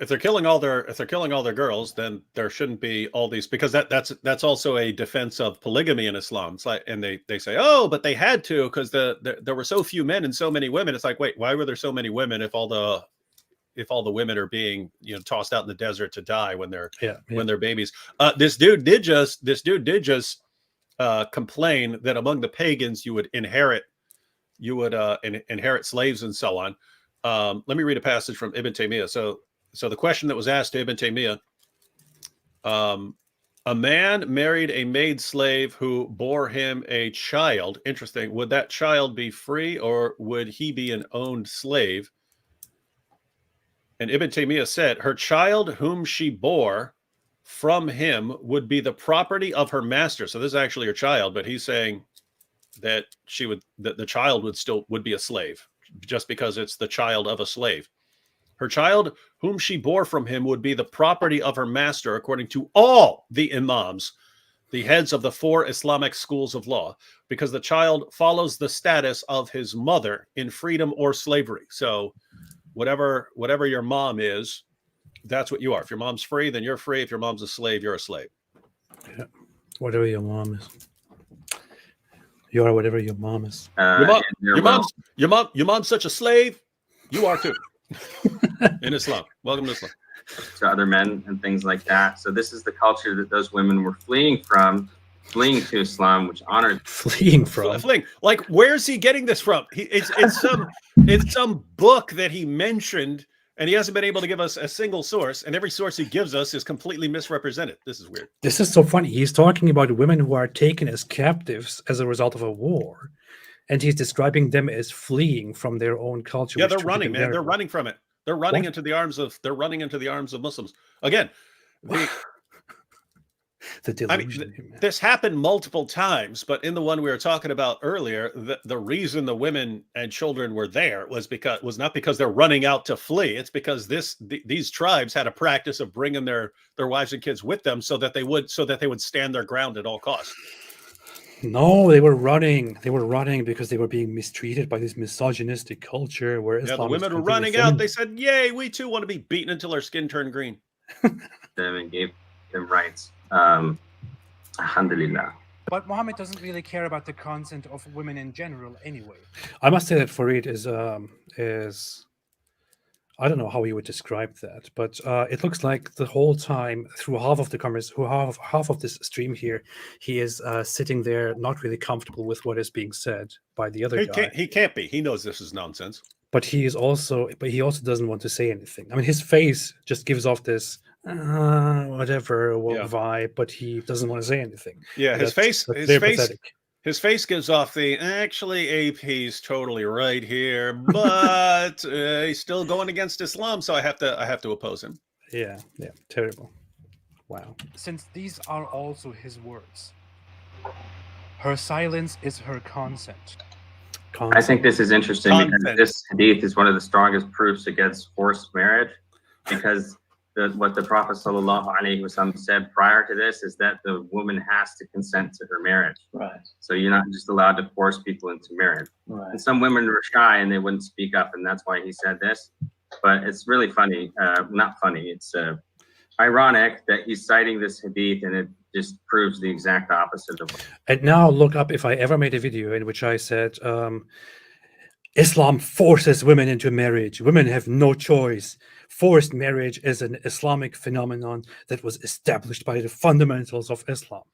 Speaker 2: they're killing all their girls, then there shouldn't be all these, because that's also a defense of polygamy in Islam. It's like, and they say, oh, but they had to because there were so few men and so many women. It's like, wait, why were there so many women if all the women are being tossed out in the desert to die when they're babies? This dude did just complain that among the pagans you would inherit slaves and so on. Let me read a passage from Ibn Taymiyyah. So the question that was asked to Ibn Taymiyyah, a man married a maid slave who bore him a child. Interesting. Would that child be free or would he be an owned slave? And Ibn Taymiyyah said, her child whom she bore from him would be the property of her master. So this is actually her child, but he's saying that the child would be a slave, just because it's the child of a slave. Her child whom she bore from him would be the property of her master, according to all the imams, the heads of the 4 Islamic schools of law, because the child follows the status of his mother in freedom or slavery. So whatever your mom is, that's what you are. If your mom's free, then you're free. If your mom's a slave, you're a slave.
Speaker 1: Yeah. Whatever your mom is. You are whatever your mom is.
Speaker 2: Your mom's such a slave. You are too. In Islam. Welcome to Islam.
Speaker 4: To other men and things like that. So this is the culture that those women were fleeing to Islam, which honored.
Speaker 1: Fleeing.
Speaker 2: Like, where's he getting this from? It's some book that he mentioned, and he hasn't been able to give us a single source, and every source he gives us is completely misrepresented. This is weird.
Speaker 1: This is so funny. He's talking about women who are taken as captives as a result of a war, and he's describing them as fleeing from their own culture.
Speaker 2: Yeah, they're running, man. They're running from it. They're running into the arms of Muslims. Again,
Speaker 1: The
Speaker 2: I mean,
Speaker 1: delusion.
Speaker 2: this happened multiple times, but in the one we were talking about earlier, the reason the women and children were there was not because they're running out to flee. It's because these tribes had a practice of bringing their wives and kids with them so that they would stand their ground at all costs.
Speaker 1: No, they were running. They were running because they were being mistreated by this misogynistic culture where Islam
Speaker 2: Yeah, the
Speaker 1: is
Speaker 2: women were
Speaker 1: completely
Speaker 2: running out.
Speaker 1: feminine.
Speaker 2: They said, "Yay, we too want to be beaten until our skin turned green."
Speaker 4: Them and gave them rights. Alhamdulillah.
Speaker 5: But Muhammad doesn't really care about the consent of women in general anyway.
Speaker 1: I must say that Farid is I don't know how he would describe that, but it looks like the whole time through half of the half of this stream here, he is sitting there not really comfortable with what is being said by the other guy.
Speaker 2: He can't be. He knows this is nonsense.
Speaker 1: But he also doesn't want to say anything. I mean, his face just gives off this whatever vibe, but he doesn't want to say anything.
Speaker 2: Yeah,
Speaker 1: That's very pathetic.
Speaker 2: His face gives off the actually AP's totally right here, but he's still going against Islam, so I have to oppose him.
Speaker 1: Yeah, terrible. Wow.
Speaker 5: Since these are also his words, her silence is her consent.
Speaker 4: I think this is interesting because
Speaker 2: Content.
Speaker 4: this hadith is one of the strongest proofs against forced marriage, because what the Prophet ﷺ said prior to this is that the woman has to consent to her marriage.
Speaker 3: Right.
Speaker 4: So you're not just allowed to force people into marriage.
Speaker 3: Right.
Speaker 4: And some women were shy and they wouldn't speak up, and that's why he said this. But it's really funny. Not funny. It's ironic that he's citing this hadith, and it just proves the exact opposite of what.
Speaker 1: And now look up if I ever made a video in which I said Islam forces women into marriage. Women have no choice. Forced marriage is an Islamic phenomenon that was established by the fundamentals of Islam.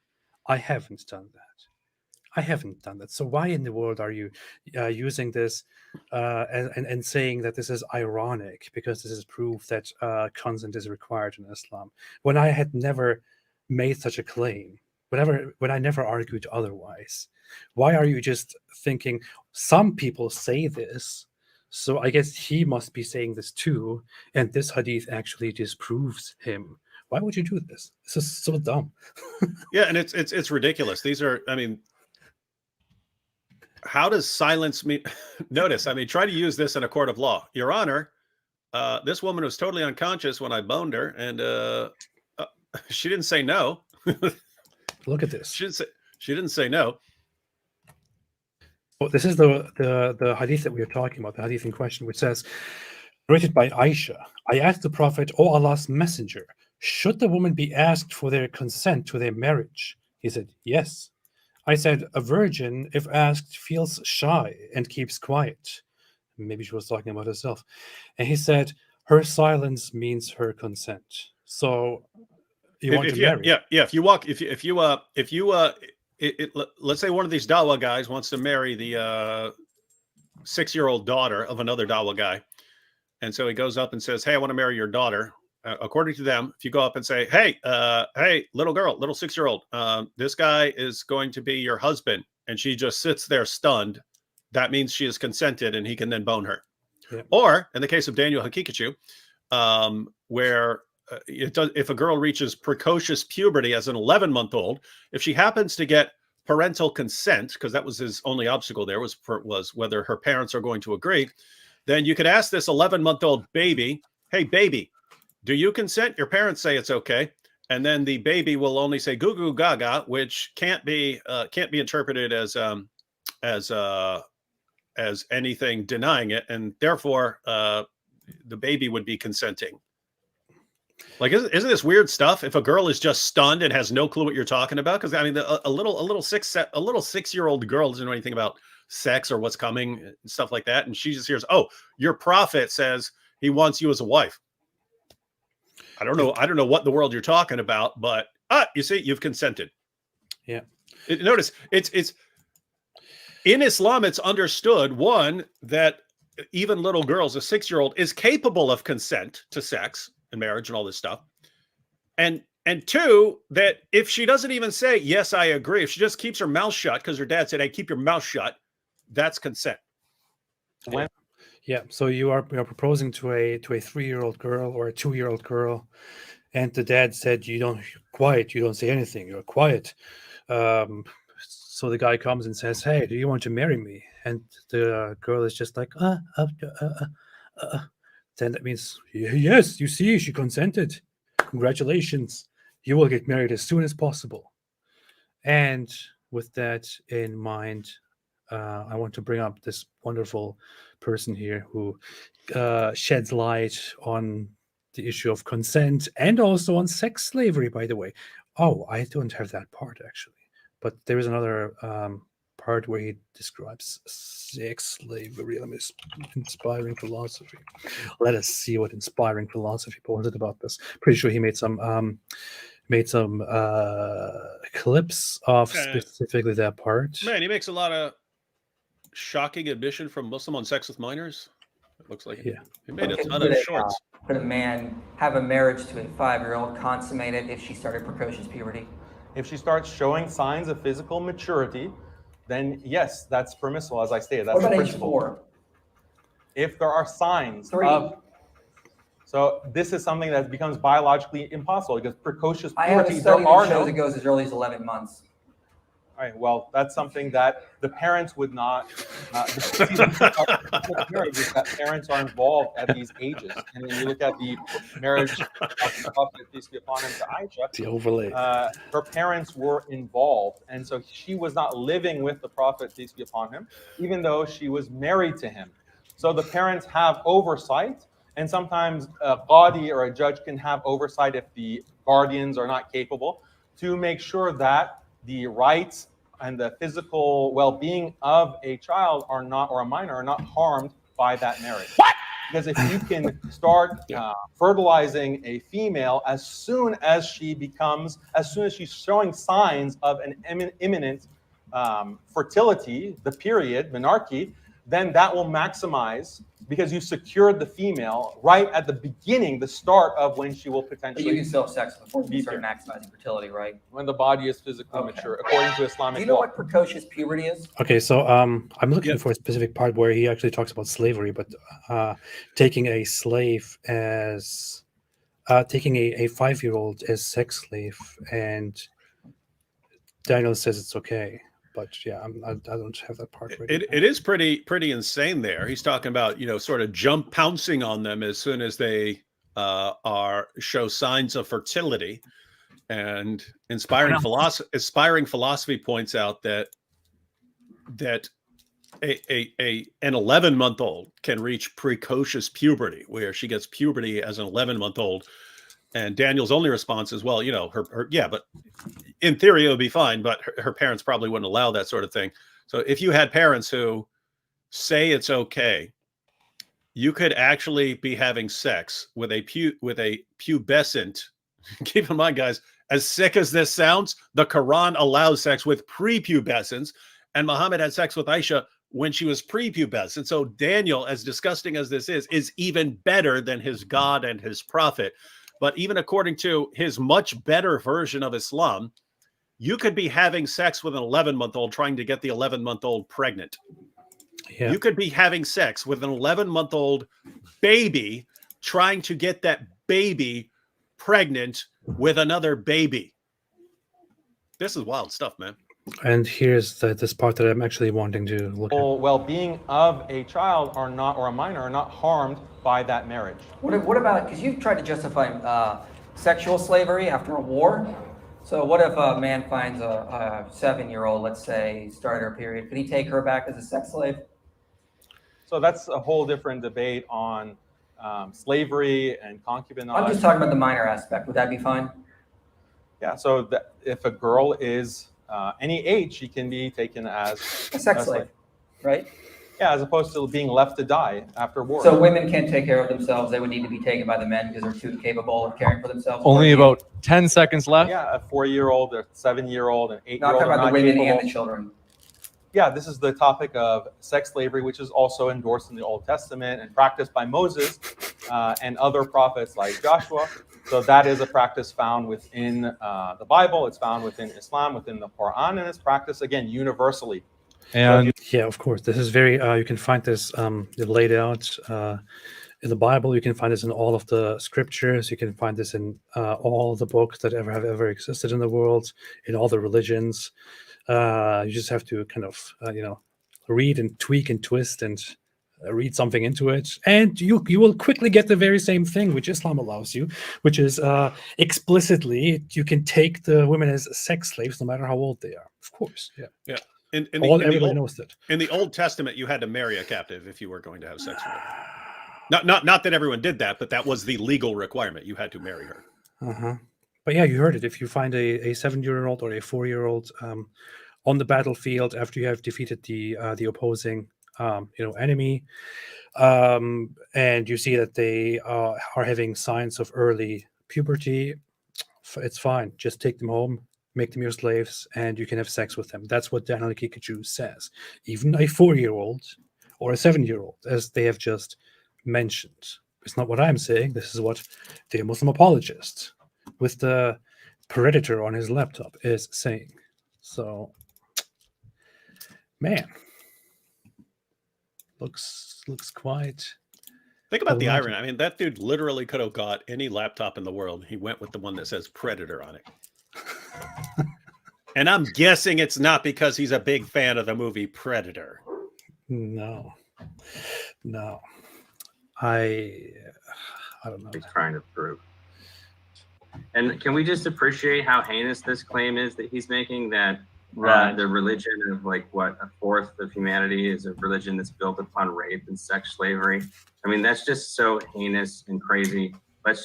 Speaker 1: I haven't done that. So why in the world are you using this and saying that this is ironic because this is proof that consent is required in Islam, when I had never made such a claim, when I never argued otherwise? Why are you just thinking some people say this, so I guess he must be saying this too, and this hadith actually disproves him? Why would you do this? This is so dumb.
Speaker 2: Yeah, and it's ridiculous. These are, I mean, how does silence mean? Notice, I mean, try to use this in a court of law. Your Honor, this woman was totally unconscious when I boned her, and she didn't say no.
Speaker 1: Look at this.
Speaker 2: She didn't say no.
Speaker 1: Well, this is the hadith that we are talking about, the hadith in question, which says, narrated by Aisha, I asked the Prophet, O Allah's Messenger, should the woman be asked for their consent to their marriage? He said, yes. I said, a virgin, if asked, feels shy and keeps quiet. Maybe she was talking about herself. And he said, her silence means her consent. So you want to marry?
Speaker 2: Yeah. Let's say one of these Dawa guys wants to marry the 6-year-old daughter of another Dawa guy. And so he goes up and says, hey, I want to marry your daughter. According to them, if you go up and say, hey, little girl, little 6-year-old, this guy is going to be your husband, and she just sits there stunned, that means she has consented and he can then bone her.
Speaker 1: Yeah.
Speaker 2: Or in the case of Daniel Hakikachu, where if a girl reaches precocious puberty as an 11-month-old, if she happens to get parental consent, because that was his only obstacle there, was whether her parents are going to agree, then you could ask this 11-month-old baby, hey, baby, do you consent? Your parents say it's okay. And then the baby will only say goo goo gaga, which can't be interpreted as anything denying it. And therefore, the baby would be consenting. Like, isn't this weird stuff? If a girl is just stunned and has no clue what you're talking about, because I mean, a little 6-year-old girl doesn't know anything about sex or what's coming and stuff like that, and she just hears, "Oh, your prophet says he wants you as a wife." I don't know what in the world you're talking about, but you see, you've consented.
Speaker 1: Yeah.
Speaker 2: Notice it's in Islam. It's understood, one, that even little girls, a 6-year-old, is capable of consent to sex and marriage and all this stuff. And two, that if she doesn't even say, yes, I agree, if she just keeps her mouth shut because her dad said, hey, keep your mouth shut, that's consent.
Speaker 1: Yeah. So you are proposing to a 3-year-old girl or a 2-year-old girl, And the dad said, you don't quiet, you don't say anything, you're quiet. So the guy comes and says, hey, do you want to marry me? And the girl is just like, then that means, yes, you see, she consented. Congratulations. You will get married as soon as possible. And with that in mind, I want to bring up this wonderful person here who sheds light on the issue of consent and also on sex slavery, by the way. Oh, I don't have that part actually, but there is another part where he describes sex slavery. Let me inspiring philosophy. Let us see what inspiring philosophy posted about this. Pretty sure he made some clips of specifically that part.
Speaker 2: Man, he makes a lot of shocking admission from Muslim on sex with minors. It looks like he made a ton of shorts.
Speaker 6: Could a man have a marriage to a 5-year-old consummated if she started precocious puberty?
Speaker 7: If she starts showing signs of physical maturity, then yes, that's permissible, as I stated. That's
Speaker 6: What about
Speaker 7: the
Speaker 6: age
Speaker 7: principle.
Speaker 6: 4?
Speaker 7: If there are signs
Speaker 6: 3.
Speaker 7: of... So this is something that becomes biologically impossible because precocious
Speaker 6: I have
Speaker 7: puberty,
Speaker 6: a study
Speaker 7: there are
Speaker 6: that shows
Speaker 7: no...
Speaker 6: it goes as early as 11 months.
Speaker 7: All right, well, that's something that the parents would not... the marriage is that parents are involved at these ages. And then you look at the marriage of the Prophet, peace be upon him, to Aisha.
Speaker 1: The overlay.
Speaker 7: Her parents were involved. And so she was not living with the Prophet, peace be upon him, even though she was married to him. So the parents have oversight. And sometimes a qadi or a judge can have oversight if the guardians are not capable to make sure that the rights and the physical well-being of a child are not, or a minor, are not harmed by that marriage. What? Because if you can start fertilizing a female as soon as she's showing signs of an imminent fertility, the period, menarche, then that will maximize because you secured the female right at the beginning, the start of when she will potentially...
Speaker 6: But you can still have sex before you start maximizing fertility, right?
Speaker 7: When the body is physically mature, according to Islamic law.
Speaker 6: Do you know what precocious puberty is?
Speaker 1: Okay, so I'm looking for a specific part where he actually talks about slavery, but taking a slave as... taking a 5-year-old as sex slave, and Daniel says it's okay. But yeah, I don't have that part.
Speaker 2: It is pretty insane there. He's talking about, sort of pouncing on them as soon as they show signs of fertility, and inspiring philosophy points out that an 11-month-old can reach precocious puberty, where she gets puberty as an 11-month-old. And Daniel's only response is, well, but in theory it would be fine, but her parents probably wouldn't allow that sort of thing. So if you had parents who say it's okay, you could actually be having sex with a pubescent. Keep in mind, guys, as sick as this sounds, the Quran allows sex with prepubescents, and Muhammad had sex with Aisha when she was prepubescent. So Daniel, as disgusting as this is even better than his God and his prophet. But even according to his much better version of Islam, you could be having sex with an 11-month-old trying to get the 11-month-old pregnant. Yeah. You could be having sex with an 11-month-old baby trying to get that baby pregnant with another baby. This is wild stuff, man.
Speaker 1: And here's this part that I'm actually wanting to look at.
Speaker 7: Well-being of a child or a minor are not harmed by that marriage.
Speaker 6: What about, because you've tried to justify sexual slavery after a war. So what if a man finds a 7-year-old, let's say, started her period? Could he take her back as a sex slave?
Speaker 7: So that's a whole different debate on slavery and concubinage.
Speaker 6: I'm just talking about the minor aspect. Would that be fine?
Speaker 7: Yeah, so if a girl is any age, she can be taken as
Speaker 6: a sex slave, right?
Speaker 7: Yeah, as opposed to being left to die after war.
Speaker 6: So women can't take care of themselves. They would need to be taken by the men because they're too capable of caring for themselves.
Speaker 8: Only about 10 seconds left.
Speaker 7: Yeah, a 4-year-old, a 7-year-old, an 8-year-old.
Speaker 6: Not talking about the women and the children.
Speaker 7: Yeah, this is the topic of sex slavery, which is also endorsed in the Old Testament and practiced by Moses and other prophets like Joshua. So that is a practice found within the Bible. It's found within Islam, within the Quran, and it's practiced, again, universally.
Speaker 8: And
Speaker 1: yeah, of course, this is very. You can find this laid out in the Bible. You can find this in all of the scriptures. You can find this in all the books that have ever existed in the world, in all the religions. You just have to kind of, read and tweak and twist and read something into it, and you will quickly get the very same thing which Islam allows you, which is explicitly you can take the women as sex slaves no matter how old they are. Of course, yeah. Everybody knows that.
Speaker 2: In the Old Testament, you had to marry a captive if you were going to have sex with her. Not that everyone did that, but that was the legal requirement. You had to marry her.
Speaker 1: Uh-huh. But yeah, you heard it. If you find a 7-year-old or a 4-year-old on the battlefield after you have defeated the opposing enemy, and you see that they are having signs of early puberty, it's fine. Just take them home, make them your slaves, and you can have sex with them. That's what Daniel Kikuchu says. Even a 4-year-old or a 7-year-old, as they have just mentioned. It's not what I'm saying. This is what the Muslim apologist with the Predator on his laptop is saying. So, man, looks quite.
Speaker 2: Think about the
Speaker 1: problematic.
Speaker 2: irony. I mean, that dude literally could have got any laptop in the world. He went with the one that says Predator on it. And I'm guessing it's not because he's a big fan of the movie Predator.
Speaker 1: No. I don't know.
Speaker 4: He's trying to prove. And can we just appreciate how heinous this claim is that he's making, that
Speaker 3: Right.
Speaker 4: the religion of a fourth of humanity is a religion that's built upon rape and sex slavery? I mean, that's just so heinous and crazy. Let's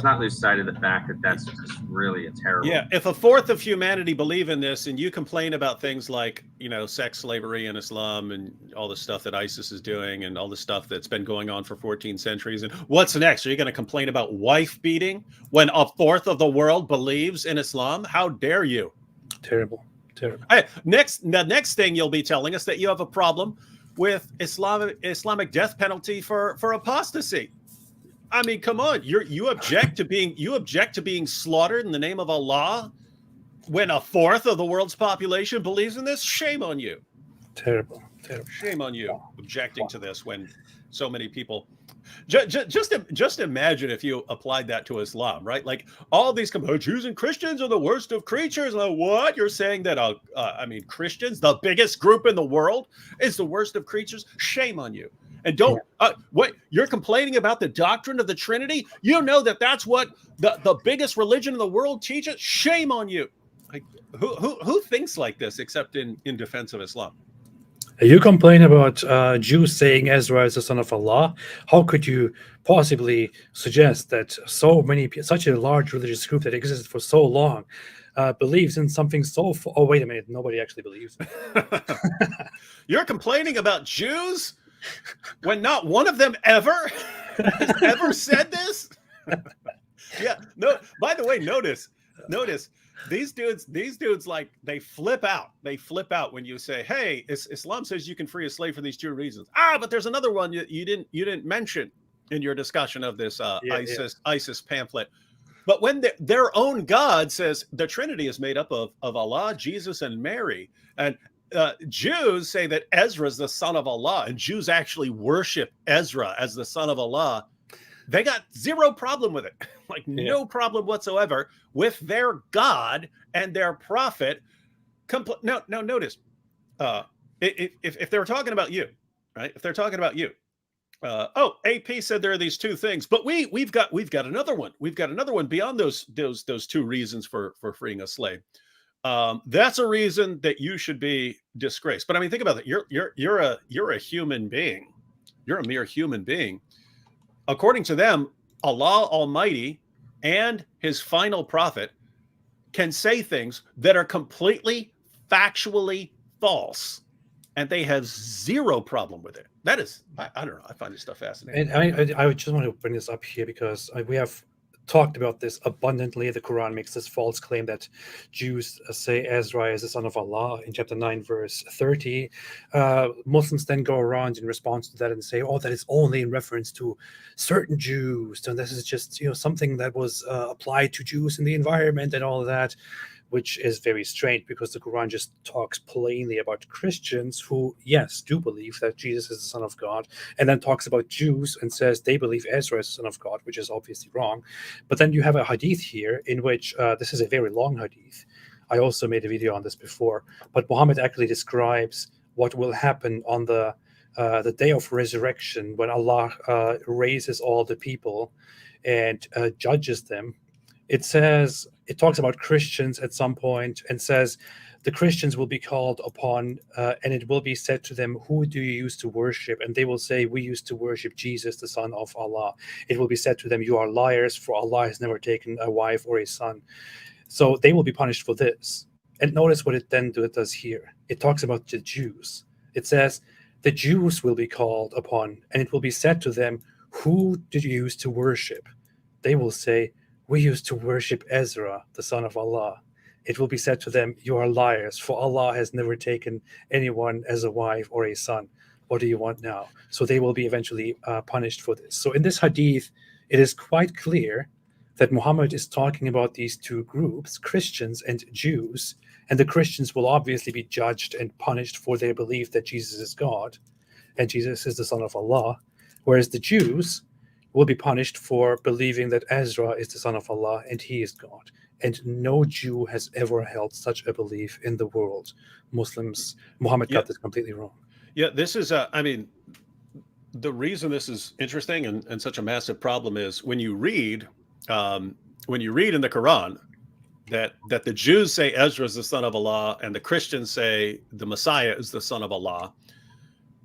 Speaker 4: not lose sight of the fact that that's just really a terrible.
Speaker 2: Yeah, if a fourth of humanity believe in this, and you complain about things like, sex slavery in Islam and all the stuff that ISIS is doing and all the stuff that's been going on for 14 centuries, and what's next? Are you going to complain about wife beating when a fourth of the world believes in Islam? How dare you?
Speaker 1: Terrible.
Speaker 2: Hey, the next thing you'll be telling us that you have a problem with Islamic death penalty for apostasy. I mean, come on! You object to being slaughtered in the name of Allah when a fourth of the world's population believes in this? Shame on you!
Speaker 1: Terrible.
Speaker 2: Shame on you objecting to this when so many people. Just imagine if you applied that to Islam, right? Like all these Jews and Christians are the worst of creatures. Like, what? You're saying that? Christians, the biggest group in the world, is the worst of creatures? Shame on you! And don't what you're complaining about the doctrine of the Trinity? You know that's what the biggest religion in the world teaches. Shame on you! Like who thinks like this except in defense of Islam?
Speaker 1: You complain about Jews saying Ezra is the son of Allah. How could you possibly suggest that such a large religious group that existed for so long believes in something so? Oh, wait a minute! Nobody actually believes.
Speaker 2: You're complaining about Jews when not one of them ever has ever said this? Yeah. No. By the way, notice these dudes like they flip out. They flip out when you say, "Hey, Islam says you can free a slave for these 2 reasons." But there's another one you didn't mention in your discussion of this ISIS pamphlet. But when their own God says the Trinity is made up of Allah, Jesus, and Mary, and Jews say that Ezra is the son of Allah, and Jews actually worship Ezra as the son of Allah. They got zero problem with it, no problem whatsoever with their God and their prophet. Now, notice, if they were talking about you, right? If they're talking about you, AP said there are these 2 things, but we've got another one. We've got another one beyond those 2 reasons for freeing a slave. That's a reason that you should be disgraced. But I mean, think about it. You're a human being. You're a mere human being. According to them, Allah Almighty and his final prophet can say things that are completely factually false, and they have zero problem with it. That is, I don't know. I find this stuff fascinating.
Speaker 1: And I just want to bring this up here because we have talked about this abundantly. The Quran makes this false claim that Jews say Ezra is the son of Allah in chapter 9, verse 30. Muslims then go around in response to that and say, that is only in reference to certain Jews. And this is just, something that was applied to Jews in the environment and all of that. which is very strange because the Quran just talks plainly about Christians who, yes, do believe that Jesus is the Son of God, and then talks about Jews and says they believe Ezra is the Son of God, which is obviously wrong. But then you have a hadith here in which this is a very long hadith. I also made a video on this before, but Muhammad actually describes what will happen on the day of resurrection when Allah raises all the people and judges them. It talks about Christians at some point and says the Christians will be called upon and it will be said to them, who do you used to worship? And they will say, we used to worship Jesus, the Son of Allah. It will be said to them, you are liars, for Allah has never taken a wife or a son. So they will be punished for this. And notice what it then does here. It talks about the Jews. It says, the Jews will be called upon, and it will be said to them, who did you use to worship? They will say, we used to worship Ezra, the son of Allah. It will be said to them, you are liars, for Allah has never taken anyone as a wife or a son. What do you want now? So they will be eventually punished for this. So in this hadith, it is quite clear that Muhammad is talking about these two groups, Christians and Jews, and the Christians will obviously be judged and punished for their belief that Jesus is God and Jesus is the Son of Allah, whereas the Jews will be punished for believing that Ezra is the Son of Allah and he is God. And no Jew has ever held such a belief in the world. Muhammad got this completely wrong.
Speaker 2: Yeah, this is, I mean, the reason this is interesting and such a massive problem is when you read in the Quran that the Jews say Ezra is the son of Allah and the Christians say the Messiah is the son of Allah,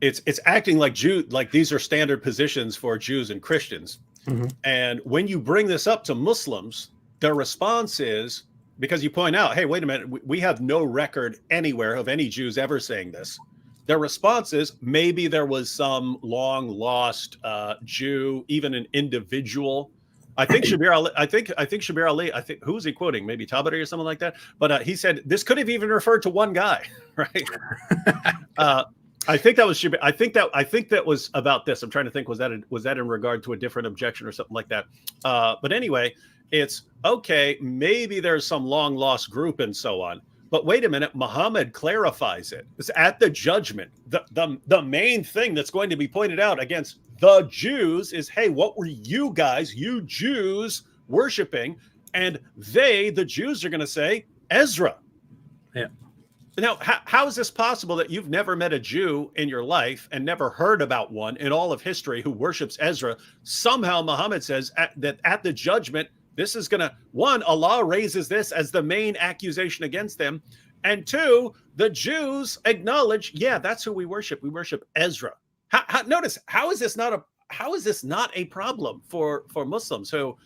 Speaker 2: it's acting like these are standard positions for Jews and Christians.
Speaker 1: Mm-hmm.
Speaker 2: And when you bring this up to Muslims, their response is, because you point out, hey, wait a minute, we have no record anywhere of any Jews ever saying this. Their response is maybe there was some long lost Jew, even an individual. I think Shabir Ali, Shabir Ali, who was he quoting? Maybe Tabari or something like that. But he said this could have even referred to one guy, right? I think that was Shabir. I think that was about this. I'm trying to think, was that in regard to a different objection or something like that? But anyway, it's okay. Maybe there's some long lost group and so on. But wait a minute, Muhammad clarifies it. It's at the judgment. The main thing that's going to be pointed out against the Jews is, hey, what were you guys, you Jews, worshiping? And the Jews, are going to say, Ezra.
Speaker 1: Yeah.
Speaker 2: Now, how is this possible that you've never met a Jew in your life and never heard about one in all of history who worships Ezra? Somehow Muhammad says that at the judgment, this is going to, one, Allah raises this as the main accusation against them. And two, the Jews acknowledge, yeah, that's who we worship. We worship Ezra. Notice, how is this not a problem for Muslims? So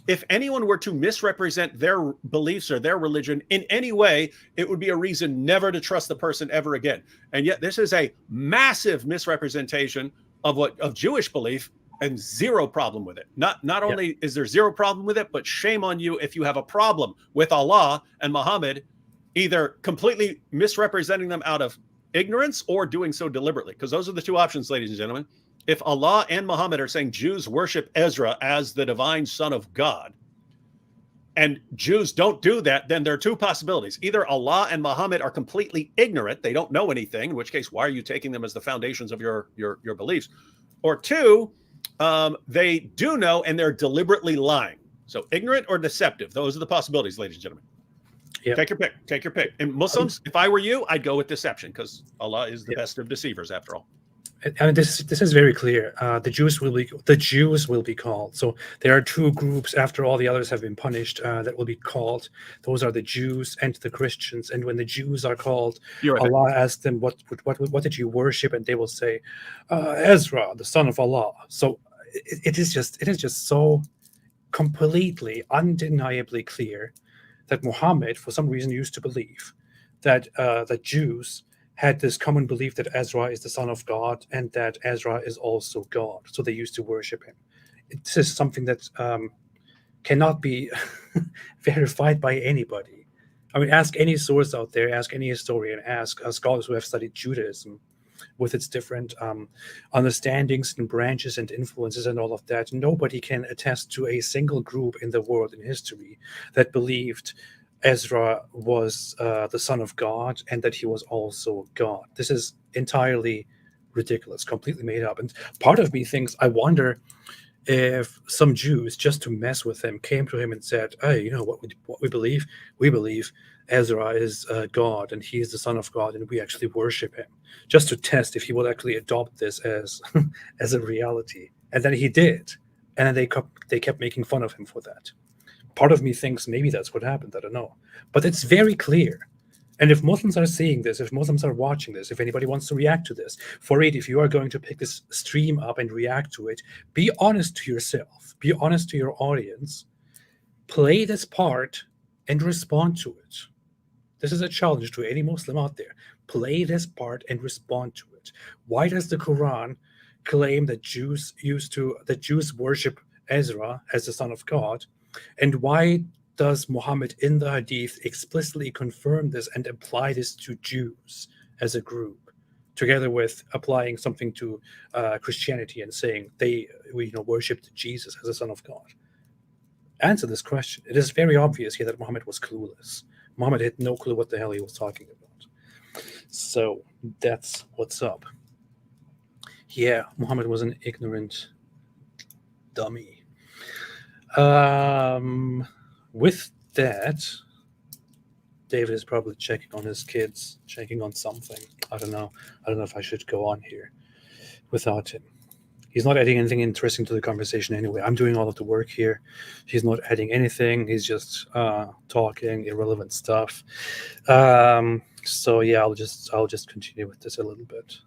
Speaker 2: if anyone were to misrepresent their beliefs or their religion in any way, it would be a reason never to trust the person ever again. And yet this is a massive misrepresentation of Jewish belief, and zero problem with it. Not only is there zero problem with it, but shame on you if you have a problem with Allah and Muhammad, either completely misrepresenting them out of ignorance or doing so deliberately. Because those are the two options, ladies and gentlemen. If Allah and Muhammad are saying Jews worship Ezra as the divine son of God, and Jews don't do that, then there are two possibilities. Either Allah and Muhammad are completely ignorant, they don't know anything, in which case, why are you taking them as the foundations of your beliefs? Or two, they do know and they're deliberately lying. So ignorant or deceptive. Those are the possibilities, ladies and gentlemen.
Speaker 1: Yep.
Speaker 2: Take your pick. And Muslims, if I were you, I'd go with deception, because Allah is the best of deceivers after all.
Speaker 1: I mean, this is very clear. The Jews will be called. So there are two groups after all the others have been punished that will be called. Those are the Jews and the Christians. And when the Jews are called, Allah asks them, what did you worship? And they will say, Ezra, the son of Allah. So it is just so completely, undeniably clear that Muhammad, for some reason, used to believe that the Jews had this common belief that Ezra is the son of God and that Ezra is also God. So they used to worship him. This is something that cannot be verified by anybody. I mean, ask any source out there, ask any historian, ask scholars who have studied Judaism with its different understandings and branches and influences and all of that. Nobody can attest to a single group in the world in history that believed Ezra was the son of God and that he was also God. This is entirely ridiculous, completely made up. And part of me thinks, I wonder if some Jews, just to mess with him, came to him and said, "Hey, you know what we believe? We believe Ezra is God and he is the son of God, and we actually worship him," just to test if he would actually adopt this as as a reality. And then he did, and then they kept making fun of him for that. Part of me thinks maybe that's what happened. I don't know, but it's very clear. And if Muslims are seeing this, if Muslims are watching this, if anybody wants to react to this, Farid, if you are going to pick this stream up and react to it, be honest to yourself, be honest to your audience, play this part and respond to it. This is a challenge to any Muslim out there. Play this part and respond to it. Why does the Quran claim that Jews worship Ezra as the son of God? And why does Muhammad in the Hadith explicitly confirm this and apply this to Jews as a group, together with applying something to Christianity and saying they worshipped Jesus as the son of God? Answer this question. It is very obvious here that Muhammad was clueless. Muhammad had no clue what the hell he was talking about. So that's what's up. Yeah, Muhammad was an ignorant dummy. With that, David is probably checking on his kids, checking on something. I don't know if I should go on here without him. He's not adding anything interesting to the conversation anyway. I'm doing all of the work here. He's not adding anything. He's just talking irrelevant stuff. So yeah, I'll just continue with this a little bit.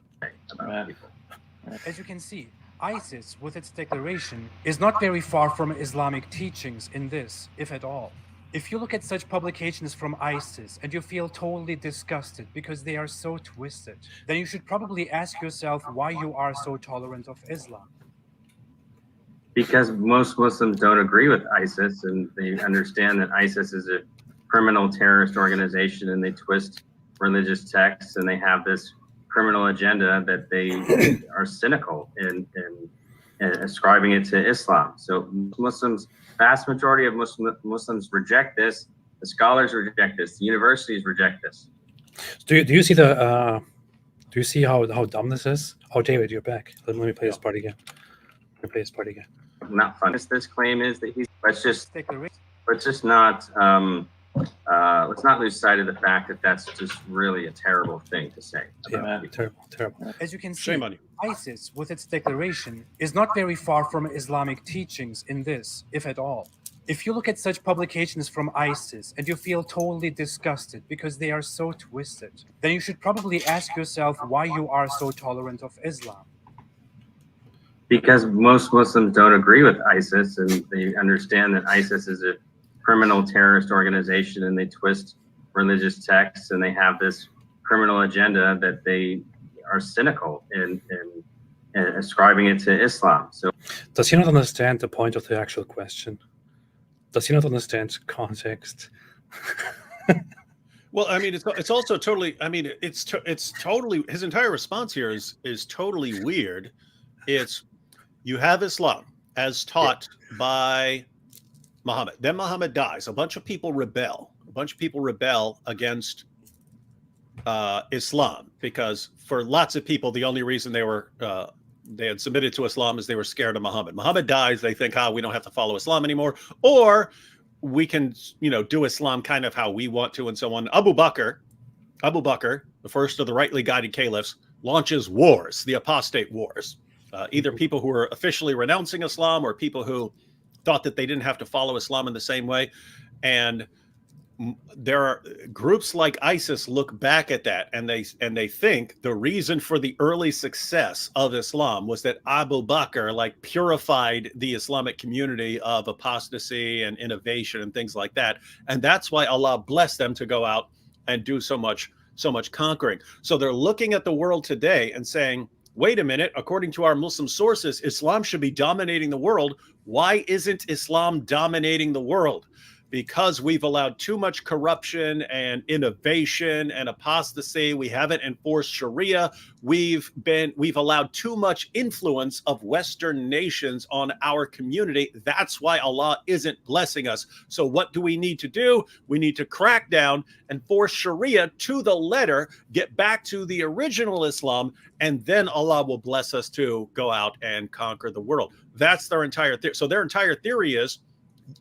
Speaker 5: As you can see, ISIS, with its declaration, is not very far from Islamic teachings in this, if at all. If you look at such publications from ISIS and you feel totally disgusted because they are so twisted, then you should probably ask yourself why you are so tolerant of Islam.
Speaker 4: Because most Muslims don't agree with ISIS, and they understand that ISIS is a criminal terrorist organization, and they twist religious texts, and they have this criminal agenda that they are cynical in ascribing it to Islam. So Muslims, vast majority of Muslims reject this. The scholars reject this. The universities reject this.
Speaker 1: Do you see the? Do you see how dumb this is? Oh, David, you're back. Let me play this part again.
Speaker 4: Not fun. This claim is that he's. Let's just not lose sight of the fact that that's just really a terrible thing to say.
Speaker 1: Yeah, terrible.
Speaker 5: As you can see,
Speaker 2: Shame on you.
Speaker 5: ISIS, with its declaration, is not very far from Islamic teachings in this, if at all. If you look at such publications from ISIS and you feel totally disgusted because they are so twisted, then you should probably ask yourself why you are so tolerant of Islam.
Speaker 4: Because most Muslims don't agree with ISIS, and they understand that ISIS is a criminal terrorist organization, and they twist religious texts, and they have this criminal agenda that they are cynical in ascribing it to Islam. So
Speaker 1: does he not understand the point of the actual question? Does he not understand context?
Speaker 2: Well, I mean, it's also totally. I mean, it's totally. His entire response here is totally weird. It's you have Islam as taught by Muhammad. Then Muhammad dies. A bunch of people rebel. Against Islam, because for lots of people, the only reason they had submitted to Islam is they were scared of Muhammad. Muhammad dies. They think, we don't have to follow Islam anymore, or we can, do Islam kind of how we want to, and so on. Abu Bakr, the first of the rightly guided caliphs, launches wars, the apostate wars. Either people who were officially renouncing Islam or people who thought that they didn't have to follow Islam in the same way. And there are groups like ISIS look back at that and they think the reason for the early success of Islam was that Abu Bakr purified the Islamic community of apostasy and innovation and things like that. And that's why Allah blessed them to go out and do so much conquering. So they're looking at the world today and saying, wait a minute, according to our Muslim sources, Islam should be dominating the world. Why isn't Islam dominating the world? because we've allowed too much corruption and innovation and apostasy. We haven't enforced Sharia. We've allowed too much influence of Western nations on our community. That's why Allah isn't blessing us. So what do we need to do? We need to crack down and force Sharia to the letter, get back to the original Islam, and then Allah will bless us to go out and conquer the world. That's their entire theory. So their entire theory is,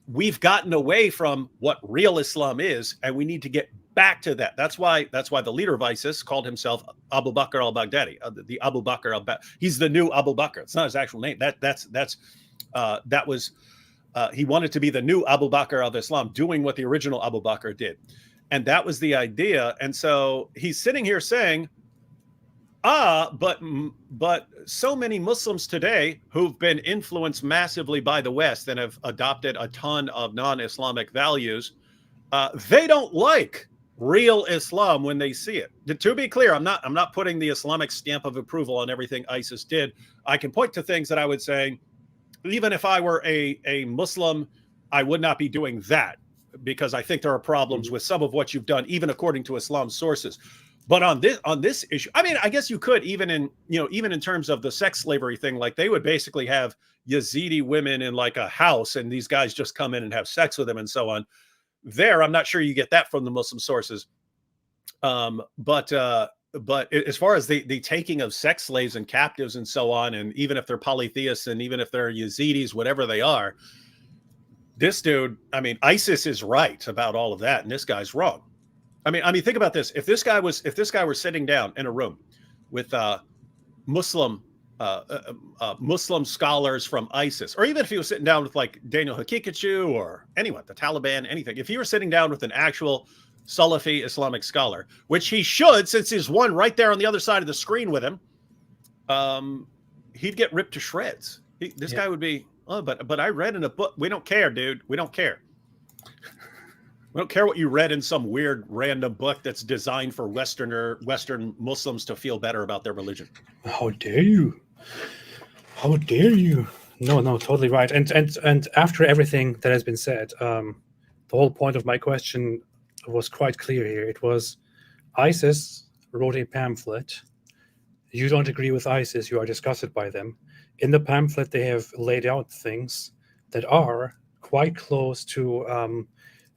Speaker 2: we've gotten away from what real Islam is, and we need to get back to that. That's why the leader of ISIS called himself Abu Bakr al-Baghdadi, the Abu Bakr he's the new Abu Bakr. It's not his actual name. He wanted to be the new Abu Bakr of Islam, doing what the original Abu Bakr did, and that was the idea. And so he's sitting here saying, but so many Muslims today who've been influenced massively by the West and have adopted a ton of non-Islamic values, they don't like real Islam when they see it. To be clear, I'm not putting the Islamic stamp of approval on everything ISIS did. I can point to things that I would say, even if I were a Muslim, I would not be doing that, because I think there are problems with some of what you've done, even according to Islam sources. But on this issue, I mean, I guess you could, even in terms of the sex slavery thing, like they would basically have Yazidi women in like a house, and these guys just come in and have sex with them and so on. There, I'm not sure you get that from the Muslim sources. But as far as the taking of sex slaves and captives and so on, and even if they're polytheists and even if they're Yazidis, whatever they are, this dude, I mean, ISIS is right about all of that, and this guy's wrong. I mean, think about this. If this guy were sitting down in a room with Muslim scholars from ISIS, or even if he was sitting down with like Daniel Hakikachu or anyone, the Taliban, anything, if he were sitting down with an actual Salafi Islamic scholar, which he should, since there's one right there on the other side of the screen with him, he'd get ripped to shreds. This guy would be, but I read in a book. We don't care, dude. We don't care. We don't care what you read in some weird random book that's designed for Western Muslims to feel better about their religion.
Speaker 1: How dare you? How dare you? No, totally right. And after everything that has been said, the whole point of my question was quite clear here. It was, ISIS wrote a pamphlet. You don't agree with ISIS. You are disgusted by them. In the pamphlet, they have laid out things that are quite close to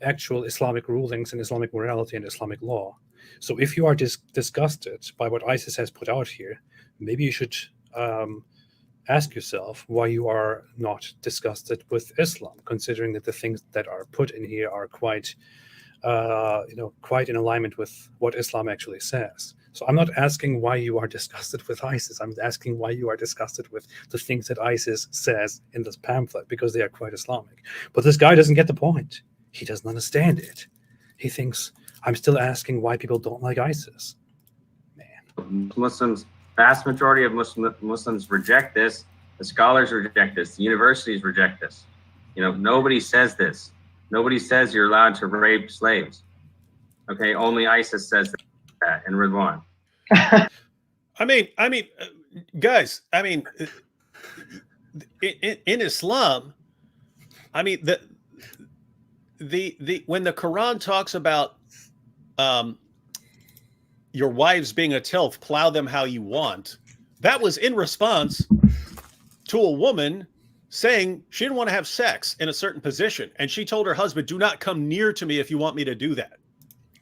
Speaker 1: actual Islamic rulings and Islamic morality and Islamic law. So if you are disgusted by what ISIS has put out here, maybe you should ask yourself why you are not disgusted with Islam, considering that the things that are put in here are quite in alignment with what Islam actually says. So I'm not asking why you are disgusted with ISIS. I'm asking why you are disgusted with the things that ISIS says in this pamphlet, because they are quite Islamic. But this guy doesn't get the point. He doesn't understand it. He thinks I'm still asking why people don't like ISIS. Man.
Speaker 4: Muslims, vast majority of Muslims reject this. The scholars reject this. The universities reject this. Nobody says this. Nobody says you're allowed to rape slaves. Okay, only ISIS says that, and Ridwan.
Speaker 2: I mean, guys. I mean, in Islam, I mean the when the Quran talks about your wives being a tilth, plow them how you want, that was in response to a woman saying she didn't want to have sex in a certain position, and she told her husband, do not come near to me if you want me to do that.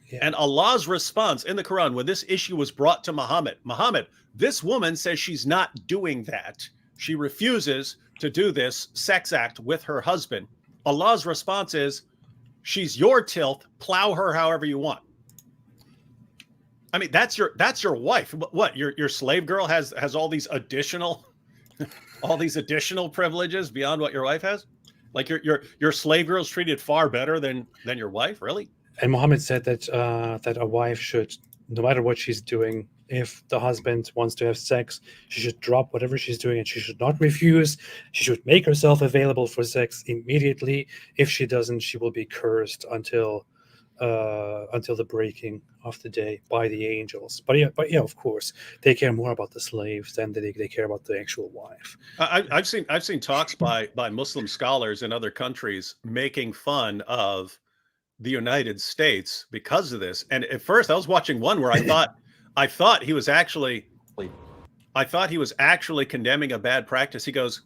Speaker 2: Yeah. And Allah's response in the Quran, when this issue was brought to Muhammad, this woman says she's not doing that. She refuses to do this sex act with her husband. Allah's response is, she's your tilth, plow her however you want. I mean, that's your wife. What, your slave girl has all these additional privileges beyond what your wife has? Like your slave girl's treated far better than your wife, really?
Speaker 1: And Muhammad said that a wife should, no matter what she's doing, if the husband wants to have sex, she should drop whatever she's doing and she should not refuse. She should make herself available for sex immediately. If she doesn't, she will be cursed until until the breaking of the day by the angels. But yeah, of course, they care more about the slaves than they care about the actual wife.
Speaker 2: I've seen talks by Muslim scholars in other countries making fun of the United States because of this. And at first, I was watching one where I thought he was actually condemning a bad practice. He goes,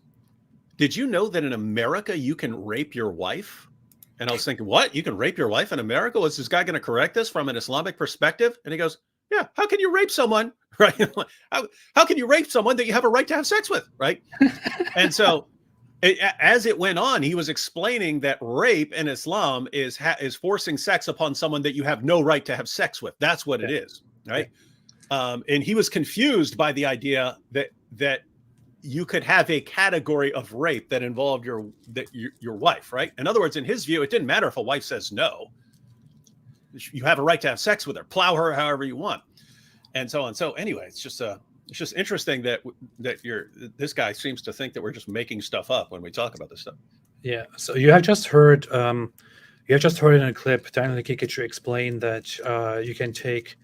Speaker 2: "Did you know that in America you can rape your wife?" And I was thinking, what? You can rape your wife in America? Was this guy going to correct us from an Islamic perspective? And he goes, yeah, how can you rape someone? Right? How can you rape someone that you have a right to have sex with? Right? And so as it went on, he was explaining that rape in Islam is forcing sex upon someone that you have no right to have sex with. That's what it is. Right? And he was confused by the idea that you could have a category of rape that involved your wife, right? In other words, in his view, it didn't matter if a wife says no. You have a right to have sex with her, plow her however you want, and so on. So anyway, it's just interesting that this guy seems to think that we're just making stuff up when we talk about this stuff.
Speaker 1: Yeah. So you have just heard in a clip Daniel Kikuchu explain that you can take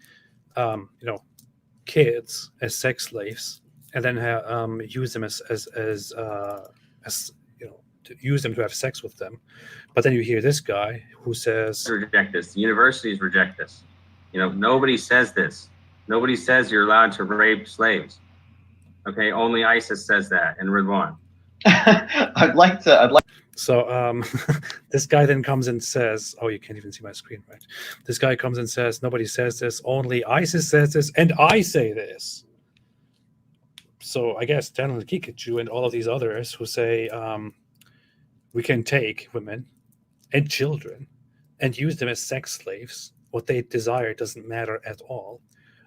Speaker 1: kids as sex slaves and then use them as use them to have sex with them. But then you hear this guy who says,
Speaker 4: reject this. The universities reject this. Nobody says this. Nobody says you're allowed to rape slaves. Okay, only ISIS says that, and Ridwan.
Speaker 3: I'd like to.
Speaker 1: So this guy then comes and says, oh, you can't even see my screen, right? This guy comes and says, nobody says this, only ISIS says this, and I say this. So I guess Daniel Kikuchu and all of these others who say we can take women and children and use them as sex slaves, what they desire doesn't matter at all.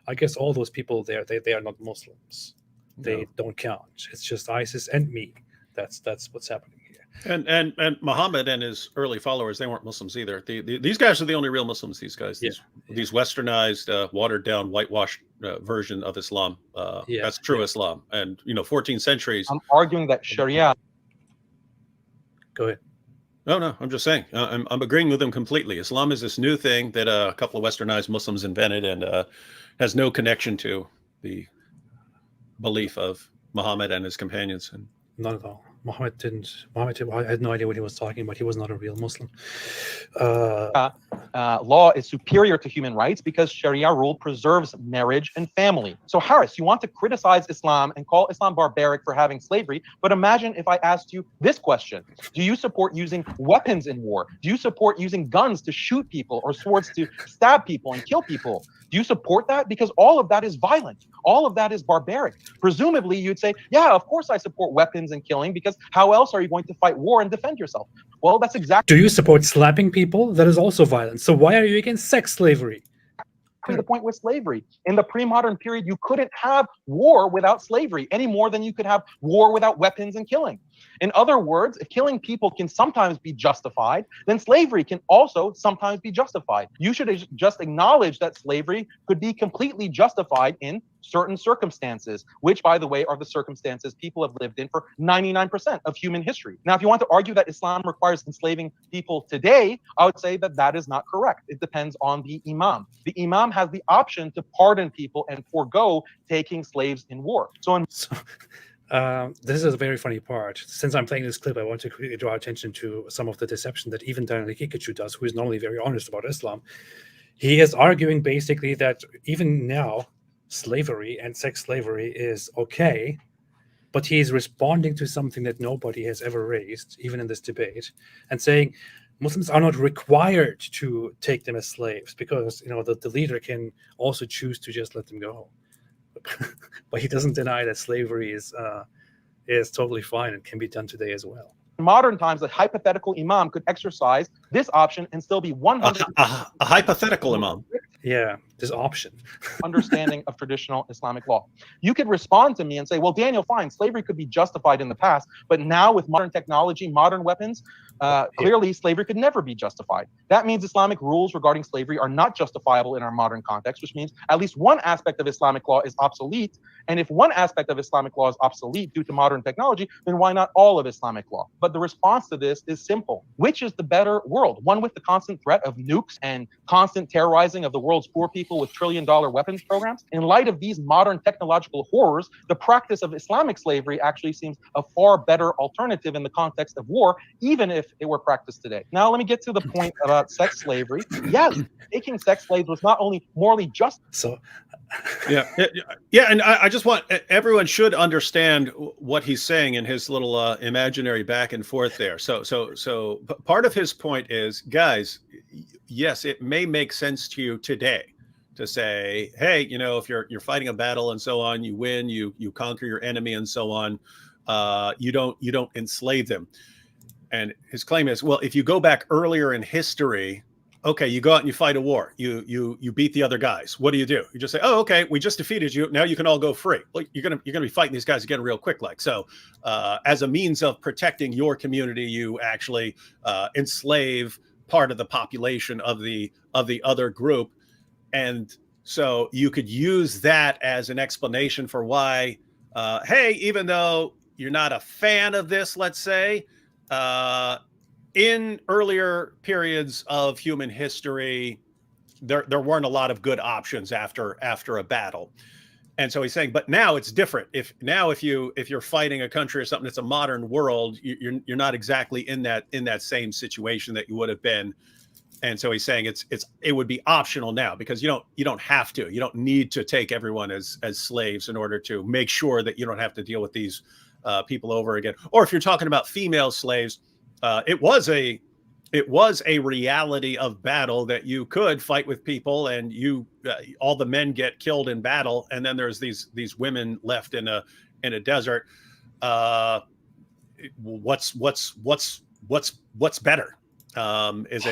Speaker 1: I guess all those people there, they are not Muslims. They don't count. It's just ISIS and me. That's what's happening here.
Speaker 2: And Muhammad and his early followers, they weren't Muslims either. These guys are the only real Muslims. These guys, these westernized, watered down, whitewashed version of Islam. That's true Islam. And 14 centuries.
Speaker 7: I'm arguing that Sharia.
Speaker 1: Go ahead.
Speaker 2: No, I'm just saying. I'm agreeing with them completely. Islam is this new thing that a couple of westernized Muslims invented and has no connection to the belief of Muhammad and his companions. And
Speaker 1: not at all. Muhammad, I had no idea what he was talking about. He was not a real Muslim.
Speaker 7: Law is superior to human rights because Sharia rule preserves marriage and family. So Harris, you want to criticize Islam and call Islam barbaric for having slavery, but imagine if I asked you this question. Do you support using weapons in war? Do you support using guns to shoot people or swords to stab people and kill people? Do you support that? Because all of that is violent. All of that is barbaric. Presumably, you'd say, yeah, of course I support weapons and killing, because how else are you going to fight war and defend yourself? Well, that's exactly...
Speaker 1: Do you support slapping people? That is also violence. So why are you against sex slavery?
Speaker 7: The point with slavery. In the pre-modern period, you couldn't have war without slavery any more than you could have war without weapons and killing. In other words, if killing people can sometimes be justified, then slavery can also sometimes be justified. You should just acknowledge that slavery could be completely justified in certain circumstances, which, by the way, are the circumstances people have lived in for 99% of human history. Now, if you want to argue that Islam requires enslaving people today, I would say that that is not correct. It depends on the imam. The imam has the option to pardon people and forego taking slaves in war.
Speaker 1: This is a very funny part. Since I'm playing this clip, I want to quickly draw attention to some of the deception that even Daniel Kikuchu does, who is normally very honest about Islam. He is arguing basically that even now, slavery and sex slavery is okay, but he is responding to something that nobody has ever raised, even in this debate, and saying Muslims are not required to take them as slaves because the leader can also choose to just let them go. But he doesn't deny that slavery is totally fine and can be done today as well.
Speaker 7: In modern times, a hypothetical imam could exercise this option and still be 100%.
Speaker 2: A hypothetical imam.
Speaker 1: Yeah, this option.
Speaker 7: understanding of traditional Islamic law. You could respond to me and say, well, Daniel, fine, slavery could be justified in the past, but now with modern technology, modern weapons, clearly slavery could never be justified. That means Islamic rules regarding slavery are not justifiable in our modern context, which means at least one aspect of Islamic law is obsolete. And if one aspect of Islamic law is obsolete due to modern technology, then why not all of Islamic law? But the response to this is simple. Which is the better world? One with the constant threat of nukes and constant terrorizing of the world's poor people with trillion-dollar weapons programs? In light of these modern technological horrors, the practice of Islamic slavery actually seems a far better alternative in the context of war, even if it were practiced today. Now, let me get to the point about sex slavery. Yes, taking sex slaves was not only morally just.
Speaker 1: So,
Speaker 2: Yeah, and I just want everyone should understand what he's saying in his little imaginary back and forth there. So part of his point is, guys, yes, it may make sense to you today to say, hey, you know, if you're fighting a battle and so on, you win, you conquer your enemy and so on, you don't enslave them. And his claim is, well, if you go back earlier in history, okay, you go out and you fight a war. You beat the other guys. What do? You just say, oh, okay, we just defeated you. Now you can all go free. Well, you're gonna be fighting these guys again real quick. Like so, as a means of protecting your community, you actually enslave part of the population of the other group, and so you could use that as an explanation for why, hey, even though you're not a fan of this, let's say. In earlier periods of human history, there weren't a lot of good options after a battle, and so he's saying, but now it's different. If you're fighting a country or something, it's a modern world. You're not exactly in that same situation that you would have been, and so he's saying it would be optional now because you don't have to. You don't need to take everyone as slaves in order to make sure that you don't have to deal with these people over again. Or if you're talking about female slaves. It was a reality of battle that you could fight with people and all the men get killed in battle, and then there's these women left in a desert. What's better? Is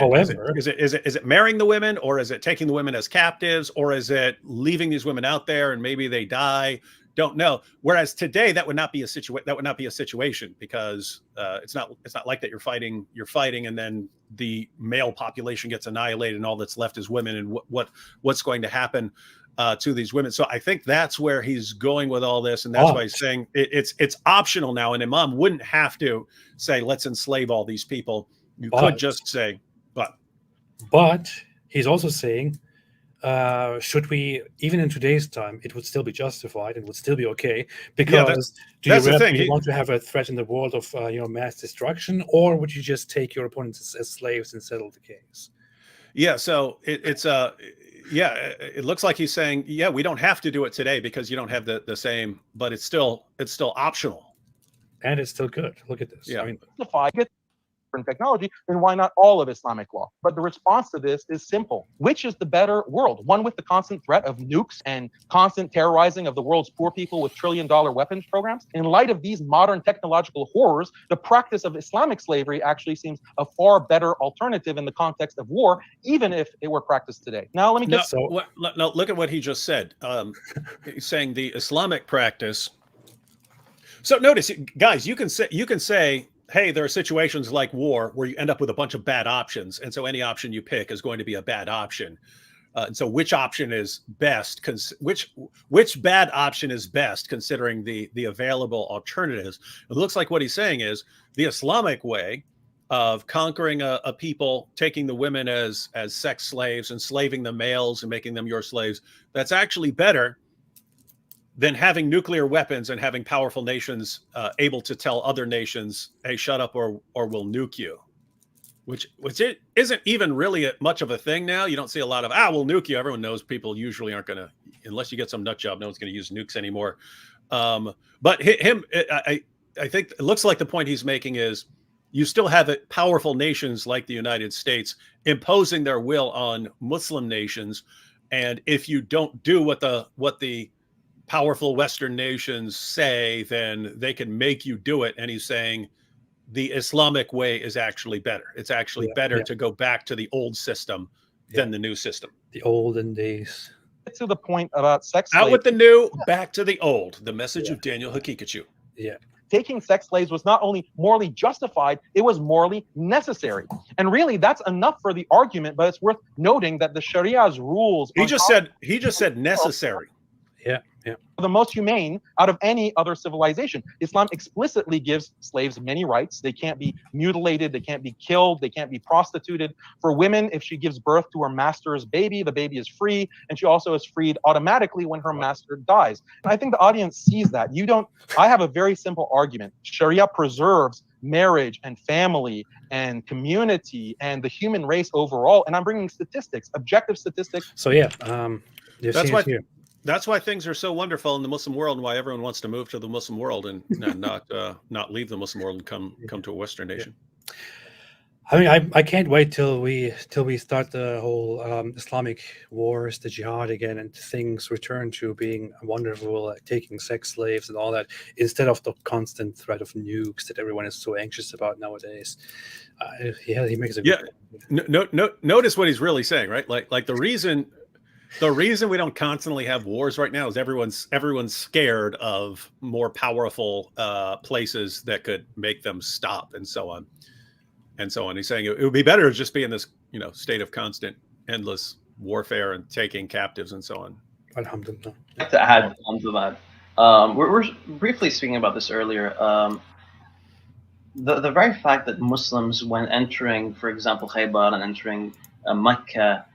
Speaker 2: it marrying the women, or is it taking the women as captives, or is it leaving these women out there and maybe they die? Don't know. Whereas today, that would not be a situation because it's not like that. You're fighting, and then the male population gets annihilated, and all that's left is women. And what's going to happen to these women? So I think that's where he's going with all this, and that's why he's saying it's optional now. And Imam wouldn't have to say, let's enslave all these people. You could just say,
Speaker 1: but he's also saying. Should we, even in today's time, it would still be justified and would still be okay? Because do you want to have a threat in the world of mass destruction, or would you just take your opponents as slaves and settle the case?
Speaker 2: Yeah, so it looks like he's saying, yeah, we don't have to do it today because you don't have the same, but it's still optional,
Speaker 1: and it's still good. Look at this.
Speaker 2: Yeah.
Speaker 1: I mean,
Speaker 7: technology, then why not all of Islamic law? But the response to this is simple. Which is the better world? One with the constant threat of nukes and constant terrorizing of the world's poor people with trillion-dollar weapons programs? In light of these modern technological horrors, the practice of Islamic slavery actually seems a far better alternative in the context of war, even if it were practiced today. Now, let me get...
Speaker 2: No, look at what he just said. He's saying the Islamic practice... So notice, guys, you can say, hey, there are situations like war where you end up with a bunch of bad options. And so any option you pick is going to be a bad option. And so which option is best? Which bad option is best considering the available alternatives? It looks like what he's saying is the Islamic way of conquering a people, taking the women as sex slaves, enslaving the males and making them your slaves, that's actually better than having nuclear weapons and having powerful nations able to tell other nations, hey, shut up or we'll nuke you, which it isn't even really much of a thing now. You don't see a lot of, we'll nuke you. Everyone knows people usually aren't going to, unless you get some nut job, no one's going to use nukes anymore. But I think it looks like the point he's making is you still have powerful nations like the United States imposing their will on Muslim nations. And if you don't do what the powerful Western nations say, then they can make you do it. And he's saying the Islamic way is actually better. It's actually better to go back to the old system than the new system.
Speaker 1: The olden days.
Speaker 7: to the point about sex
Speaker 2: Out
Speaker 7: slaves.
Speaker 2: with the new, back to the old. The message of Daniel Hakikachu.
Speaker 7: Taking sex slaves was not only morally justified, it was morally necessary. And really, that's enough for the argument, but it's worth noting that the Sharia's rules
Speaker 2: He
Speaker 7: on
Speaker 2: just said necessary.
Speaker 1: Yeah, yeah.
Speaker 7: are the most humane out of any other civilization. Islam explicitly gives slaves many rights. They can't be mutilated, they can't be killed, they can't be prostituted. For women, if she gives birth to her master's baby, the baby is free, and she also is freed automatically when her master dies. And I think the audience sees that. I have a very simple argument. Sharia preserves marriage and family and community and the human race overall. And I'm bringing statistics, objective statistics.
Speaker 1: So yeah, you've
Speaker 2: That's
Speaker 1: seen
Speaker 2: why
Speaker 1: it here.
Speaker 2: That's why things are so wonderful in the Muslim world, and why everyone wants to move to the Muslim world and not leave the Muslim world and come to a Western nation.
Speaker 1: I mean, I can't wait till we start the whole Islamic wars, the jihad again, and things return to being wonderful, like taking sex slaves and all that, instead of the constant threat of nukes that everyone is so anxious about nowadays. He makes a good point.
Speaker 2: Notice what he's really saying, right? Like the reason we don't constantly have wars right now is everyone's scared of more powerful places that could make them stop, and so on. And so on. He's saying it would be better to just be in this, state of constant, endless warfare and taking captives and so on.
Speaker 1: Alhamdulillah.
Speaker 3: I'd like to add on to that. We're briefly speaking about this earlier. The very fact that Muslims, when entering, for example, Khaybar and entering Mecca,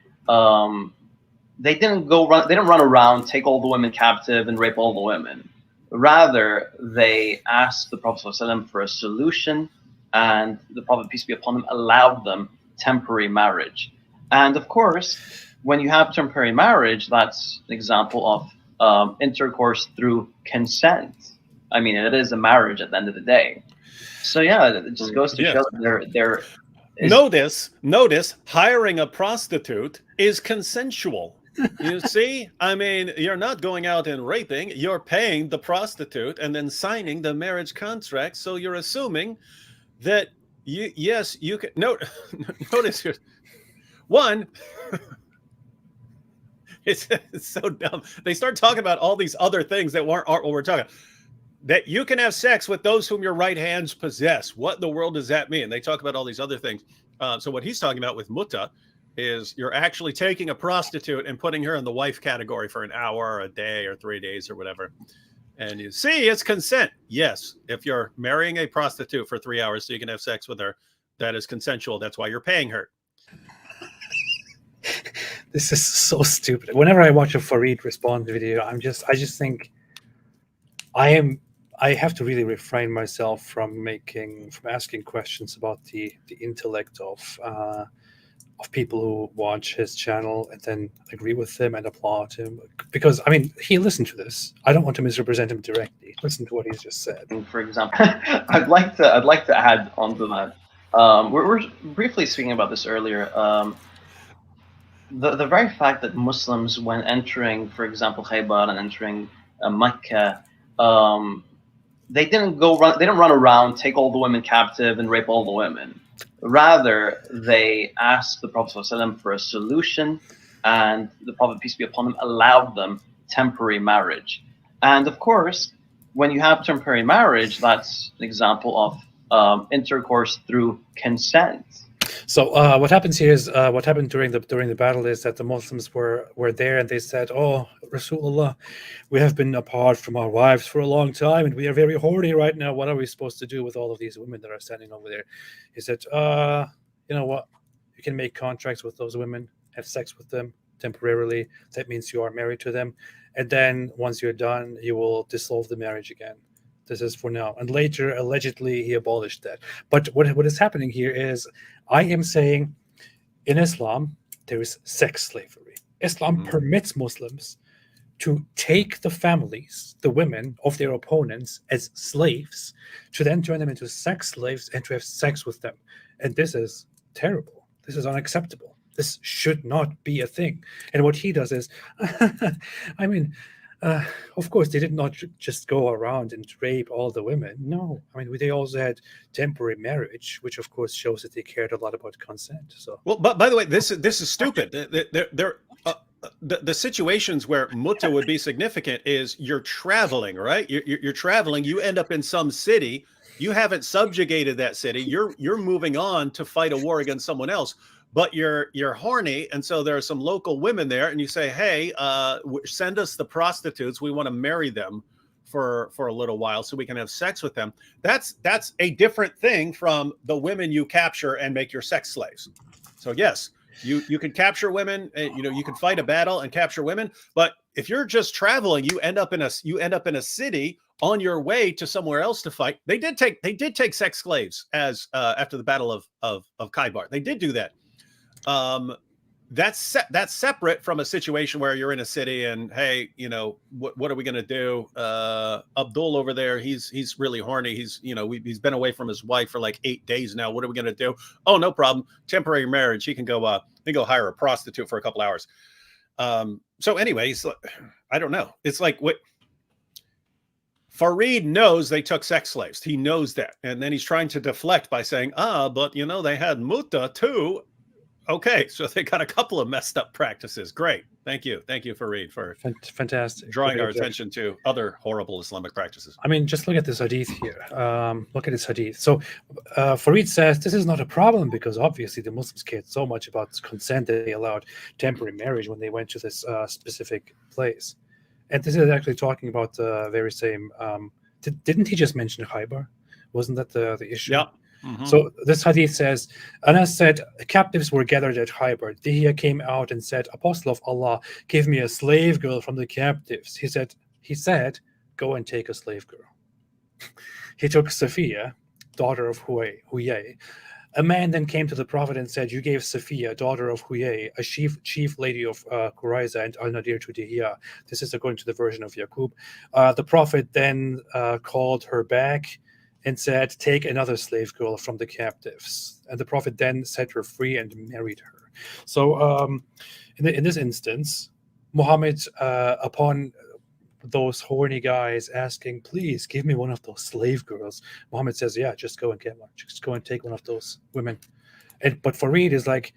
Speaker 3: they didn't run around, take all the women captive, and rape all the women. Rather, they asked the Prophet ﷺ for a solution, and the Prophet, peace be upon him, allowed them temporary marriage. And of course, when you have temporary marriage, that's an example of intercourse through consent. I mean, it is a marriage at the end of the day. So yeah, it just goes to show that there is...
Speaker 2: Notice, hiring a prostitute is consensual. You see? I mean, you're not going out and raping, you're paying the prostitute and then signing the marriage contract, so you're assuming that you can notice here. One, it's so dumb. They start talking about all these other things that aren't what we're talking about. That you can have sex with those whom your right hands possess. What in the world does that mean? They talk about all these other things. So what he's talking about with mutta is you're actually taking a prostitute and putting her in the wife category for an hour or a day or 3 days or whatever. And you see, it's consent. Yes, if you're marrying a prostitute for 3 hours so you can have sex with her, that is consensual. That's why you're paying her.
Speaker 1: This is so stupid. Whenever I watch a Farid respond video, I just think I have to really refrain myself from asking questions about the intellect of people who watch his channel and then agree with him and applaud him, because I mean, he listened to this. I don't want to misrepresent him directly. Listen to what he's just said.
Speaker 3: For example, I'd like to add on to that. We're briefly speaking about this earlier. The very fact that Muslims, when entering, for example, Khaybar and entering Mecca, they didn't run around, take all the women captive, and rape all the women. Rather, they asked the Prophet ﷺ for a solution, and the Prophet, peace be upon him, allowed them temporary marriage. And of course, when you have temporary marriage, that's an example of intercourse through consent.
Speaker 1: So what happens here is what happened during the battle is that the Muslims were there, and they said, "Oh, Rasulullah, we have been apart from our wives for a long time, and we are very horny right now. What are we supposed to do with all of these women that are standing over there?" He said, "You know what? You can make contracts with those women, have sex with them temporarily. That means you are married to them, and then once you're done, you will dissolve the marriage again. This is for now." And later, allegedly, he abolished that. But what is happening here is, I am saying, in Islam, there is sex slavery. Islam permits Muslims to take the families, the women of their opponents, as slaves, to then turn them into sex slaves and to have sex with them. And this is terrible. This is unacceptable. This should not be a thing. And what he does is, I mean, of course, they did not just go around and rape all the women. No, I mean, they also had temporary marriage, which of course shows that they cared a lot about consent. So,
Speaker 2: well, but by the way, this is stupid. the situations where mutta would be significant is you're traveling, right? You're traveling. You end up in some city. You haven't subjugated that city. You're moving on to fight a war against someone else, but you're horny, and so there are some local women there, and you say, "Hey, send us the prostitutes. We want to marry them for a little while so we can have sex with them." That's a different thing from the women you capture and make your sex slaves. So yes, you can capture women, and you can fight a battle and capture women, but if you're just traveling, you end up in a city on your way to somewhere else to fight. They did take sex slaves as after the Battle of Khaybar. They did do that. That's separate from a situation where you're in a city and, hey, what are we going to do? Abdul over there, he's really horny. He's been away from his wife for like 8 days now. What are we going to do? Oh, no problem. Temporary marriage. He can go hire a prostitute for a couple hours. So anyways, I don't know. It's like what Farid knows they took sex slaves. He knows that. And then he's trying to deflect by saying, but they had mutta too. Okay, so they got a couple of messed up practices. Great. Thank you, Farid, for
Speaker 1: Fantastic.
Speaker 2: drawing our
Speaker 1: Great
Speaker 2: attention to other horrible Islamic practices.
Speaker 1: I mean, just look at this hadith here. Look at this hadith. So Farid says this is not a problem because obviously the Muslims cared so much about consent that they allowed temporary marriage when they went to this specific place. And this is actually talking about the very same. Didn't he just mention Khaybar? Wasn't that the issue?
Speaker 2: Yeah. Mm-hmm.
Speaker 1: So this hadith says, Anas said, captives were gathered at Khaybar. Dihya came out and said, Apostle of Allah, give me a slave girl from the captives. He said, go and take a slave girl. He took Safiya, daughter of Huyay. A man then came to the Prophet and said, you gave Safiya, daughter of Huyay, a chief lady of Quraiza and Al-Nadir to Dihya. This is according to the version of Yaqub. The Prophet then called her back and said, take another slave girl from the captives. And the Prophet then set her free and married her. So in this instance, Muhammad, upon those horny guys asking, please give me one of those slave girls, Muhammad says, yeah, just go and get one. Just go and take one of those women. But Farid is like,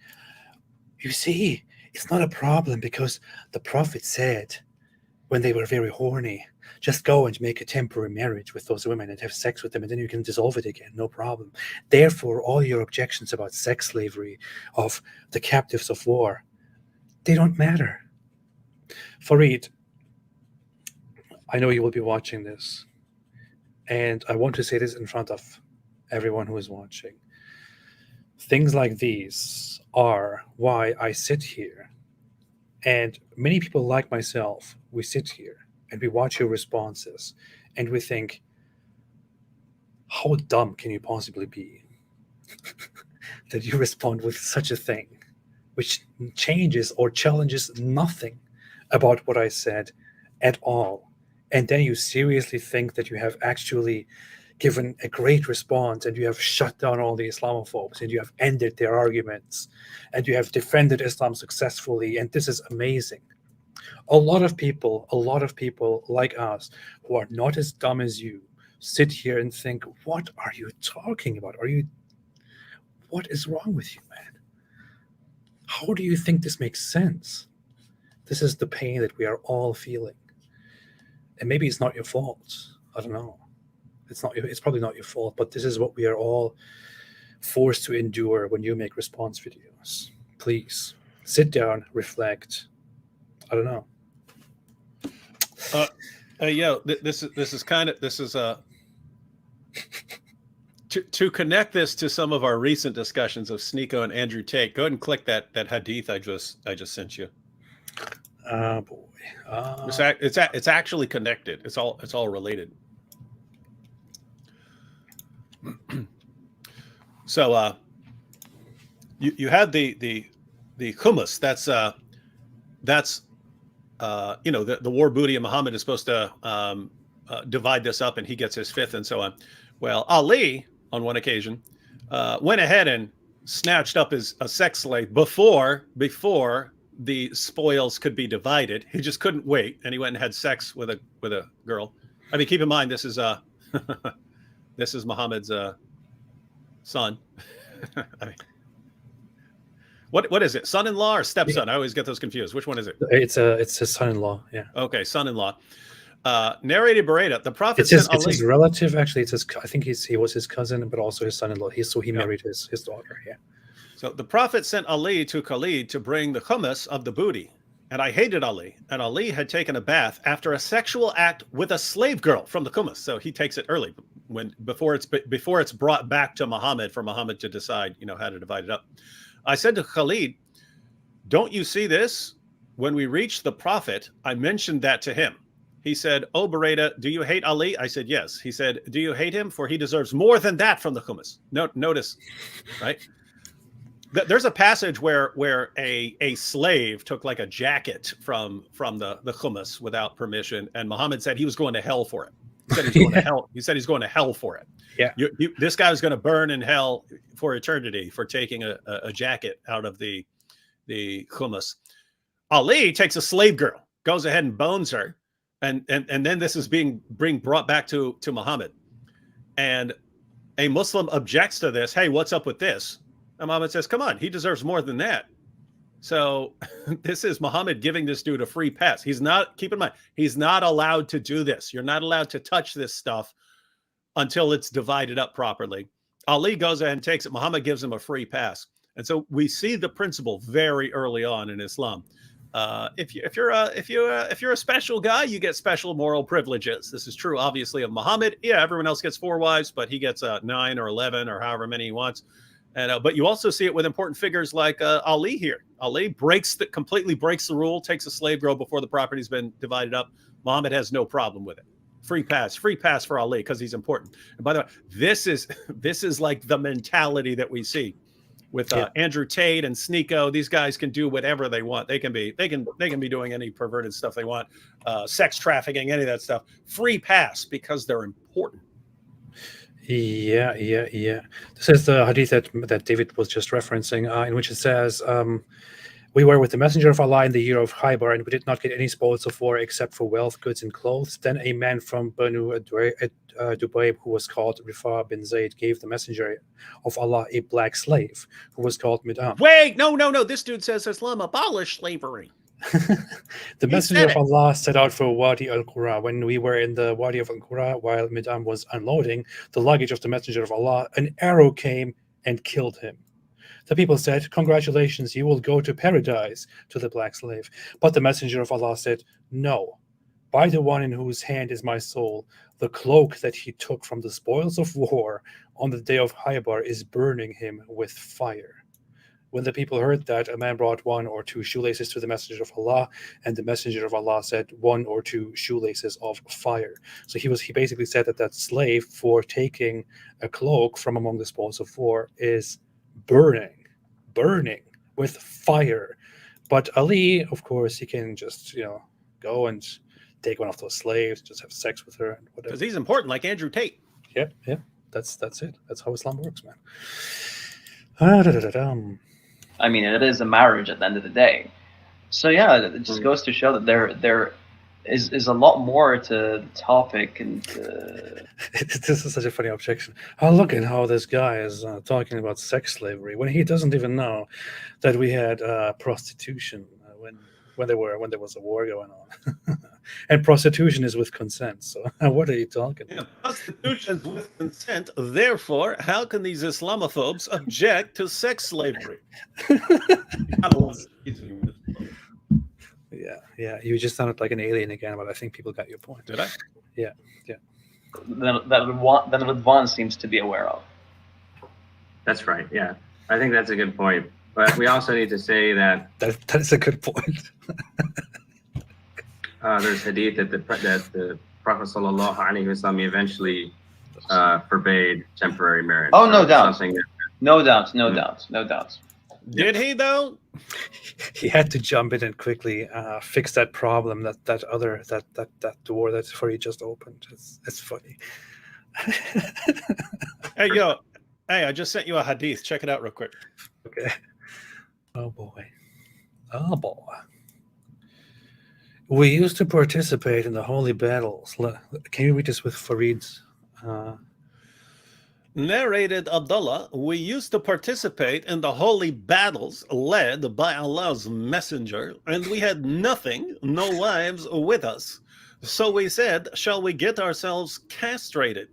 Speaker 1: you see, it's not a problem because the Prophet said when they were very horny, just go and make a temporary marriage with those women and have sex with them, and then you can dissolve it again, no problem. Therefore, all your objections about sex slavery of the captives of war, they don't matter. Farid, I know you will be watching this, and I want to say this in front of everyone who is watching. Things like these are why I sit here, and many people like myself, we sit here and we watch your responses and we think, how dumb can you possibly be that you respond with such a thing which changes or challenges nothing about what I said at all, and then you seriously think that you have actually given a great response and you have shut down all the Islamophobes and you have ended their arguments and you have defended Islam successfully, and this is amazing. A lot of people like us who are not as dumb as you sit here and think, what are you talking about? What is wrong with you, man? How do you think this makes sense? This is the pain that we are all feeling. And maybe it's not your fault. I don't know. It's probably not your fault, but this is what we are all forced to endure when you make response videos. Please sit down, reflect. I don't know.
Speaker 2: This is to connect this to some of our recent discussions of Sneeko and Andrew Tate. Go ahead and click that hadith I just sent you.
Speaker 1: Oh boy.
Speaker 2: It's actually connected. It's all related. So you had the hummus. That's the war booty, and Muhammad is supposed to divide this up, and he gets his fifth, and so on. Well, Ali, on one occasion, went ahead and snatched up a sex slave before the spoils could be divided. He just couldn't wait, and he went and had sex with a girl. I mean, keep in mind, this is this is Muhammad's son. I mean, What is it? Son-in-law or stepson? I always get those confused. Which one is it?
Speaker 1: It's his son-in-law. Yeah,
Speaker 2: Okay, son-in-law. Narrated Beretta, the prophet
Speaker 1: it's his,
Speaker 2: sent
Speaker 1: it's
Speaker 2: Ali.
Speaker 1: his relative. Actually, it's his. I think he was his cousin, but also his son-in-law. He married his daughter. Yeah.
Speaker 2: So the prophet sent Ali to Khalid to bring the khummas of the booty. And I hated Ali. And Ali had taken a bath after a sexual act with a slave girl from the khummas. So he takes it early, before it's brought back to Muhammad for Muhammad to decide, how to divide it up. I said to Khalid, "Don't you see this? When we reached the prophet, I mentioned that to him. He said, 'Oh, Beretta, do you hate Ali?' I said, 'Yes.' He said, 'Do you hate him? For he deserves more than that from the khummas.'" Notice, right? There's a passage where a slave took like a jacket from the khummas without permission, and Muhammad said he was going to hell for it. He said he's going to hell. He said he's going to hell for it.
Speaker 1: Yeah.
Speaker 2: This guy was going to burn in hell for eternity for taking a jacket out of the khummas. Ali takes a slave girl, goes ahead and bones her, and then this is being brought back to Muhammad, and a Muslim objects to this. "Hey, what's up with this?" And Muhammad says, "Come on, he deserves more than that." So this is Muhammad giving this dude a free pass. Keep in mind, he's not allowed to do this. You're not allowed to touch this stuff until it's divided up properly. Ali goes ahead and takes it. Muhammad gives him a free pass. And so we see the principle very early on in Islam. If you're a special guy, you get special moral privileges. This is true, obviously, of Muhammad. Yeah, everyone else gets 4 wives, but he gets 9 or 11 or however many he wants. And but you also see it with important figures like Ali here. Ali completely breaks the rule, takes a slave girl before the property's been divided up. Muhammad has no problem with it. Free pass for Ali because he's important. And by the way, this is like the mentality that we see with Andrew Tate and Sneeko. These guys can do whatever they want. They can be doing any perverted stuff they want, sex trafficking, any of that stuff. Free pass because they're important.
Speaker 1: Yeah. This is the hadith that David was just referencing, in which it says, "We were with the messenger of Allah in the year of Khaybar, and we did not get any spoils of war except for wealth, goods, and clothes. Then a man from Banu Dubayb, who was called Rifa bin Zayd, gave the messenger of Allah a black slave who was called Midam."
Speaker 2: Wait, no. This dude says Islam abolished slavery.
Speaker 1: The messenger of Allah set out for Wadi al-Qura. When we were in the Wadi of al-Qura, while Midam was unloading the luggage of the messenger of Allah, an arrow came and killed him. The people said, "Congratulations, you will go to paradise," to the black slave. But the messenger of Allah said, "No, by the one in whose hand is my soul, the cloak that he took from the spoils of war on the day of Khaybar is burning him with fire." When the people heard that, a man brought 1 or 2 shoelaces to the messenger of Allah, and the messenger of Allah said 1 or 2 shoelaces of fire. So he basically said that slave, for taking a cloak from among the spoils of war, is burning with fire. But Ali, of course, he can just go and take one of those slaves, just have sex with her and whatever.
Speaker 2: Because he's important, like Andrew Tate.
Speaker 1: Yep. That's it. That's how Islam works, man.
Speaker 3: I mean, it is a marriage at the end of the day. So yeah, it just goes to show that there is a lot more to the topic. And
Speaker 1: this is such a funny objection. Oh, look at how this guy is talking about sex slavery when he doesn't even know that we had prostitution when there was a war going on. And prostitution is with consent. So what are you talking about?
Speaker 2: Prostitution is with consent. Therefore, how can these Islamophobes object to sex slavery?
Speaker 1: Yeah. You just sounded like an alien again, but I think people got your point.
Speaker 2: Did I?
Speaker 1: Yeah.
Speaker 3: that Radwan seems to be aware of.
Speaker 4: That's right. Yeah, I think that's a good point. But we also need to say that
Speaker 1: is a good point.
Speaker 4: There's hadith that the Prophet sallallahu alaihi wasallam eventually forbade temporary marriage.
Speaker 3: Oh, no doubt. No doubt.
Speaker 2: Did he though?
Speaker 1: He had to jump in and quickly fix that problem that door that Farid just opened. It's funny.
Speaker 2: Hey, I just sent you a hadith. Check it out real quick.
Speaker 1: Okay. Oh boy. We used to participate in the holy battles. Can you read this with Farid's?
Speaker 2: narrated Abdullah, we used to participate in the holy battles led by Allah's messenger, and we had nothing, no wives with us. So we said, shall we get ourselves castrated?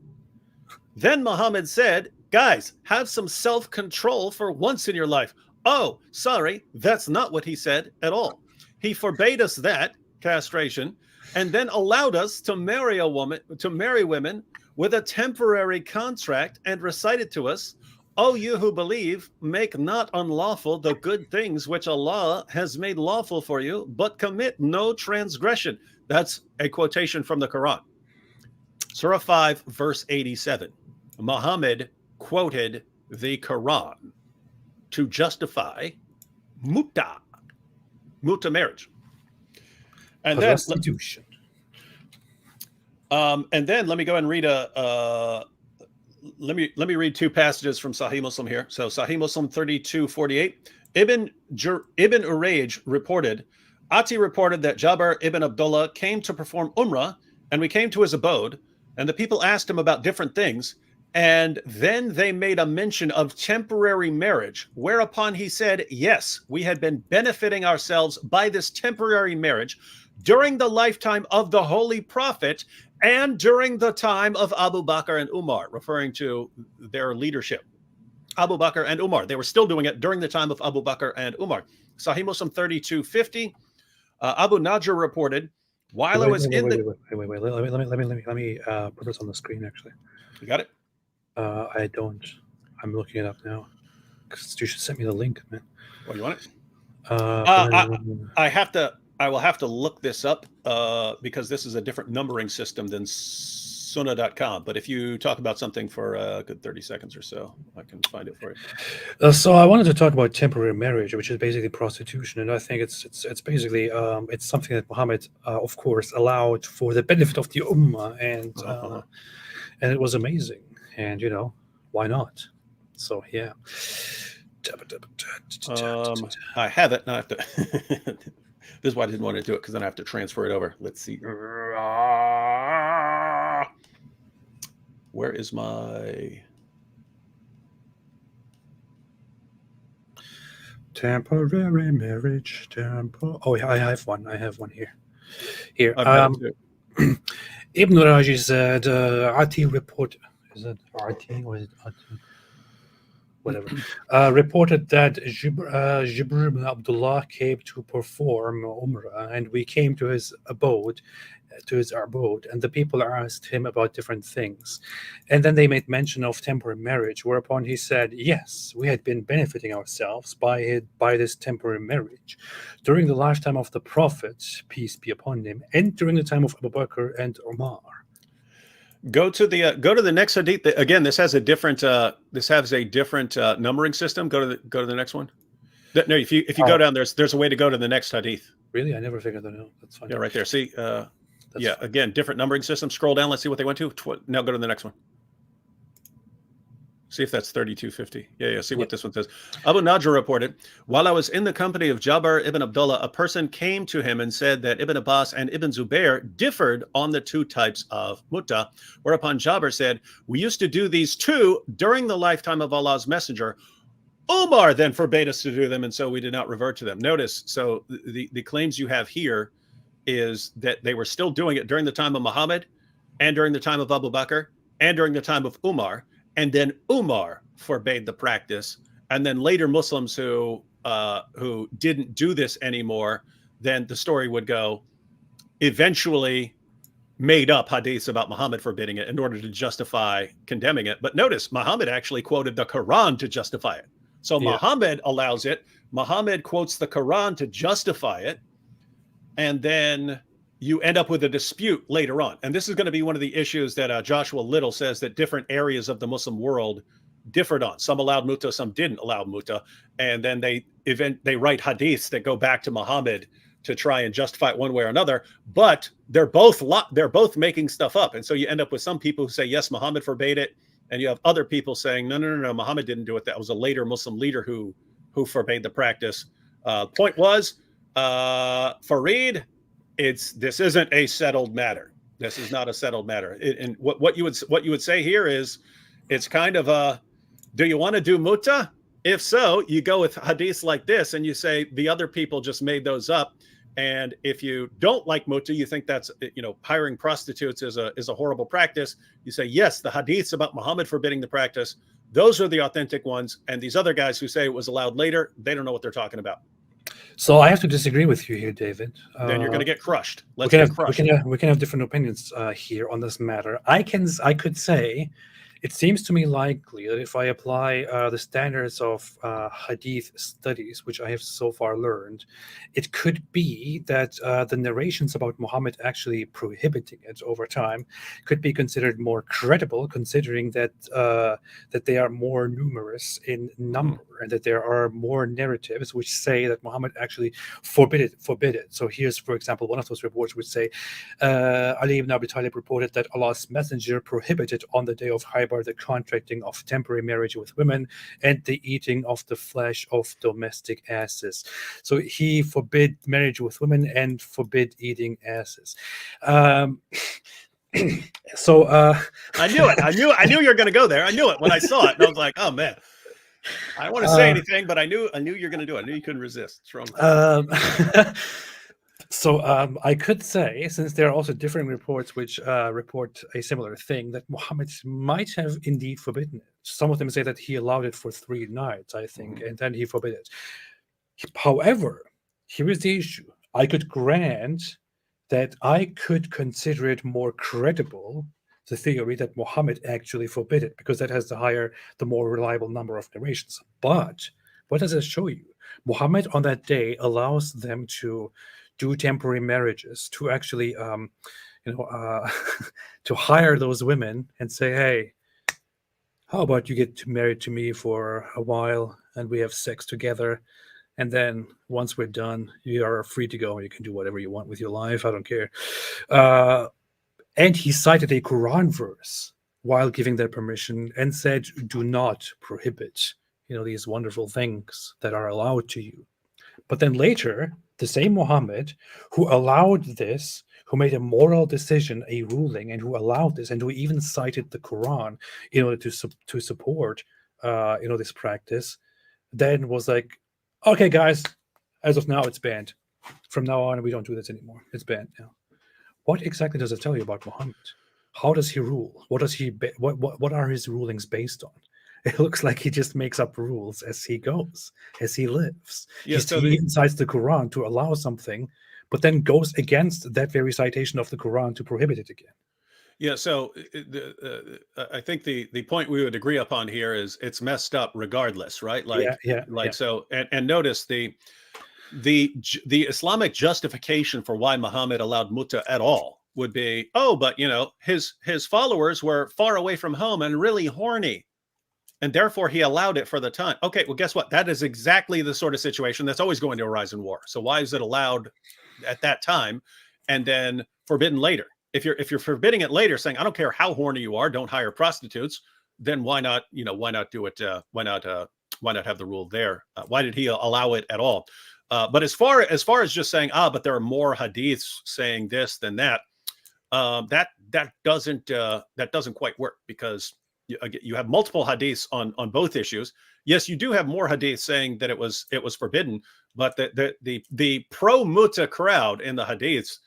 Speaker 2: Then Muhammad said, guys, have some self-control for once in your life. Oh, sorry, that's not what he said at all. He forbade us that, castration, and then allowed us to marry women with a temporary contract and recited to us, O you who believe, make not unlawful the good things which Allah has made lawful for you, but commit no transgression. That's a quotation from the Quran. Surah 5, verse 87. Muhammad quoted the Quran to justify muta marriage. And then
Speaker 1: Prostitution.
Speaker 2: And then let me go ahead and read let me read two passages from Sahih Muslim here. So Sahih Muslim 32:48. Ibn Urayj reported, Ati reported that Jabir ibn Abdullah came to perform Umrah, and we came to his abode, and the people asked him about different things, and then they made a mention of temporary marriage, whereupon he said, yes, we had been benefiting ourselves by this temporary marriage during the lifetime of the Holy Prophet and during the time of Abu Bakr and Umar, referring to their leadership. Abu Bakr and Umar. They were still doing it during the time of Abu Bakr and Umar. Sahih Muslim 32:50. Abu Najr reported, while I was in the...
Speaker 1: Wait. Let me put this on the screen, actually.
Speaker 2: You got it?
Speaker 1: I don't. I'm looking it up now. 'Cause you should send me the link, man.
Speaker 2: What, you want it?
Speaker 1: Uh,
Speaker 2: I will have to look this up because this is a different numbering system than Sunnah.com. But if you talk about something for a good 30 seconds or so, I can find it for you.
Speaker 1: So I wanted to talk about temporary marriage, which is basically prostitution, and I think it's basically it's something that Muhammad, of course, allowed for the benefit of the ummah, and it was amazing, and why not? So yeah.
Speaker 2: I have it. Now I have to. This is why I didn't want to do it, because then I have to transfer it over. Let's see. Where is my
Speaker 1: temporary marriage? Oh, yeah, I have one here. Here.
Speaker 2: I've got it too.
Speaker 1: Ibn Raji said, Ati report. Is it Ati or is it Ati? Whatever, reported that Jibr ibn Abdullah came to perform Umrah, and we came to his abode, and the people asked him about different things. And then they made mention of temporary marriage, whereupon he said, yes, we had been benefiting ourselves by this temporary marriage during the lifetime of the Prophet, peace be upon him, and during the time of Abu Bakr and Umar.
Speaker 2: Go to the next hadith. Again, this has a different numbering system. Go to the next one. No, if you go down, there's a way to go to the next hadith.
Speaker 1: Really, I never figured that out. That's fine.
Speaker 2: Yeah, right there. See, again, different numbering system. Scroll down. Let's see what they went to. Now go to the next one. See if that's 3250. Yeah. See what this one says. Abu Najr reported, while I was in the company of Jabir ibn Abdullah, a person came to him and said that Ibn Abbas and Ibn Zubair differed on the two types of mutta, whereupon Jabir said, we used to do these two during the lifetime of Allah's messenger. Umar then forbade us to do them, and so we did not revert to them. Notice, so the claims you have here is that they were still doing it during the time of Muhammad and during the time of Abu Bakr and during the time of Umar. And then Umar forbade the practice, and then later Muslims who didn't do this anymore, then the story would go, eventually made up hadiths about Muhammad forbidding it in order to justify condemning it. But notice, Muhammad actually quoted the Quran to justify it. So Muhammad allows it. Muhammad quotes the Quran to justify it, and then you end up with a dispute later on. And this is going to be one of the issues that Joshua Little says that different areas of the Muslim world differed on. Some allowed mutta, some didn't allow mutta. And then they write hadiths that go back to Muhammad to try and justify it one way or another. But they're both making stuff up. And so you end up with some people who say, yes, Muhammad forbade it. And you have other people saying, no, Muhammad didn't do it. That was a later Muslim leader who forbade the practice. Point was, Fareed, this isn't a settled matter. This is not a settled matter. And what you would say here is it's kind of a, do you want to do muta? If so, you go with hadiths like this and you say the other people just made those up. And if you don't like muta, you think that's, hiring prostitutes is a horrible practice. You say, yes, the hadiths about Muhammad forbidding the practice, those are the authentic ones. And these other guys who say it was allowed later, they don't know what they're talking about.
Speaker 1: So I have to disagree with you here, David.
Speaker 2: Then you're going to get crushed.
Speaker 1: We
Speaker 2: Let's
Speaker 1: can
Speaker 2: get
Speaker 1: have,
Speaker 2: crushed.
Speaker 1: we can have different opinions here on this matter. I could say it seems to me likely that if I apply the standards of hadith studies, which I have so far learned, it could be that the narrations about Muhammad actually prohibiting it over time could be considered more credible, considering that that they are more numerous in number and that there are more narratives which say that Muhammad actually forbid it. So here's, for example, one of those reports which say Ali ibn Abi Talib reported that Allah's messenger prohibited on the day of Khaybar the contracting of temporary marriage with women and the eating of the flesh of domestic asses. So he forbid marriage with women and forbid eating asses. So
Speaker 2: I knew it. I knew you were going to go there. I knew it when I saw it. And I was like, oh man, I don't want to say anything, but I knew you're going to do it. I knew you couldn't resist. It's wrong.
Speaker 1: So I could say, since there are also different reports which report a similar thing, that Muhammad might have indeed forbidden it. Some of them say that he allowed it for 3 nights, I think, and then he forbid it. However, here is the issue. I could grant that I could consider it more credible, the theory that Muhammad actually forbid it, because that has the more reliable number of narrations. But what does it show you? Muhammad on that day allows them to do temporary marriages, to actually, to hire those women and say, hey, how about you get married to me for a while and we have sex together, and then once we're done, you are free to go. You can do whatever you want with your life. I don't care. And he cited a Quran verse while giving that permission and said, do not prohibit, these wonderful things that are allowed to you. But then later, the same Muhammad who allowed this, who made a moral decision, a ruling, and who allowed this, and who even cited the Quran in order to support, this practice, then was like, okay, guys, as of now, it's banned. From now on, we don't do this anymore. It's banned now. What exactly does it tell you about Muhammad? How does he rule? What are his rulings based on? It looks like he just makes up rules as he goes, as he lives.
Speaker 2: Yeah,
Speaker 1: He cites the Quran to allow something, but then goes against that very citation of the Quran to prohibit it again.
Speaker 2: Yeah, so I think the point we would agree upon here is it's messed up regardless, right? So, and notice the Islamic justification for why Muhammad allowed muta at all would be, but his followers were far away from home and really horny, and therefore he allowed it for the time. Okay, well, guess what? That is exactly the sort of situation that's always going to arise in war. So why is it allowed at that time and then forbidden later? If you're forbidding it later, saying I don't care how horny you are, don't hire prostitutes, then why not do it? Why not have the rule there? Why did he allow it at all? But as far as just saying but there are more hadiths saying this than that, that doesn't quite work, because you have multiple hadiths on both issues. Yes, you do have more hadiths saying that it was forbidden, but the pro muta crowd in the hadiths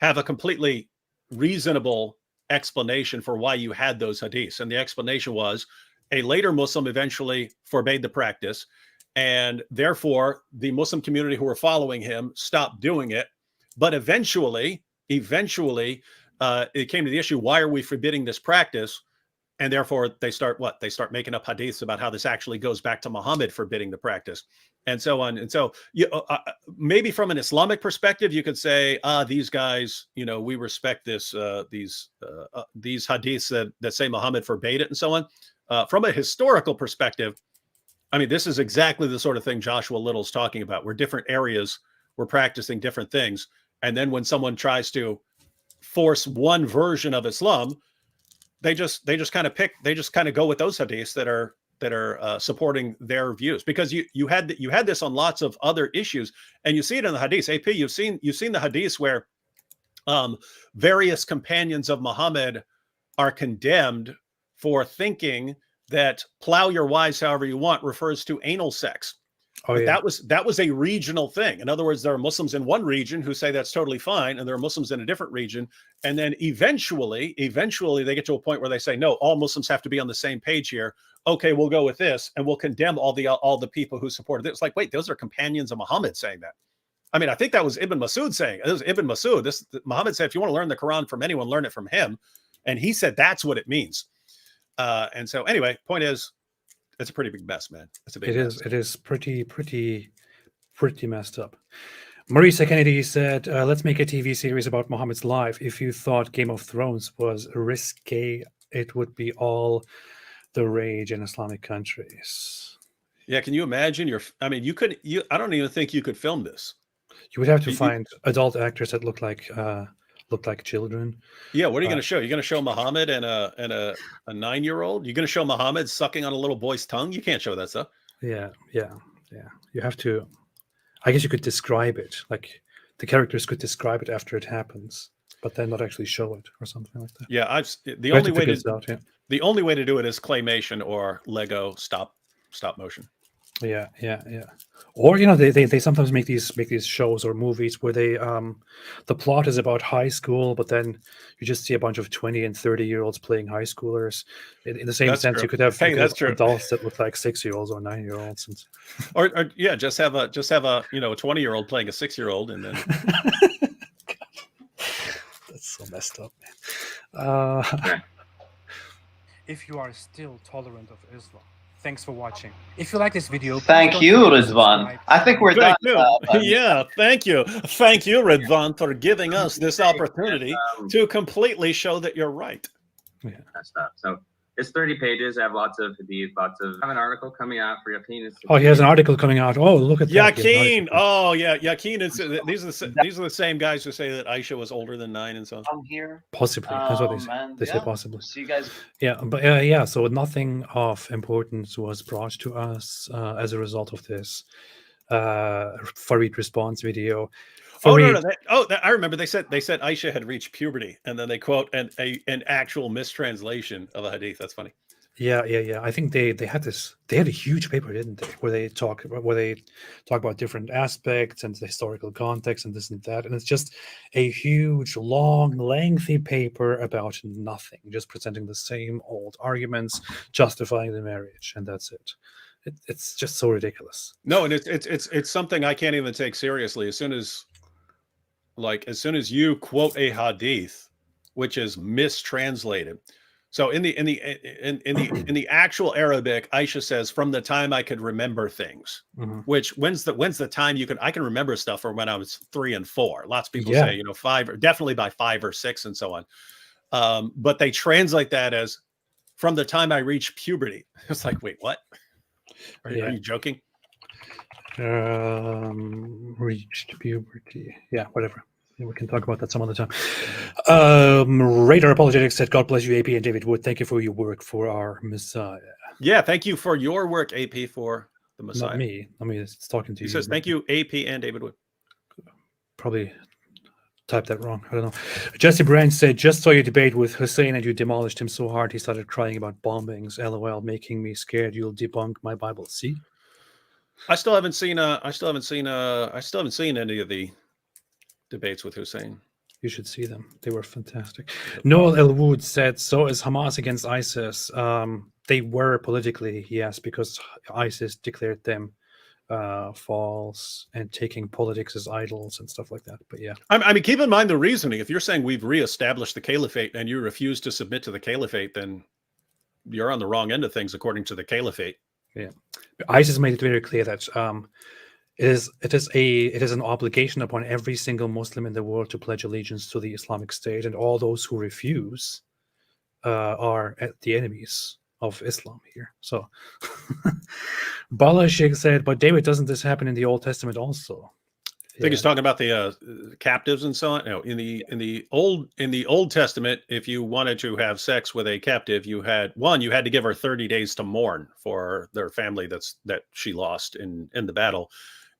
Speaker 2: have a completely reasonable explanation for why you had those hadiths, and the explanation was a later Muslim eventually forbade the practice, and therefore the Muslim community who were following him stopped doing it. But eventually it came to the issue, why are we forbidding this practice? And therefore they start making up hadiths about how this actually goes back to Muhammad forbidding the practice, and so on. And so maybe from an Islamic perspective, you could say, these guys, we respect these hadiths that say Muhammad forbade it and so on. From a historical perspective, I mean, this is exactly the sort of thing Joshua Little's talking about, where different areas were practicing different things. And then when someone tries to force one version of Islam, they just kind of go with those hadiths that are supporting their views, because you had this on lots of other issues, and you see it in the hadiths. AP, you've seen the hadiths where various companions of Muhammad are condemned for thinking that plow your wives however you want refers to anal sex.
Speaker 1: Oh
Speaker 2: But
Speaker 1: yeah.
Speaker 2: that was a regional thing. In other words, there are Muslims in one region who say that's totally fine, and there are Muslims in a different region. And then eventually they get to a point where they say, no, all Muslims have to be on the same page here. Okay, we'll go with this, and we'll condemn all the people who supported it. It's like, wait, those are companions of Muhammad saying that. I mean, I think that was Ibn Masud saying. It was Ibn Masud. Muhammad said, if you want to learn the Quran from anyone, learn it from him. And he said that's what it means. And so anyway, point is, it's a pretty big mess, man. It's a big mess.
Speaker 1: It is pretty messed up. Marisa Kennedy said, let's make a TV series about Muhammad's life. If you thought Game of Thrones was risque, it would be all the rage in Islamic countries.
Speaker 2: Yeah, can you imagine? I don't even think you could film this.
Speaker 1: You would have to find adult actors that look like children.
Speaker 2: Yeah, what are you going to show? You're going to show Muhammad and a 9-year-old? You're going to show Muhammad sucking on a little boy's tongue? You can't show that stuff.
Speaker 1: Yeah. You have to. I guess you could describe it, like the characters could describe it after it happens, but then not actually show it or something like that.
Speaker 2: Yeah, the only way to do it is claymation or Lego stop motion.
Speaker 1: Yeah. Or they sometimes make these shows or movies where they the plot is about high school, but then you just see a bunch of 20 and 30-year-olds playing high schoolers. In the same sense,
Speaker 2: true.
Speaker 1: you could have
Speaker 2: True.
Speaker 1: adults that look like 6-year-olds or 9-year-olds, and
Speaker 2: or yeah, just have a 20-year-old playing a 6-year-old, and then
Speaker 1: that's so messed up, man.
Speaker 5: If you are still tolerant of Islam, thanks for watching. If you like this video,
Speaker 3: Thank you, Rizwan. I think we're done.
Speaker 2: Yeah, thank you, Ridvan, for giving us this opportunity to completely show that you're right.
Speaker 1: Yeah.
Speaker 4: Stuff. So it's 30 pages. I have lots of hadith, I have an article coming out for Yaqeen.
Speaker 1: Oh, he has an article coming out. Oh, look at that.
Speaker 2: Yaqeen. Oh, yeah, Yaqeen. These are the same guys who say that Aisha was older than 9 and so on.
Speaker 3: I'm here.
Speaker 1: Possibly. That's what they say. They say possibly.
Speaker 3: See you guys.
Speaker 1: Yeah, but so nothing of importance was brought to us as a result of this Farid response video. Farid,
Speaker 2: I remember they said Aisha had reached puberty, and then they quote an actual mistranslation of a hadith. That's funny.
Speaker 1: Yeah. I think they had a huge paper, didn't they, where they talk about different aspects and the historical context and this and that, and it's just a huge, long, lengthy paper about nothing, just presenting the same old arguments, justifying the marriage, and that's it. It's just so ridiculous.
Speaker 2: No, and it's something I can't even take seriously. As soon as you quote a hadith, which is mistranslated. So in the actual Arabic, Aisha says, "From the time I could remember things," which when's the time I can remember stuff from when I was 3 and 4. Lots of people say 5, or definitely by 5 or 6 and so on. But they translate that as from the time I reached puberty. It's like, wait, what? Are you joking?
Speaker 1: Reached puberty. Yeah, whatever. We can talk about that some other time. Radar Apologetics said, God bless you, AP and David Wood. Thank you for your work for our Messiah.
Speaker 2: Yeah, thank you for your work, AP, for the Messiah.
Speaker 1: Not me. I mean, it's talking to you.
Speaker 2: He says, thank you, AP and David Wood.
Speaker 1: Probably typed that wrong. I don't know. Jesse Brand said, just saw your debate with Hussein and you demolished him so hard he started crying about bombings. LOL, making me scared you'll debunk my Bible. See?
Speaker 2: I still haven't seen any of the debates with Hussein.
Speaker 1: You should see them. They were fantastic. Noel L. Wood said, so is Hamas against ISIS? They were politically, yes, because ISIS declared them false and taking politics as idols and stuff like that. But yeah.
Speaker 2: I mean, keep in mind the reasoning. If you're saying we've reestablished the caliphate and you refuse to submit to the caliphate, then you're on the wrong end of things according to the caliphate.
Speaker 1: Yeah. ISIS made it very clear that it is an obligation upon every single Muslim in the world to pledge allegiance to the Islamic State, and all those who refuse are the enemies of Islam here. So Balashik said, but David, doesn't this happen in the Old Testament also?
Speaker 2: I think he's talking about the captives and so on. No, in the Old Testament, if you wanted to have sex with a captive, you had to give her 30 days to mourn for their family that she lost in the battle,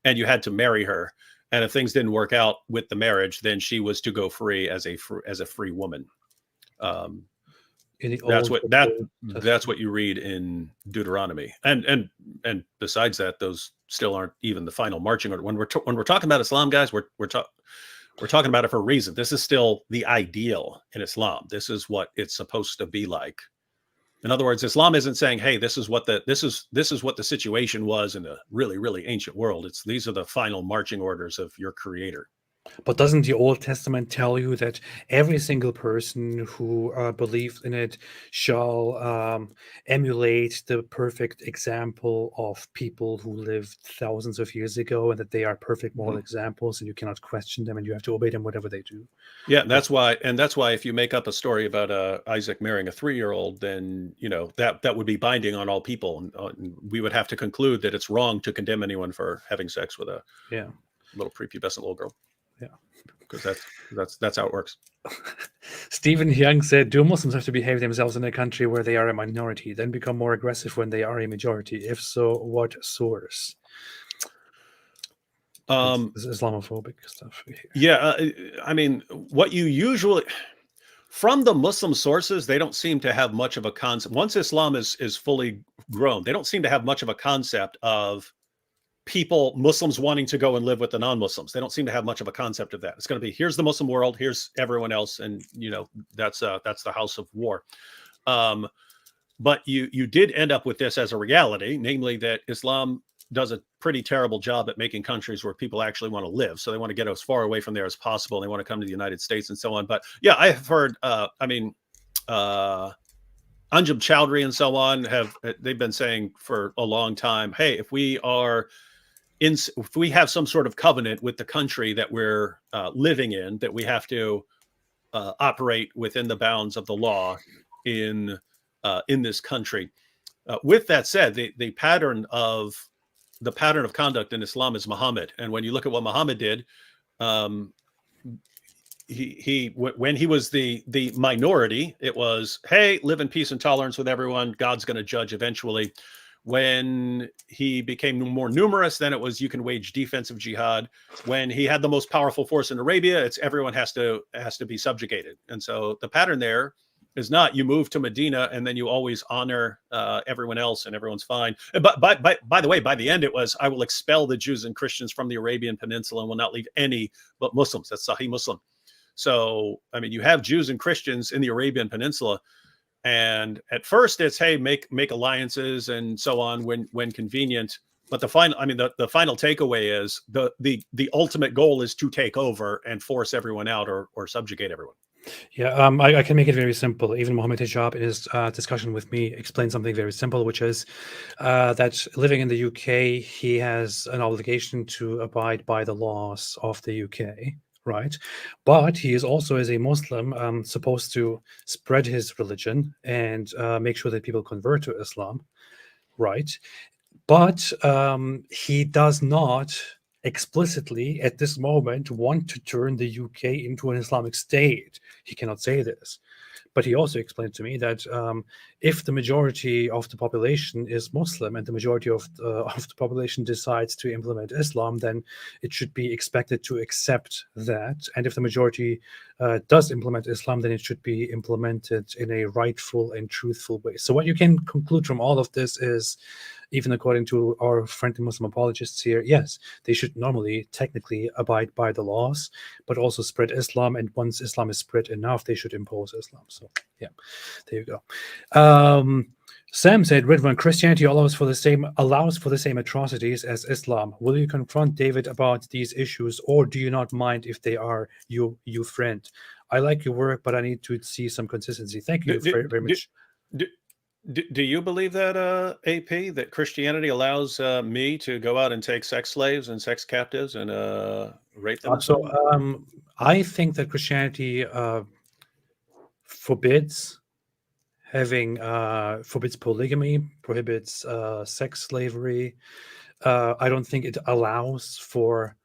Speaker 2: and you had to marry her. And if things didn't work out with the marriage, then she was to go free as a free woman.
Speaker 1: In the
Speaker 2: That's
Speaker 1: Old
Speaker 2: what that
Speaker 1: Testament.
Speaker 2: that's what you read in Deuteronomy, and besides that, those still aren't even the final marching order. When we're talking about Islam, guys, we're talking about it for a reason. This is still the ideal in Islam. This is what it's supposed to be like. In other words, Islam isn't saying, "Hey, this is what the situation was in a really, really ancient world." These are the final marching orders of your Creator.
Speaker 1: But doesn't the Old Testament tell you that every single person who believes in it shall emulate the perfect example of people who lived thousands of years ago, and that they are perfect moral examples, and you cannot question them, and you have to obey them whatever they do?
Speaker 2: Yeah, that's why if you make up a story about Isaac marrying a 3-year-old, then that would be binding on all people, and we would have to conclude that it's wrong to condemn anyone for having sex with a little prepubescent little girl.
Speaker 1: Yeah,
Speaker 2: because that's how it works.
Speaker 1: Stephen Young said, "Do Muslims have to behave themselves in a country where they are a minority, then become more aggressive when they are a majority? If so, what source?" This is Islamophobic stuff.
Speaker 2: Yeah, I mean, what you usually from the Muslim sources, they don't seem to have much of a concept. Once Islam is fully grown, they don't seem to have much of a concept of Muslims wanting to go and live with the non-Muslims. They don't seem to have much of a concept of that. It's going to be, here's the Muslim world, here's everyone else, and that's the house of war. But you did end up with this as a reality, namely that Islam does a pretty terrible job at making countries where people actually want to live. So they want to get as far away from there as possible. They want to come to the United States and so on. But yeah, I have heard, Anjum Chowdhury and so on they've been saying for a long time, hey, if we have some sort of covenant with the country that we're living in, that we have to operate within the bounds of the law in this country. With that said, the pattern of conduct in Islam is Muhammad, and when you look at what Muhammad did, when he was the minority, it was, hey, live in peace and tolerance with everyone. God's going to judge eventually. When he became more numerous, then it was, you can wage defensive jihad. When he had the most powerful force in Arabia, it's everyone has to be subjugated. And so the pattern there is not you move to Medina and then you always honor everyone else and everyone's fine. But by the way, by the end it was, I will expel the Jews and Christians from the Arabian Peninsula and will not leave any but Muslims. That's Sahih Muslim. So I mean, you have Jews and Christians in the Arabian Peninsula. And at first it's, hey, make alliances and so on when convenient. But the final takeaway is the ultimate goal is to take over and force everyone out or subjugate everyone.
Speaker 1: Yeah, I can make it very simple. Even Mohammed Hijab, in his discussion with me, explained something very simple, which is that living in the UK, he has an obligation to abide by the laws of the UK. Right, but he is also, as a Muslim, supposed to spread his religion and make sure that people convert to Islam, right? But he does not explicitly, at this moment, want to turn the UK into an Islamic state. He cannot say this. But he also explained to me that if the majority of the population is Muslim and the majority of the population decides to implement Islam, then it should be expected to accept that. And if the majority does implement Islam, then it should be implemented in a rightful and truthful way. So what you can conclude from all of this is, even according to our friendly Muslim apologists here, yes, they should normally, technically abide by the laws, but also spread Islam. And once Islam is spread enough, they should impose Islam. So, yeah, there you go. Sam said, Ridwan, Christianity allows for the same atrocities as Islam. Will you confront David about these issues, or do you not mind if they are you friend? I like your work, but I need to see some consistency. Thank you very much.
Speaker 2: Do you believe that, AP, that Christianity allows me to go out and take sex slaves and sex captives and rape them?
Speaker 1: So I think that Christianity forbids polygamy, prohibits sex slavery. I don't think it allows for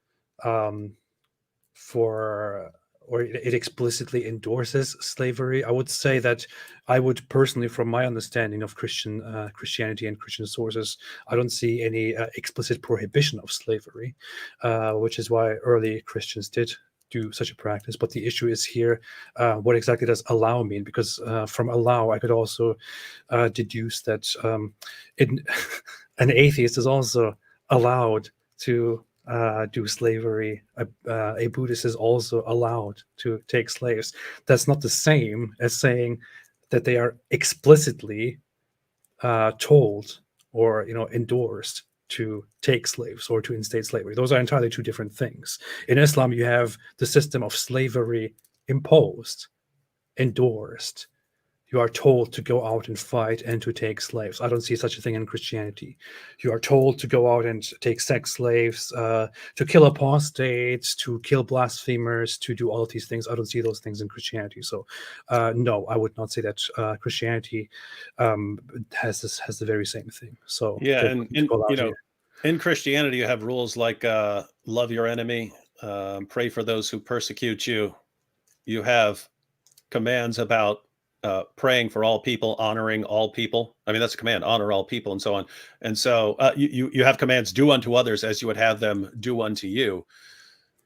Speaker 1: or it explicitly endorses slavery. I would say that I would personally, from my understanding of Christianity and Christian sources, I don't see any explicit prohibition of slavery, which is why early Christians did do such a practice. But the issue is here, what exactly does allow mean? Because from allow, I could also deduce that an atheist is also allowed to do slavery. A Buddhist is also allowed to take slaves. That's not the same as saying that they are explicitly told or endorsed to take slaves or to instate slavery. Those are entirely two different things. In Islam, you have the system of slavery imposed, endorsed. You are told to go out and fight and to take slaves. I don't see such a thing in Christianity. You are told to go out and take sex slaves, to kill apostates, to kill blasphemers, to do all of these things. I don't see those things in Christianity. So, no, I would not say that Christianity has the very same thing. So
Speaker 2: Yeah, and in Christianity, you have rules like love your enemy, pray for those who persecute you. You have commands about praying for all people, honoring all people. I mean, that's a command: honor all people, and so on. And so you have commands: do unto others as you would have them do unto you.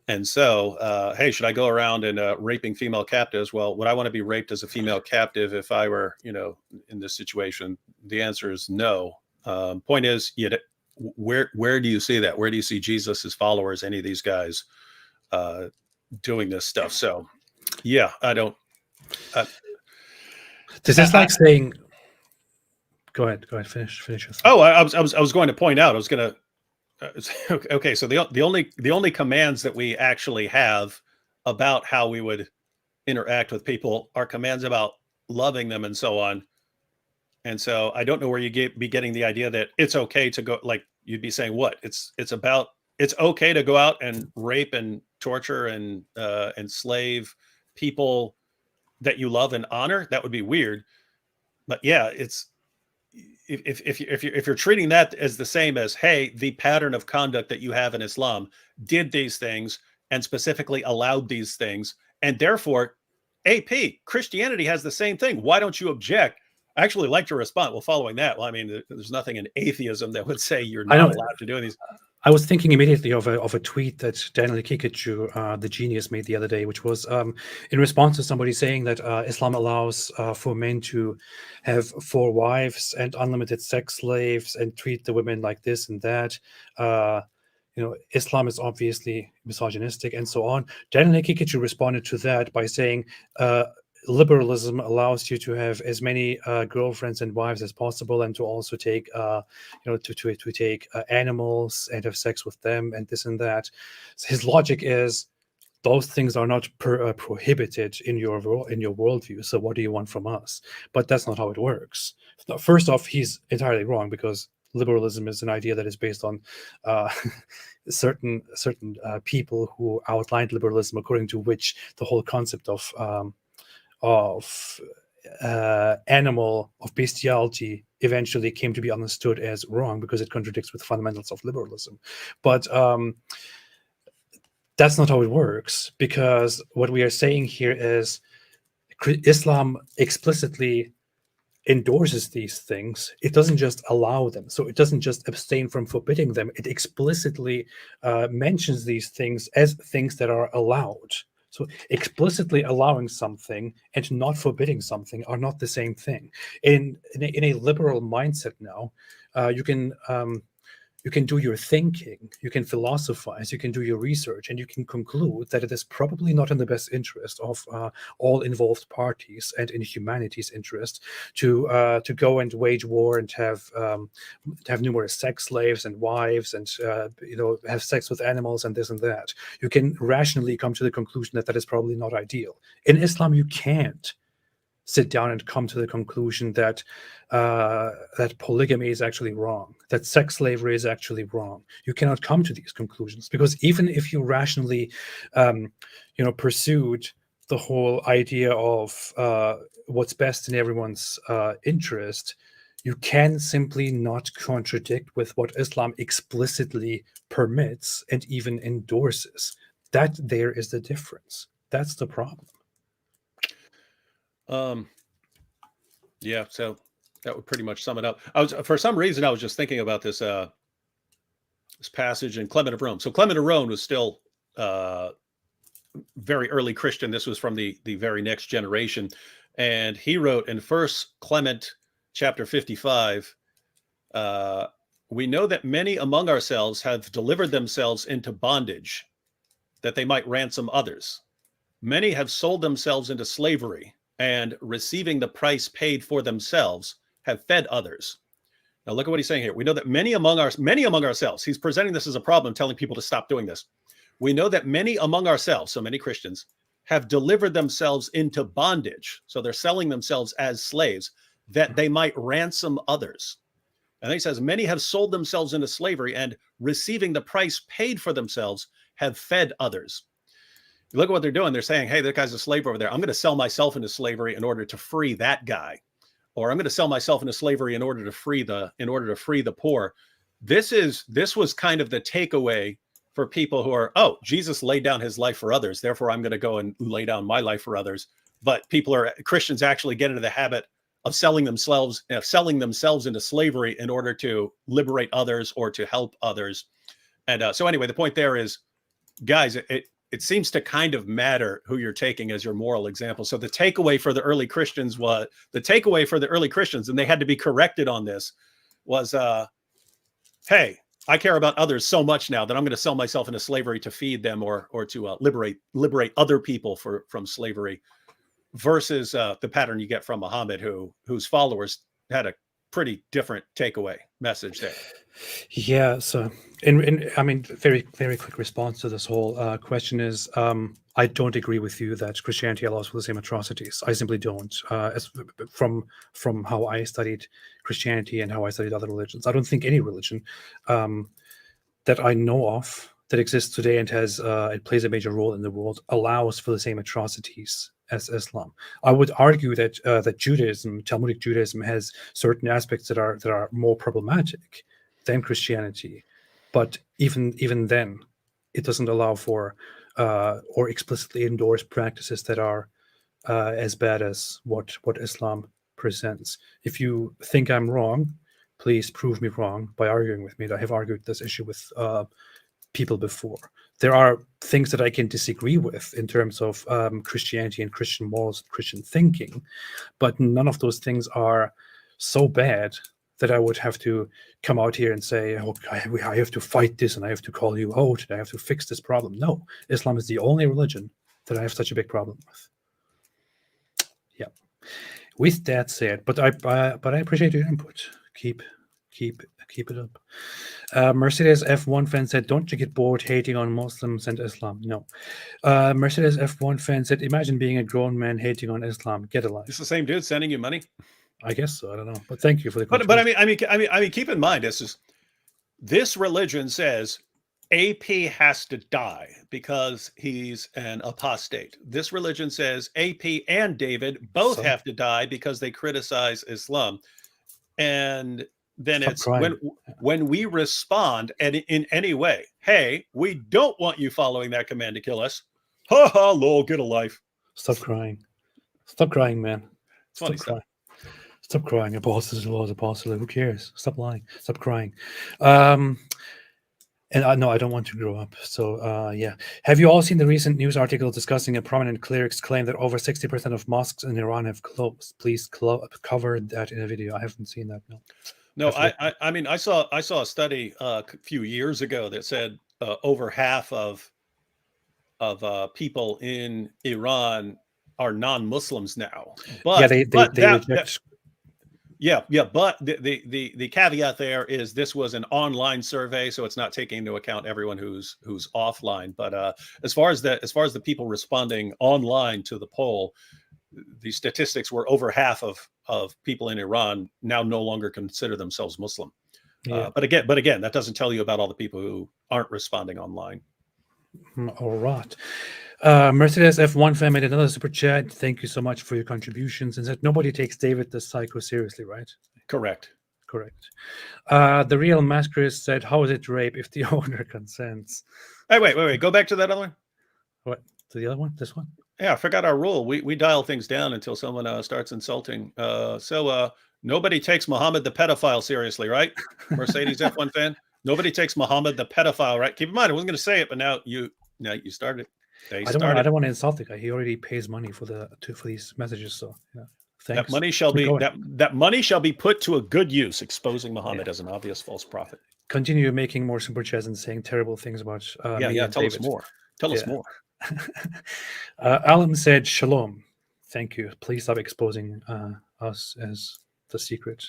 Speaker 2: And so, hey, should I go around and raping female captives? Well, would I want to be raped as a female captive if I were, in this situation? The answer is no. Point is, where do you see that? Where do you see Jesus's followers, any of these guys, doing this stuff? So, yeah, I don't.
Speaker 1: This is like saying. Go ahead. Finish your thought.
Speaker 2: Oh, I was going to point out. I was going to. Okay, so the only commands that we actually have about how we would interact with people are commands about loving them and so on. And so I don't know where you be getting the idea that it's okay to go, like you'd be saying what it's okay to go out and rape and torture and enslave people that you love and honor. That would be weird. But yeah, it's if you're treating that as the same as, hey, the pattern of conduct that you have in Islam did these things and specifically allowed these things, and therefore AP Christianity has the same thing. Why don't you object? I actually like to respond. Well, following that, well, I mean, there's nothing in atheism that would say you're not allowed to do these.
Speaker 1: I was thinking immediately of a tweet that Daniel Kikuchu, the genius, made the other day, which was in response to somebody saying that Islam allows for men to have 4 wives and unlimited sex slaves and treat the women like this and that. Islam is obviously misogynistic and so on. Daniel Kikuchu responded to that by saying, liberalism allows you to have as many girlfriends and wives as possible, and to also take to take animals and have sex with them and this and that. So his logic is those things are not prohibited in your worldview. So what do you want from us? But that's not how it works. First off, he's entirely wrong, because liberalism is an idea that is based on certain people who outlined liberalism, according to which the whole concept of bestiality eventually came to be understood as wrong, because it contradicts with fundamentals of liberalism. But that's not how it works, because what we are saying here is Islam explicitly endorses these things. It doesn't just allow them. So it doesn't just abstain from forbidding them. It explicitly mentions these things as things that are allowed. So explicitly allowing something and not forbidding something are not the same thing. In a liberal mindset now, you can do your thinking, you can philosophize, you can do your research, and you can conclude that it is probably not in the best interest of all involved parties and in humanity's interest to go and wage war and have numerous sex slaves and wives and have sex with animals and this and that. You can rationally come to the conclusion that that is probably not ideal. In Islam, you can't sit down and come to the conclusion that that polygamy is actually wrong, that sex slavery is actually wrong. You cannot come to these conclusions, because even if you rationally, pursued the whole idea of what's best in everyone's interest, you can simply not contradict with what Islam explicitly permits and even endorses. That there is the difference. That's the problem.
Speaker 2: Yeah, so that would pretty much sum it up. For some reason, I was just thinking about this this passage in Clement of Rome. So Clement of Rome was still very early Christian. This was from the very next generation, and he wrote in First Clement chapter 55. We know that many among ourselves have delivered themselves into bondage, that they might ransom others. Many have sold themselves into slavery, and receiving the price paid for themselves, have fed others. Now look at what he's saying here. We know that many among ourselves, he's presenting this as a problem, telling people to stop doing this. We know that many among ourselves, so many Christians, have delivered themselves into bondage. So they're selling themselves as slaves, that they might ransom others. And then he says, many have sold themselves into slavery, and receiving the price paid for themselves, have fed others. Look at what they're doing. They're saying, hey, that guy's a slave over there. I'm going to sell myself into slavery in order to free that guy. Or I'm going to sell myself into slavery in order to free the poor. This was kind of the takeaway for people who are, oh, Jesus laid down his life for others, therefore I'm going to go and lay down my life for others. But Christians actually get into the habit of selling themselves into slavery in order to liberate others or to help others. And so anyway, the point there is, guys, it seems to kind of matter who you're taking as your moral example. So the takeaway for the early Christians, and they had to be corrected on this, was, hey, I care about others so much now that I'm going to sell myself into slavery to feed them or to liberate other people from slavery, versus the pattern you get from Muhammad, whose followers had a pretty different takeaway message there.
Speaker 1: Yeah. So, I mean, very, very quick response to this whole question is, I don't agree with you that Christianity allows for the same atrocities. I simply don't. As from how I studied Christianity and how I studied other religions, I don't think any religion that I know of that exists today and it plays a major role in the world allows for the same atrocities as Islam. I would argue that that Judaism, Talmudic Judaism, has certain aspects that are more problematic than Christianity, but even then, it doesn't allow for or explicitly endorse practices that are as bad as what Islam presents. If you think I'm wrong, please prove me wrong by arguing with me. I have argued this issue with people before. There are things that I can disagree with in terms of Christianity and Christian morals, Christian thinking, but none of those things are so bad that I would have to come out here and say, oh, I have to fight this and I have to call you out and I have to fix this problem. No, Islam is the only religion that I have such a big problem with. Yeah. With that said, but I appreciate your input. Keep it up. Mercedes F1 fan said, don't you get bored hating on Muslims and Islam? No. Mercedes F1 fan said, imagine being a grown man hating on Islam. Get a life.
Speaker 2: It's the same dude sending you money.
Speaker 1: I guess so. I don't know, but thank you for the.
Speaker 2: But I mean, keep in mind, this religion says AP has to die because he's an apostate. This religion says AP and David both have to die because they criticize Islam, and then it's when we respond in any way, hey, we don't want you following that command to kill us. Ha ha, lol, get a life.
Speaker 1: Stop crying. Stop crying, man.
Speaker 2: It's funny stuff.
Speaker 1: Stop crying. Apostles, laws, apostles. Who cares? Stop lying. Stop crying. And no, I don't want to grow up. So, yeah. Have you all seen the recent news article discussing a prominent cleric's claim that over 60% of mosques in Iran have closed? Please cover that in a video. I haven't seen that.
Speaker 2: No, I mean, I saw a study a few years ago that said over half of people in Iran are non-Muslims now. But
Speaker 1: yeah, they reject.
Speaker 2: Yeah, but the caveat there is this was an online survey, so it's not taking into account everyone who's offline. But as far as the people responding online to the poll, the statistics were over half of people in Iran now no longer consider themselves Muslim. Yeah. But again, that doesn't tell you about all the people who aren't responding online.
Speaker 1: All right. Mercedes F1 fan made another super chat. Thank you so much for your contributions and said nobody takes David the Psycho seriously, right?
Speaker 2: Correct.
Speaker 1: The real masquerade said, how is it rape if the owner consents?
Speaker 2: Hey, wait. Go back to that other one.
Speaker 1: What? To the other one? This one?
Speaker 2: Yeah, I forgot our rule. We dial things down until someone starts insulting. So nobody takes Muhammad the pedophile seriously, right? Mercedes F1 fan. Nobody takes Muhammad the pedophile, right? Keep in mind, I wasn't going to say it, but now you started. They
Speaker 1: I
Speaker 2: started.
Speaker 1: don't want to insult the guy. He already pays money for these messages. So yeah, thanks.
Speaker 2: That money shall
Speaker 1: Keep
Speaker 2: be
Speaker 1: going.
Speaker 2: that money shall be put to a good use, exposing Muhammad as an obvious false prophet.
Speaker 1: Continue making more super chats and saying terrible things about me and
Speaker 2: Tell
Speaker 1: David.
Speaker 2: us more. Tell us
Speaker 1: Yeah.
Speaker 2: more.
Speaker 1: Alan said, "Shalom, thank you. Please stop exposing us as the secret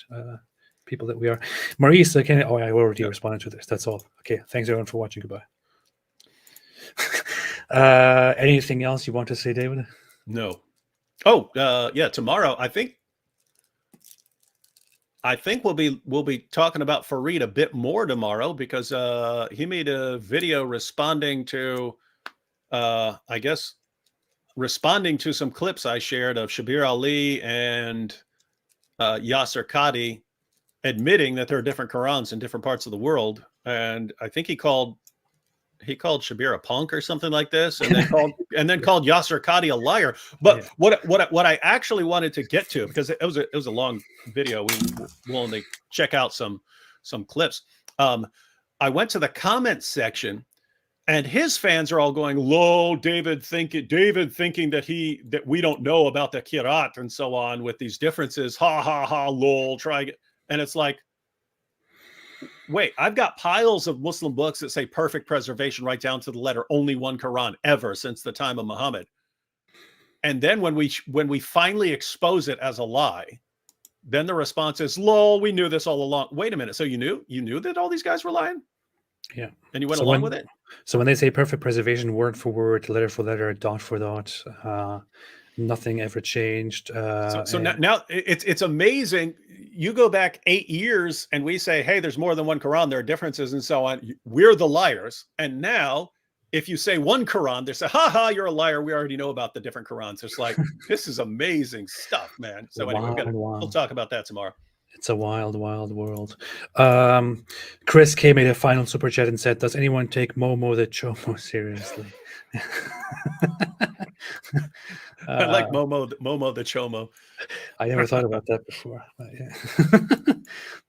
Speaker 1: people that we are." Marisa, I already responded to this. That's all. Okay, thanks everyone for watching. Goodbye. Anything else you want to say, David?
Speaker 2: No. Oh, yeah. Tomorrow, I think we'll be talking about Fareed a bit more tomorrow because he made a video responding to, I guess, responding to some clips I shared of Shabir Ali and Yasser Qadi admitting that there are different Qurans in different parts of the world, and I think he called Shabir a punk or something like this, and then called Yasser Qadi a liar. But what I actually wanted to get to, because it was a long video, we'll only check out some clips. I went to the comments section, and his fans are all going, "Lol, David thinking that we don't know about the Kirat and so on with these differences. Ha ha ha, lol, try again." And it's like, wait, I've got piles of Muslim books that say perfect preservation right down to the letter, only one Quran ever since the time of Muhammad. And then when we finally expose it as a lie, then the response is, "Lol, we knew this all along." Wait a minute. So you knew that all these guys were lying?
Speaker 1: Yeah.
Speaker 2: And you went along with it?
Speaker 1: So when they say perfect preservation, word for word, letter for letter, dot for dot, nothing ever changed.
Speaker 2: So now it's amazing. You go back 8 years and we say, "Hey, there's more than one Quran. There are differences and so on." We're the liars. And now if you say one Quran, they say, "Ha ha, you're a liar. We already know about the different Qurans." It's like, this is amazing stuff, man. So anyway, we'll talk about that tomorrow.
Speaker 1: It's a wild, wild world. Chris K made a final super chat and said, "Does anyone take Momo the Chomo seriously?"
Speaker 2: I like Momo the Chomo.
Speaker 1: I never thought about that before. But yeah.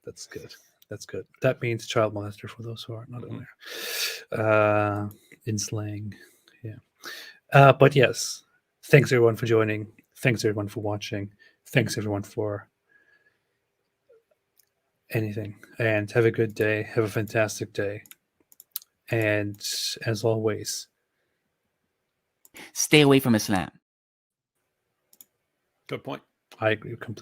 Speaker 1: That's good. That's good. That means child molester for those who are not aware. In slang. Yeah. But yes, thanks everyone for joining. Thanks everyone for watching. Thanks everyone for anything. And have a good day. Have a fantastic day. And as always,
Speaker 9: stay away from Islam.
Speaker 2: Good point.
Speaker 1: I agree completely.